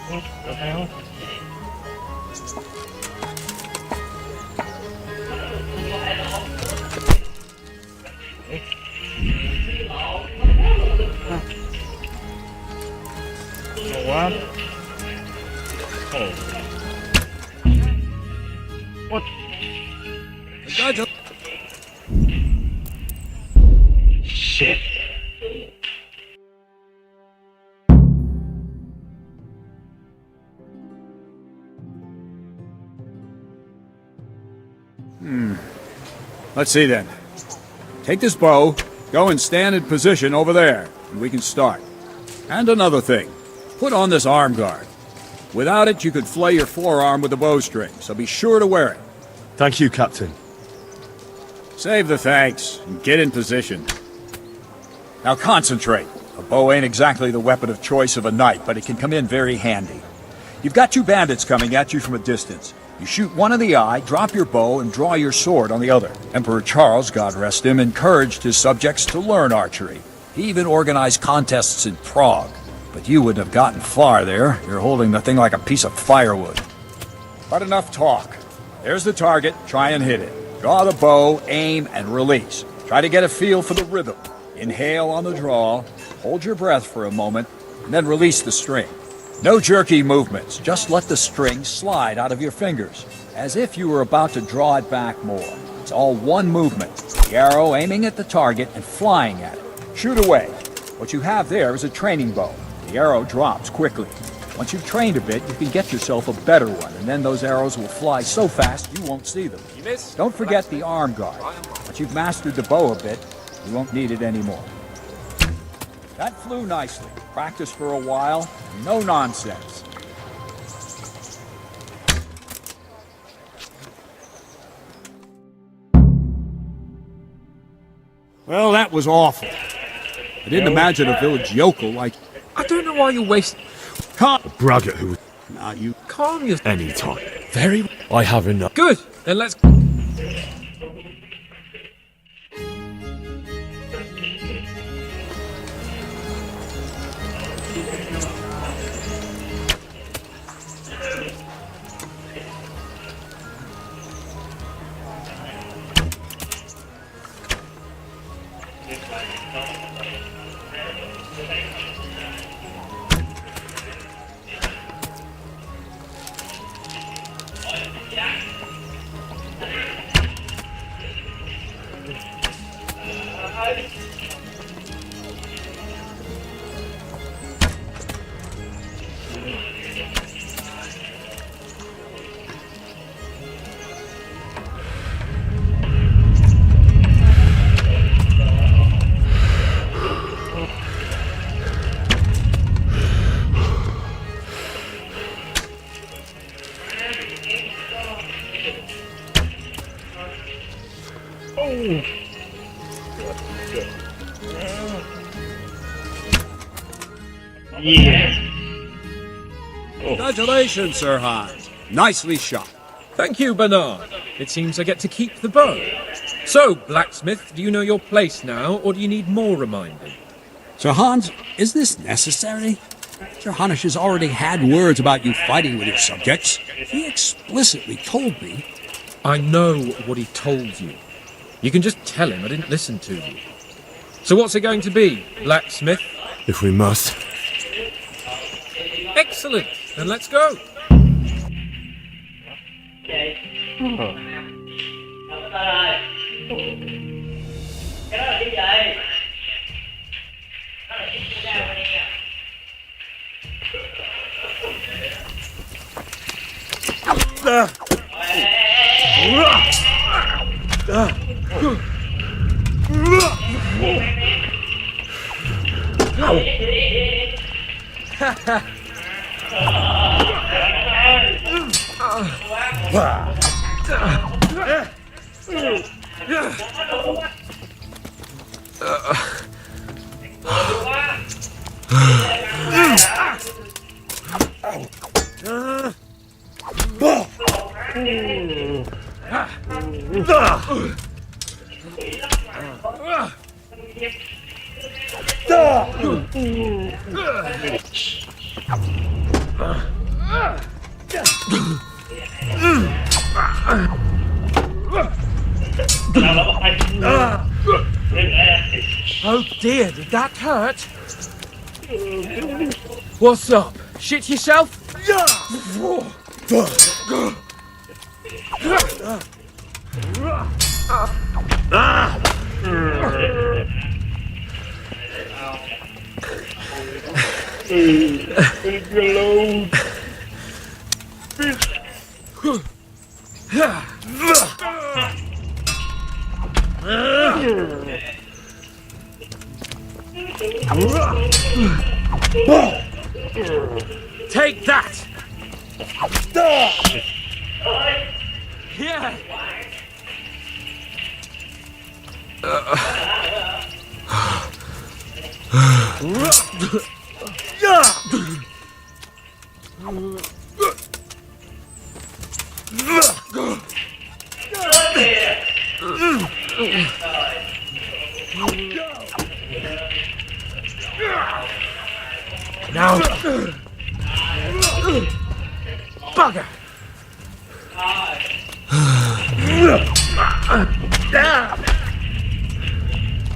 What the hell? What? Oh. What? Shit. Let's see then. Take this bow, go and stand in position over there, and we can start. And another thing, put on this arm guard. Without it, you could flay your forearm with the bowstring, so be sure to wear it. Thank you, Captain. Save the thanks, and get in position. Now concentrate. A bow ain't exactly the weapon of choice of a knight, but it can come in very handy. You've got two bandits coming at you from a distance. You shoot one in the eye, drop your bow, and draw your sword on the other. Emperor Charles, God rest him, encouraged his subjects to learn archery. He even organized contests in Prague. But you wouldn't have gotten far there. You're holding the thing like a piece of firewood. But enough talk. There's the target. Try and hit it. Draw the bow, aim, and release. Try to get a feel for the rhythm. Inhale on the draw, hold your breath for a moment, and then release the string. No jerky movements. Just let the string slide out of your fingers, as if you were about to draw it back more. It's all one movement. The arrow aiming at the target and flying at it. Shoot away. What you have there is a training bow. The arrow drops quickly. Once you've trained a bit, you can get yourself a better one, and then those arrows will fly so fast you won't see them. Don't forget the arm guard. Once you've mastered the bow a bit, you won't need it anymore. That flew nicely. Practice for a while, no nonsense. Well, that was awful. I didn't imagine a village yokel like... I don't know why you're wasting... Calm... Braggart who... Now you... Calm yourself. Anytime. Very... I have enough. Good, then let's... Congratulations, Sir Hans. Nicely shot. Thank you, Bernard. It seems I get to keep the bow. So, blacksmith, do you know your place now, or do you need more reminding? Sir Hans, is this necessary? Sir Hanush has already had words about you fighting with your subjects. He explicitly told me. I know what he told you. You can just tell him I didn't listen to you. So what's it going to be, blacksmith? If we must. Excellent. Then let's go. Oh dear, did that hurt? What's up? Shit yourself? Take that! Yeah! Now, bugger!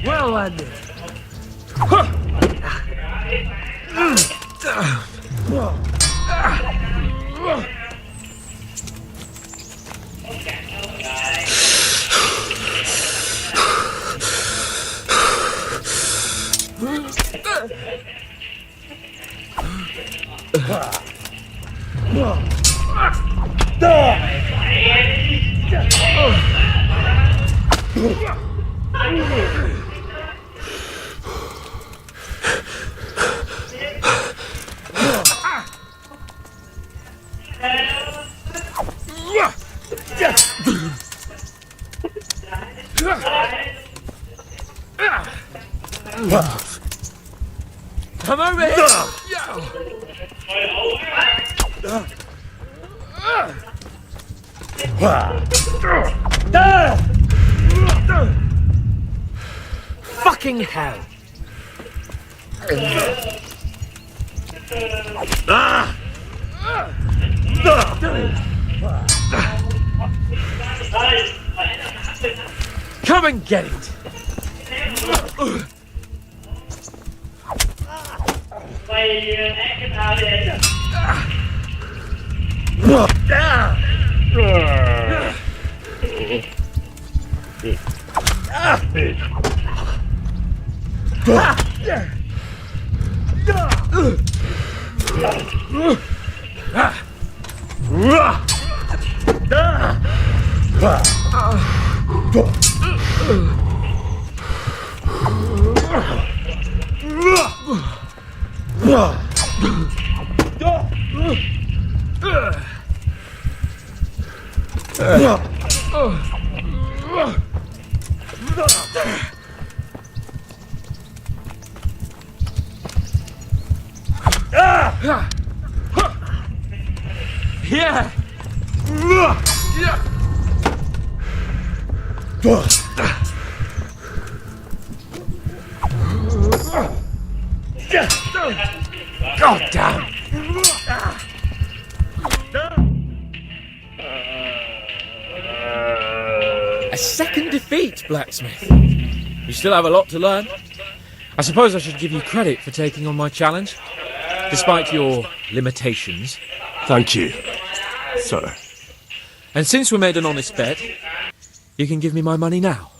Well, I did. Come over here! Fucking hell! Come and get it! Yeah! God damn! A second defeat, Blacksmith. You still have a lot to learn. I suppose I should give you credit for taking on my challenge, despite your limitations. Thank you, sir. And since we made an honest bet, you can give me my money now.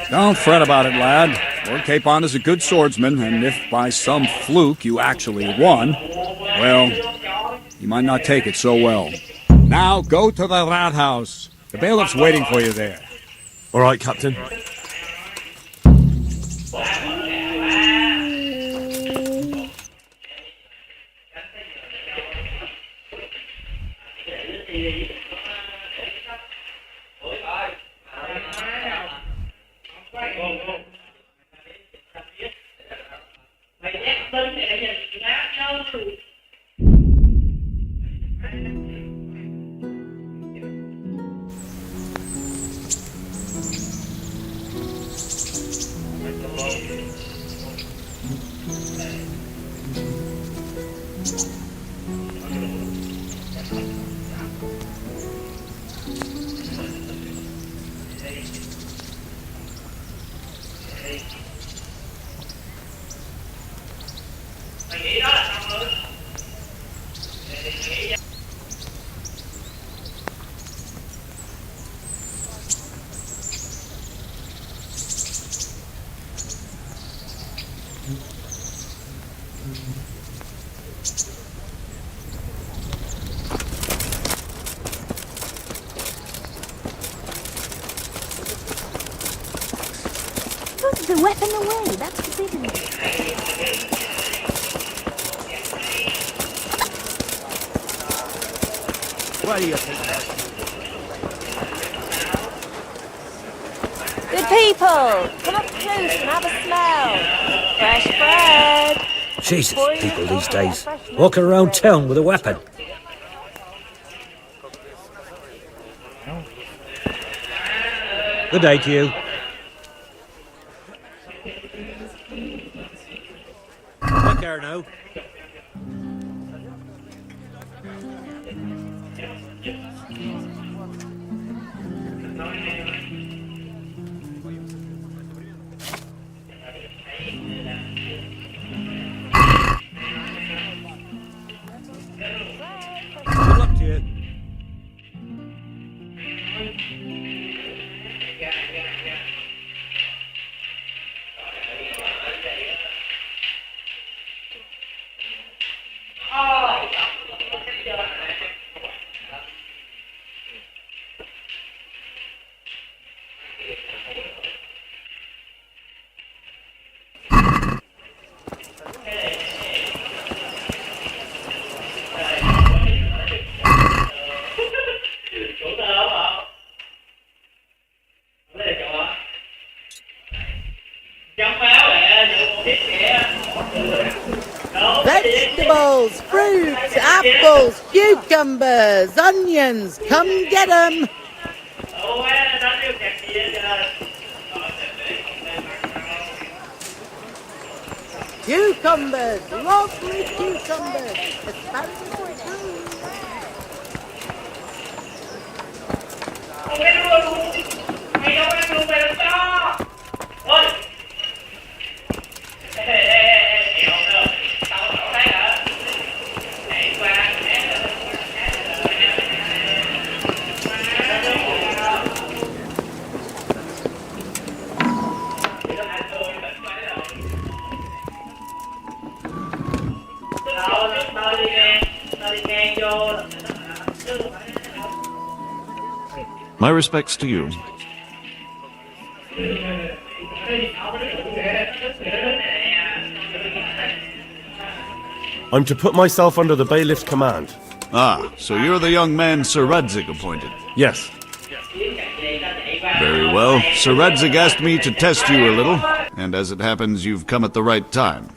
Don't fret about it, lad. Lord Capon is a good swordsman, and if by some fluke you actually won, well, you might not take it so well. Now go to the rat house. The bailiff's waiting for you there. All right, Captain. Put the weapon away, that's forbidden. What do you think? Good people, come up close and have a smell. Fresh bread. Jesus, people these days. Walking around town with a weapon. Good day to you. Take care now. Good luck to you. vegetables, fruits, apples, cucumbers, onions. Come get 'em. Cucumbers, lovely cucumbers. Asparagus too. My respects to you. I'm to put myself under the bailiff's command. Ah, so you're the young man Sir Radzig appointed. Yes. Very well. Sir Radzig asked me to test you a little, and as it happens, you've come at the right time.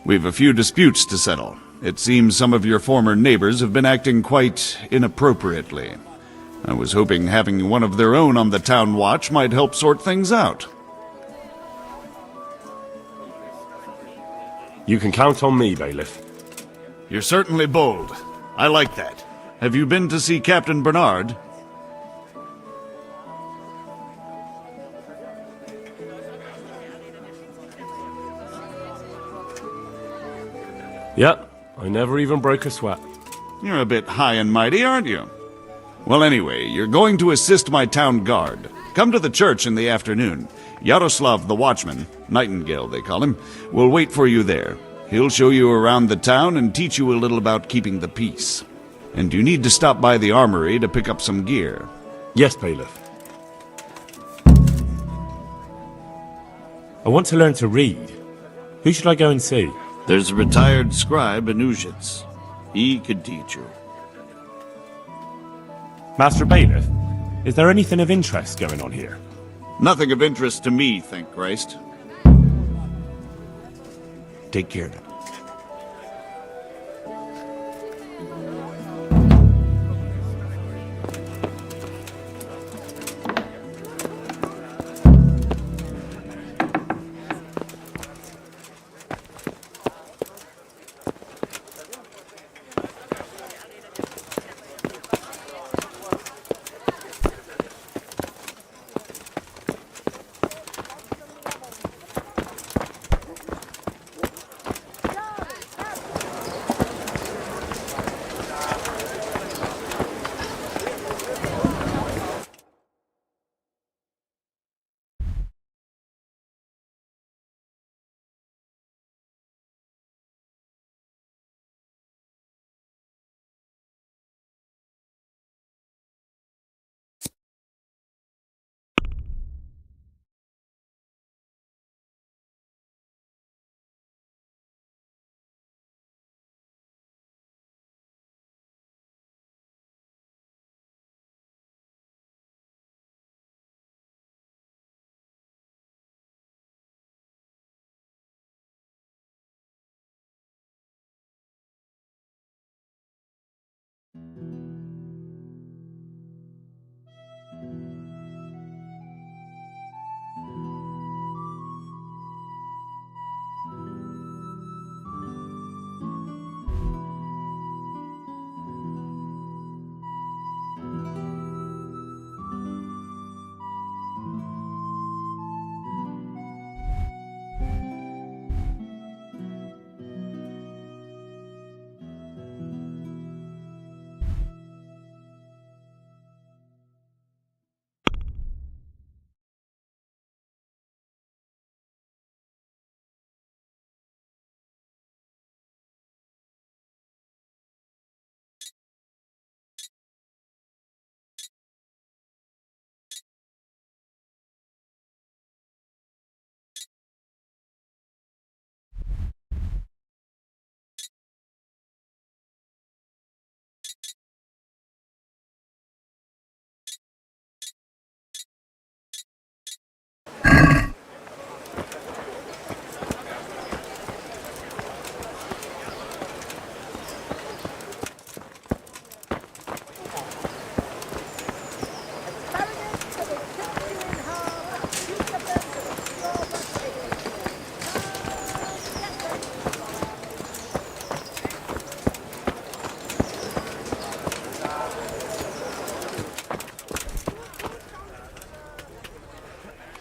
We've a few disputes to settle. It seems some of your former neighbors have been acting quite inappropriately. I was hoping having one of their own on the town watch might help sort things out. You can count on me, bailiff. You're certainly bold. I like that. Have you been to see Captain Bernard? Yep, I never even broke a sweat. You're a bit high and mighty, aren't you? Well, anyway, you're going to assist my town guard. Come to the church in the afternoon. Yaroslav the watchman, Nightingale they call him, will wait for you there. He'll show you around the town and teach you a little about keeping the peace. And you need to stop by the armory to pick up some gear. Yes, bailiff. I want to learn to read. Who should I go and see? There's a retired scribe in Uzhitz. He could teach you. Master Bailiff, is there anything of interest going on here? Nothing of interest to me, thank Christ. Take care now.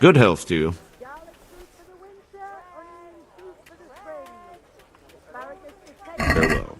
Good health to you. Farewell.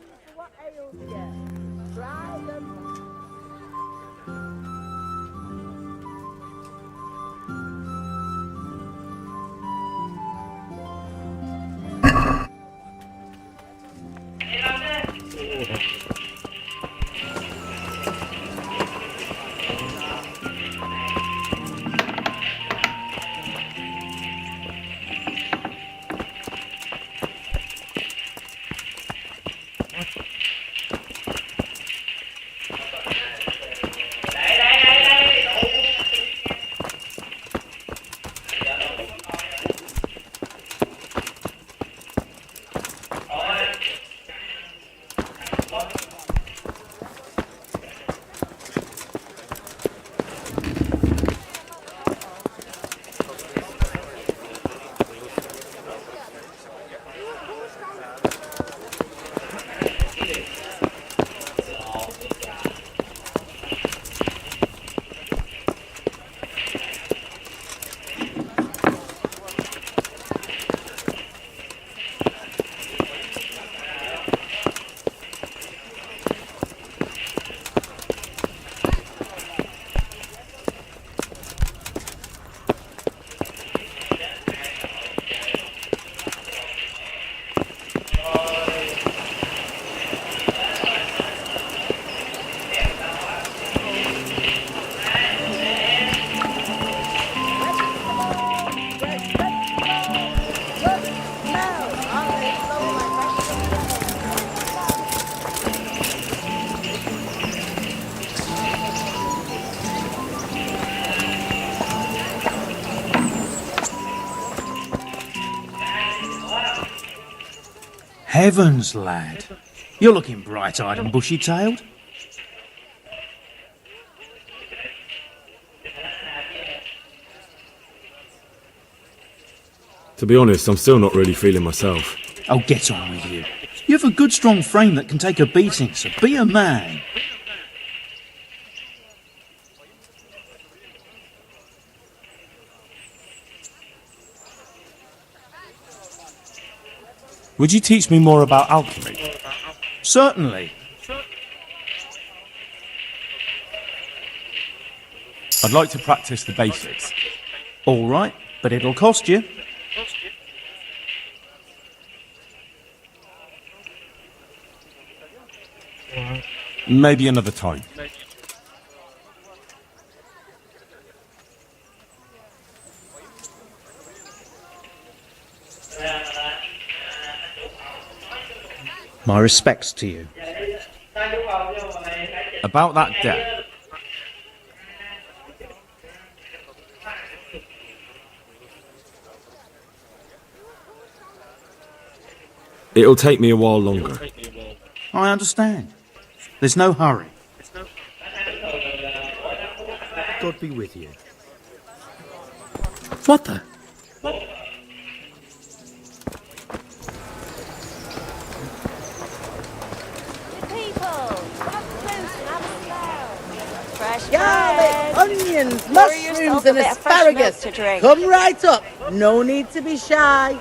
Heavens, lad. You're looking bright-eyed and bushy-tailed. To be honest, I'm still not really feeling myself. Oh, get on with you. You have a good, strong frame that can take a beating, so be a man. Would you teach me more about alchemy? Certainly. I'd like to practice the basics. All right, but it'll cost you. Maybe another time. My respects to you. About that debt. It'll take me a while longer. I understand. There's no hurry. God be with you. What the? Garlic, onions, mushrooms and asparagus. Come right up. No need to be shy.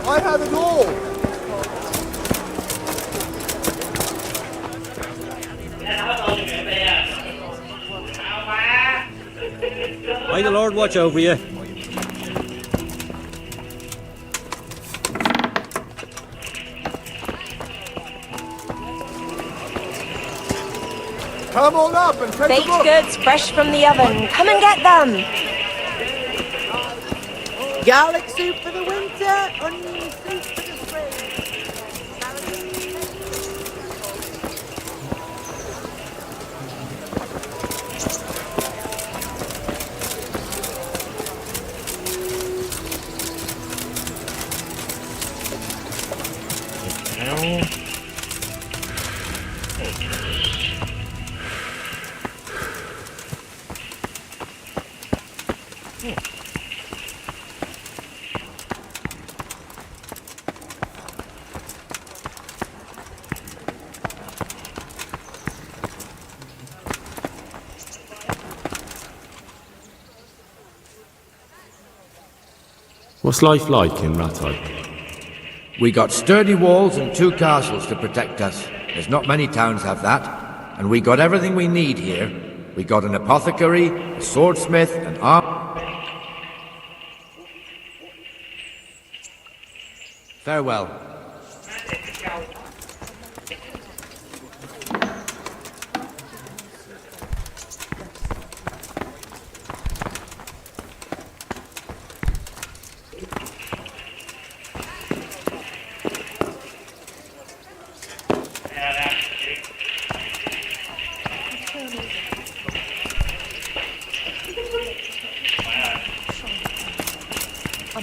I have it all! May the Lord watch over you. Come on up and take Baked a look! goods fresh from the oven. Come and get them. Garlic soup for the winter, onion soup for the spring. What's life like in Rattay? We got sturdy walls and 2 castles to protect us. There's not many towns have that. And we got everything we need here. We got an apothecary, a swordsmith, an Farewell.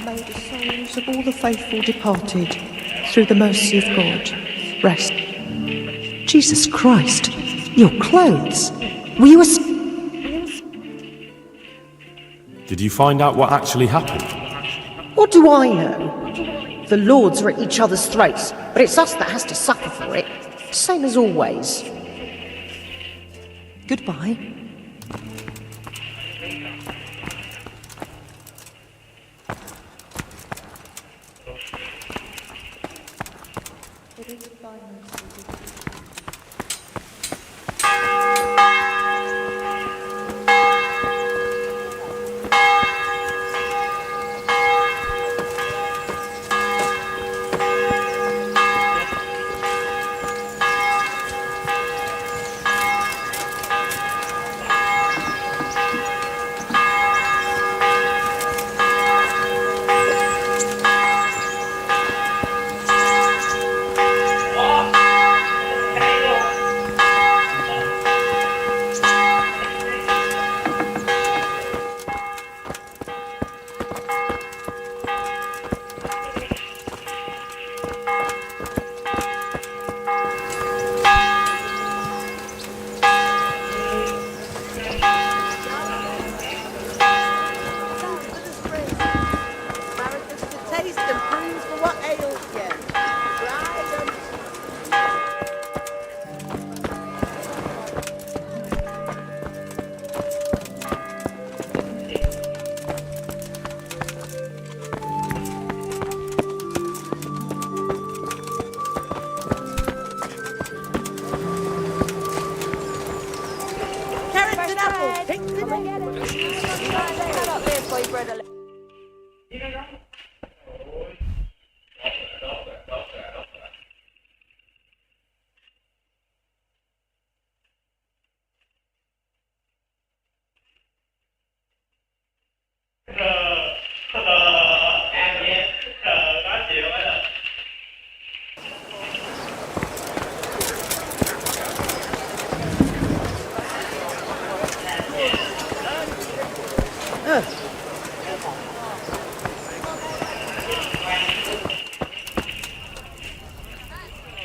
May the souls of all the faithful departed, through the mercy of God, rest. Jesus Christ, your clothes! Were you Did you find out what actually happened? What do I know? The lords are at each other's throats, but it's us that has to suffer for it. Same as always. Goodbye.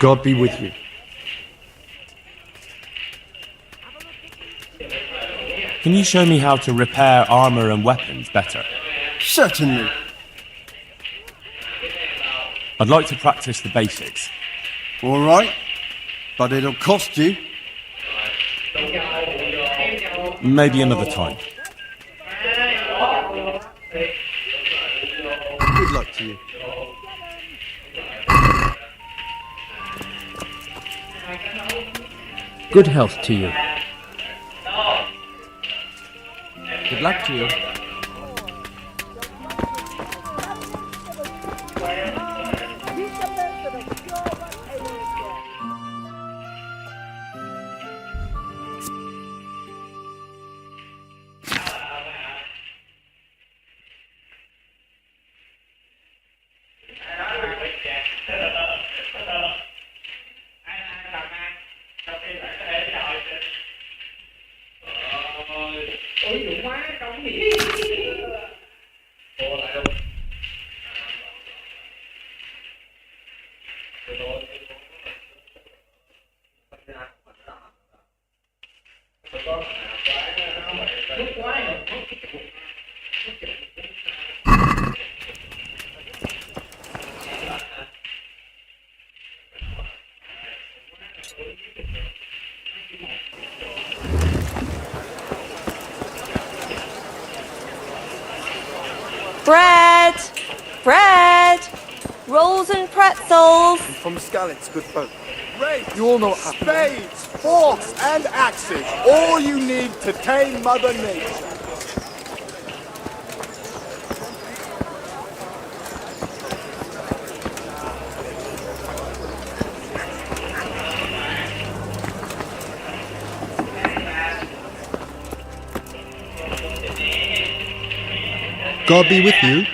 God be with you. Can you show me how to repair armor and weapons better? Certainly. I'd like to practice the basics. All right, but it'll cost you. Maybe another time. Good luck to you. Good health to you. Good luck to you. Bread! Bread! Rolls and pretzels! From Skalitz, good folk. Ray, you all know what happened. Spades, forks, and axes. All you need to tame Mother Nature. God be with you.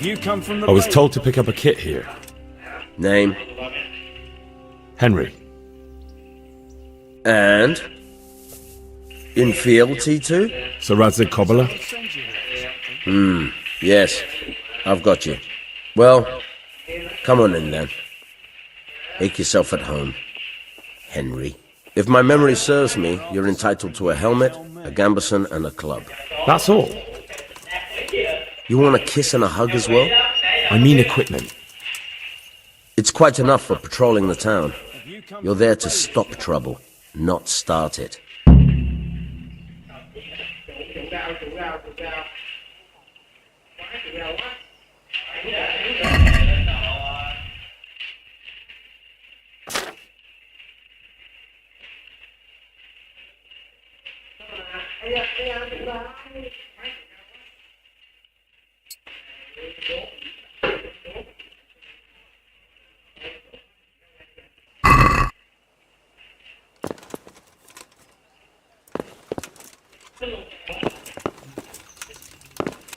You come from the I was told to pick up a kit here. Name? Henry. And? In fealty to? Sir Radzig Kobyla? Yes. I've got you. Well, come on in then. Make yourself at home. Henry. If my memory serves me, you're entitled to a helmet, a gambeson, and a club. That's all. You want a kiss and a hug as well? I mean equipment. It's quite enough for patrolling the town. You're there to stop trouble, not start it.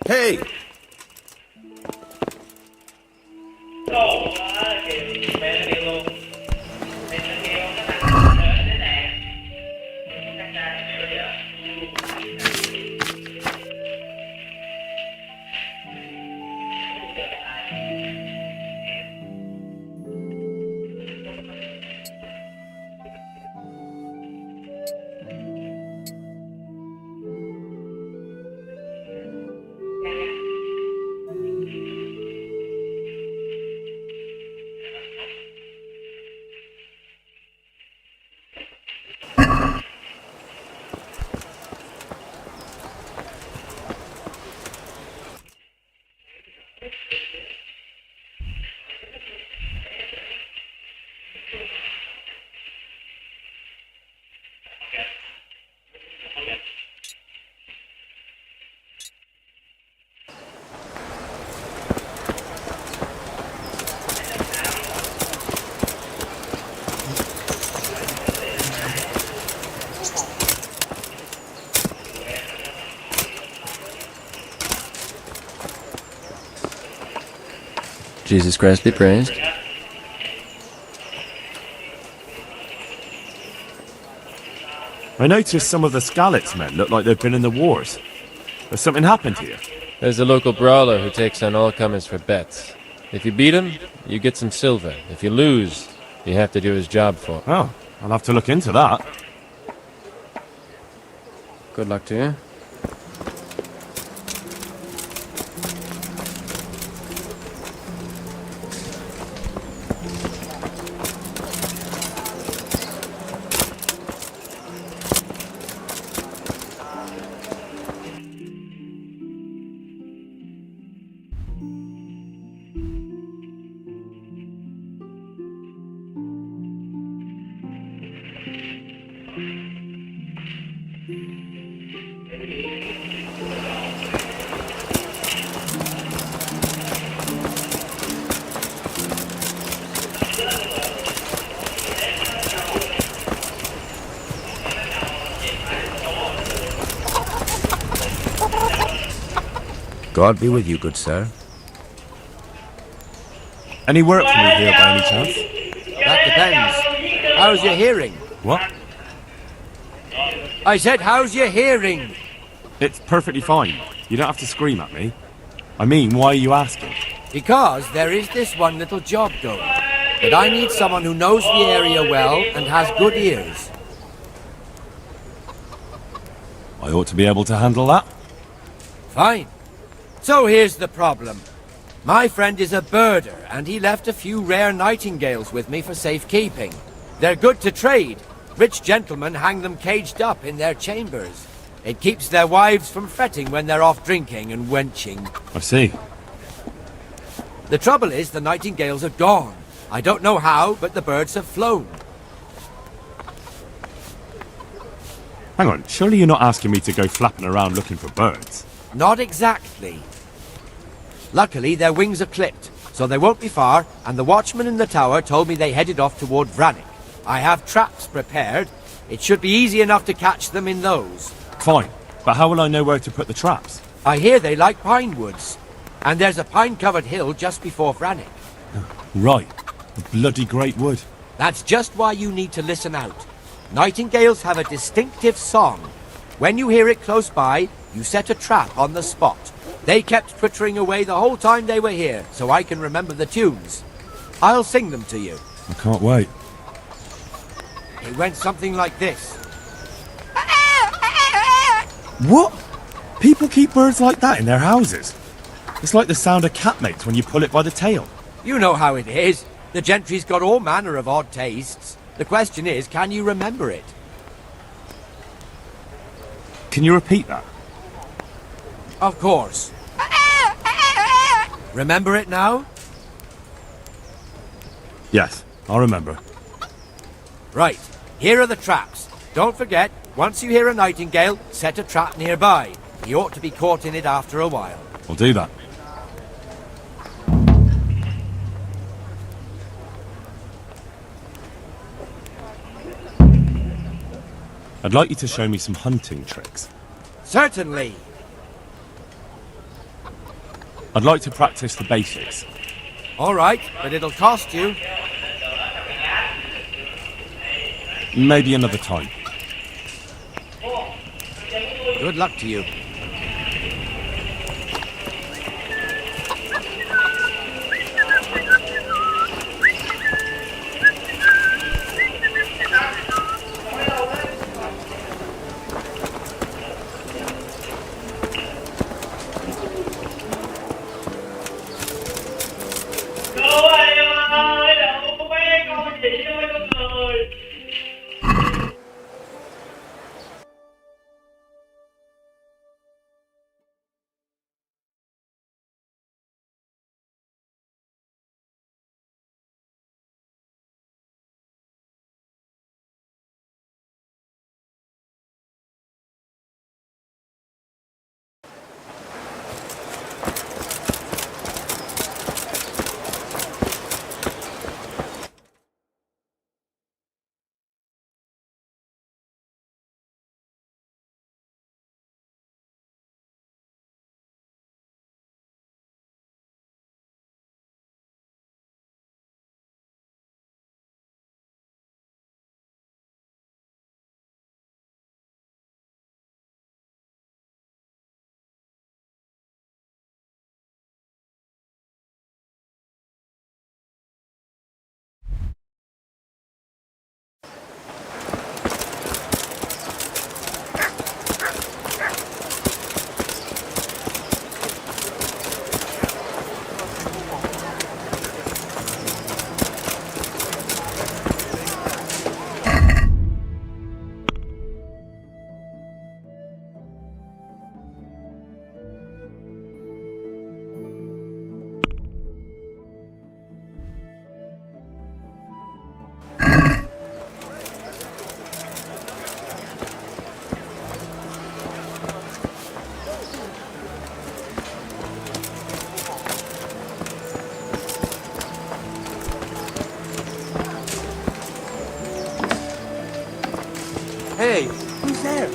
Hey! Jesus Christ be praised. I noticed some of the Skalitz men look like they've been in the wars. Has something happened here? There's a local brawler who takes on all comers for bets. If you beat him, you get some silver. If you lose, you have to do his job for him. Oh, I'll have to look into that. Good luck to you. God be with you, good sir. Any work for me here by any chance? That depends. How's your hearing? What? I said, how's your hearing? It's perfectly fine. You don't have to scream at me. I mean, why are you asking? Because there is this one little job going. But I need someone who knows the area well and has good ears. I ought to be able to handle that. Fine. So here's the problem. My friend is a birder, and he left a few rare nightingales with me for safekeeping. They're good to trade. Rich gentlemen hang them caged up in their chambers. It keeps their wives from fretting when they're off drinking and wenching. I see. The trouble is the nightingales are gone. I don't know how, but the birds have flown. Hang on, surely you're not asking me to go flapping around looking for birds? Not exactly. Luckily, their wings are clipped, so they won't be far, and the watchman in the tower told me they headed off toward Vranik. I have traps prepared. It should be easy enough to catch them in those. Fine, but how will I know where to put the traps? I hear they like pine woods, and there's a pine-covered hill just before Vranik. Right, a bloody great wood. That's just why you need to listen out. Nightingales have a distinctive song. When you hear it close by, you set a trap on the spot. They kept twittering away the whole time they were here, so I can remember the tunes. I'll sing them to you. I can't wait. It went something like this. What? People keep birds like that in their houses? It's like the sound a cat makes when you pull it by the tail. You know how it is. The gentry's got all manner of odd tastes. The question is, can you remember it? Can you repeat that? Of course. Remember it now? Yes, I'll remember. Right, here are the traps. Don't forget, once you hear a nightingale, set a trap nearby. He ought to be caught in it after a while. I'll do that. I'd like you to show me some hunting tricks. Certainly. I'd like to practice the basics. All right, but it'll cost you. Maybe another time. Good luck to you. Hey, who's there?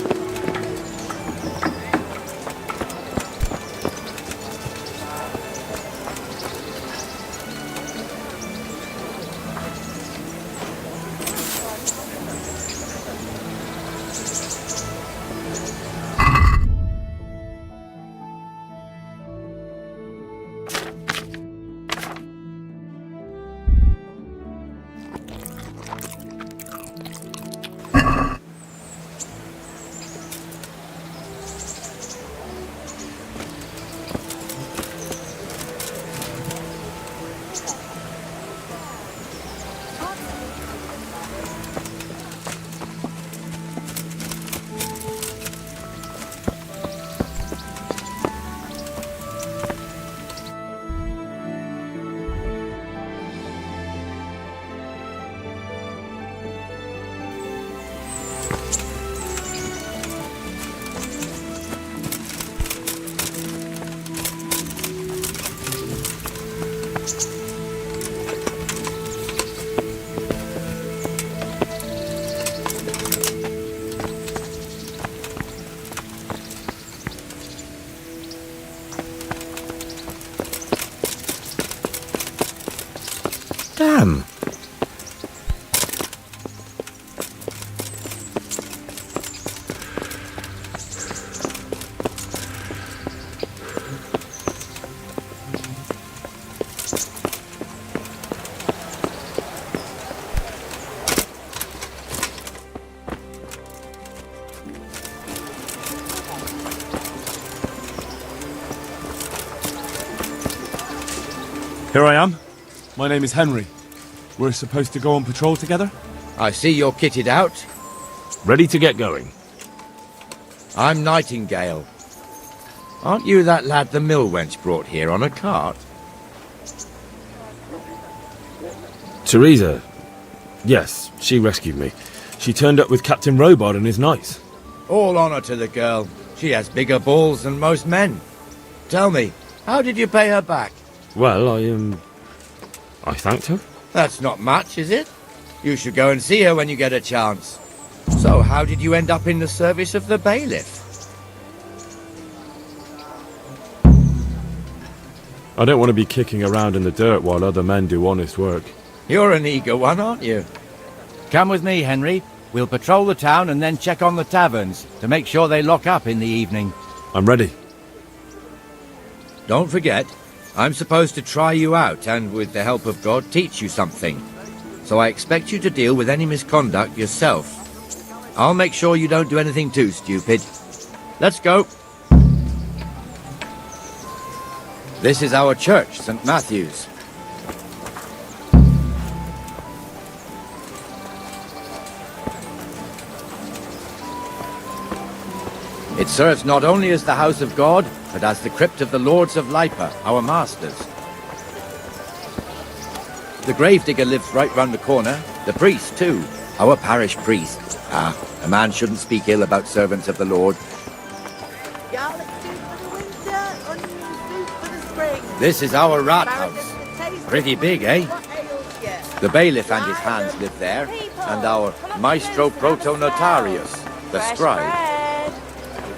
Damn. Here I am. My name is Henry. We're supposed to go on patrol together? I see you're kitted out. Ready to get going. I'm Nightingale. Aren't you that lad the mill wench brought here on a cart? Teresa. Yes, she rescued me. She turned up with Captain Robard and is nice. All honour to the girl. She has bigger balls than most men. Tell me, how did you pay her back? Well, I thanked her. That's not much, is it? You should go and see her when you get a chance. So, how did you end up in the service of the bailiff? I don't want to be kicking around in the dirt while other men do honest work. You're an eager one, aren't you? Come with me, Henry. We'll patrol the town and then check on the taverns to make sure they lock up in the evening. I'm ready. Don't forget, I'm supposed to try you out and, with the help of God, teach you something. So I expect you to deal with any misconduct yourself. I'll make sure you don't do anything too stupid. Let's go. This is our church, St. Matthew's. It serves not only as the house of God, but as the crypt of the Lords of Lipa, our masters. The gravedigger lives right round the corner. The priest, too. Our parish priest. Ah, a man shouldn't speak ill about servants of the Lord. Garlic soup for the winter, onion soup for the spring. This is our rat house. Pretty big, eh? The bailiff and his hands live there, and our maestro proto-notarius, the scribe.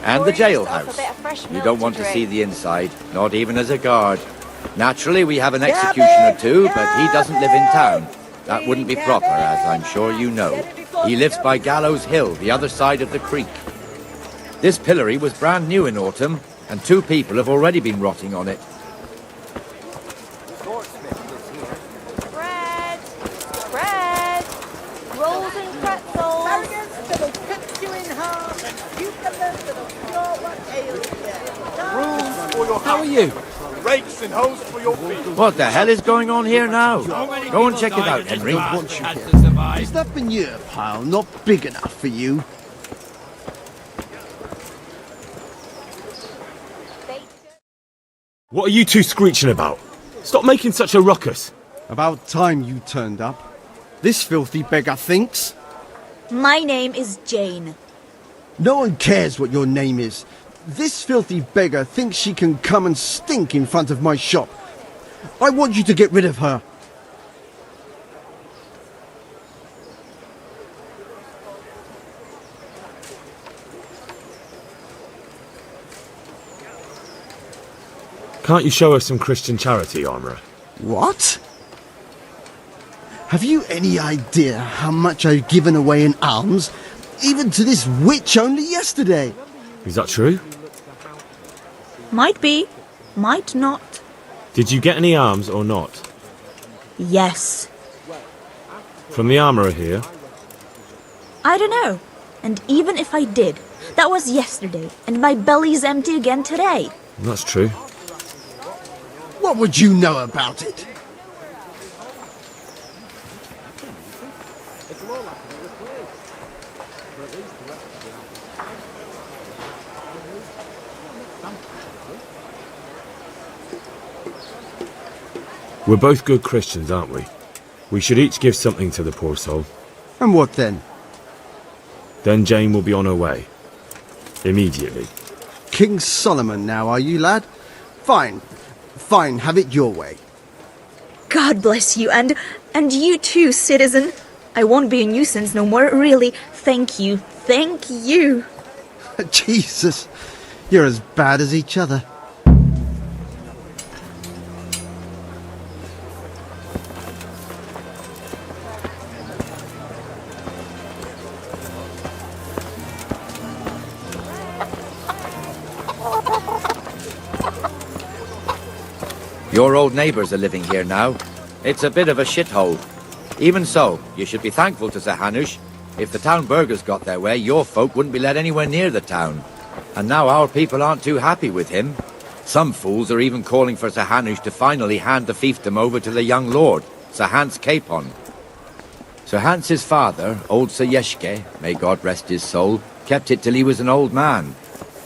And the jailhouse. You don't want to see the inside, not even as a guard. Naturally, we have an executioner too, but he doesn't live in town. That wouldn't be proper, as I'm sure you know. He lives by Gallows Hill, the other side of the creek. This pillory was brand new in autumn, and 2 people have already been rotting on it. Bread! Bread! Rolls and pretzels! Asparagus that'll cut you in half, and cucumbers that'll cure what ails you. Rules for your How are you? Rakes and hoes for your feet. What the hell is going on here now? Go and check it out, Henry. Is that manure pile not big enough for you? What are you two screeching about? Stop making such a ruckus. About time you turned up. This filthy beggar thinks. My name is Jane. No one cares what your name is. This filthy beggar thinks she can come and stink in front of my shop. I want you to get rid of her. Can't you show us some Christian charity, Armourer? What? Have you any idea how much I've given away in alms, even to this witch only yesterday? Is that true? Might be, might not. Did you get any alms or not? Yes. From the Armourer here? I don't know. And even if I did, that was yesterday, and my belly's empty again today. That's true. What would you know about it? We're both good Christians, aren't we? We should each give something to the poor soul. And what then? Then Jane will be on her way. Immediately. King Solomon now, are you, lad? Fine. Fine, have it your way. God bless you, and you too, citizen. I won't be a nuisance no more, really. Thank you. Thank you. Jesus, you're as bad as each other. Your old neighbours are living here now. It's a bit of a shithole. Even so, you should be thankful to Sir Hanush. If the town burghers got their way, your folk wouldn't be let anywhere near the town. And now our people aren't too happy with him. Some fools are even calling for Sir Hanush to finally hand the fiefdom over to the young lord, Sir Hans Capon. Sir Hans's father, old Sir Yeshke, may God rest his soul, kept it till he was an old man.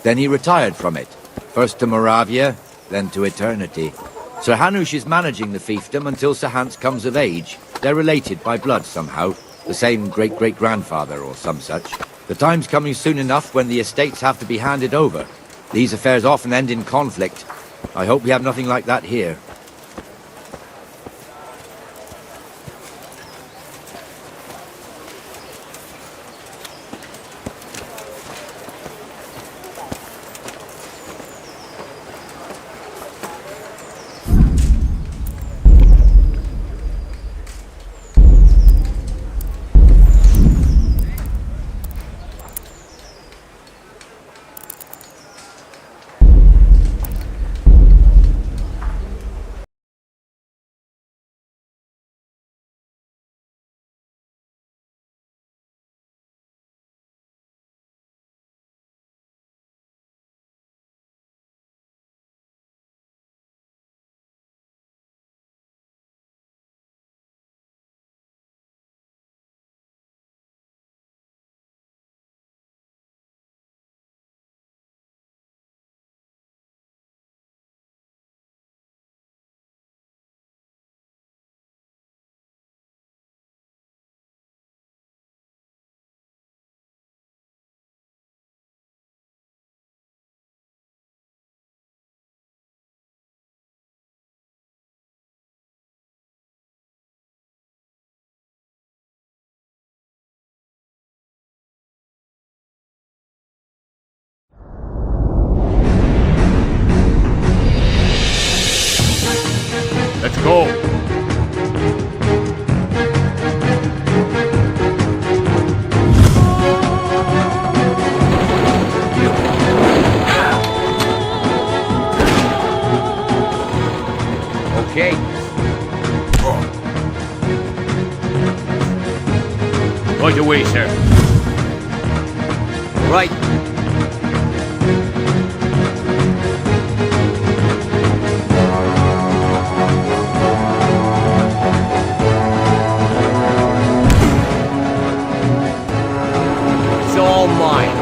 Then he retired from it, first to Moravia, then to eternity. Sir Hanush is managing the fiefdom until Sir Hans comes of age. They're related by blood somehow, the same great-great-grandfather or some such. The time's coming soon enough when the estates have to be handed over. These affairs often end in conflict. I hope we have nothing like that here. Let's go. Okay. Right away, sir. Right. It's all mine.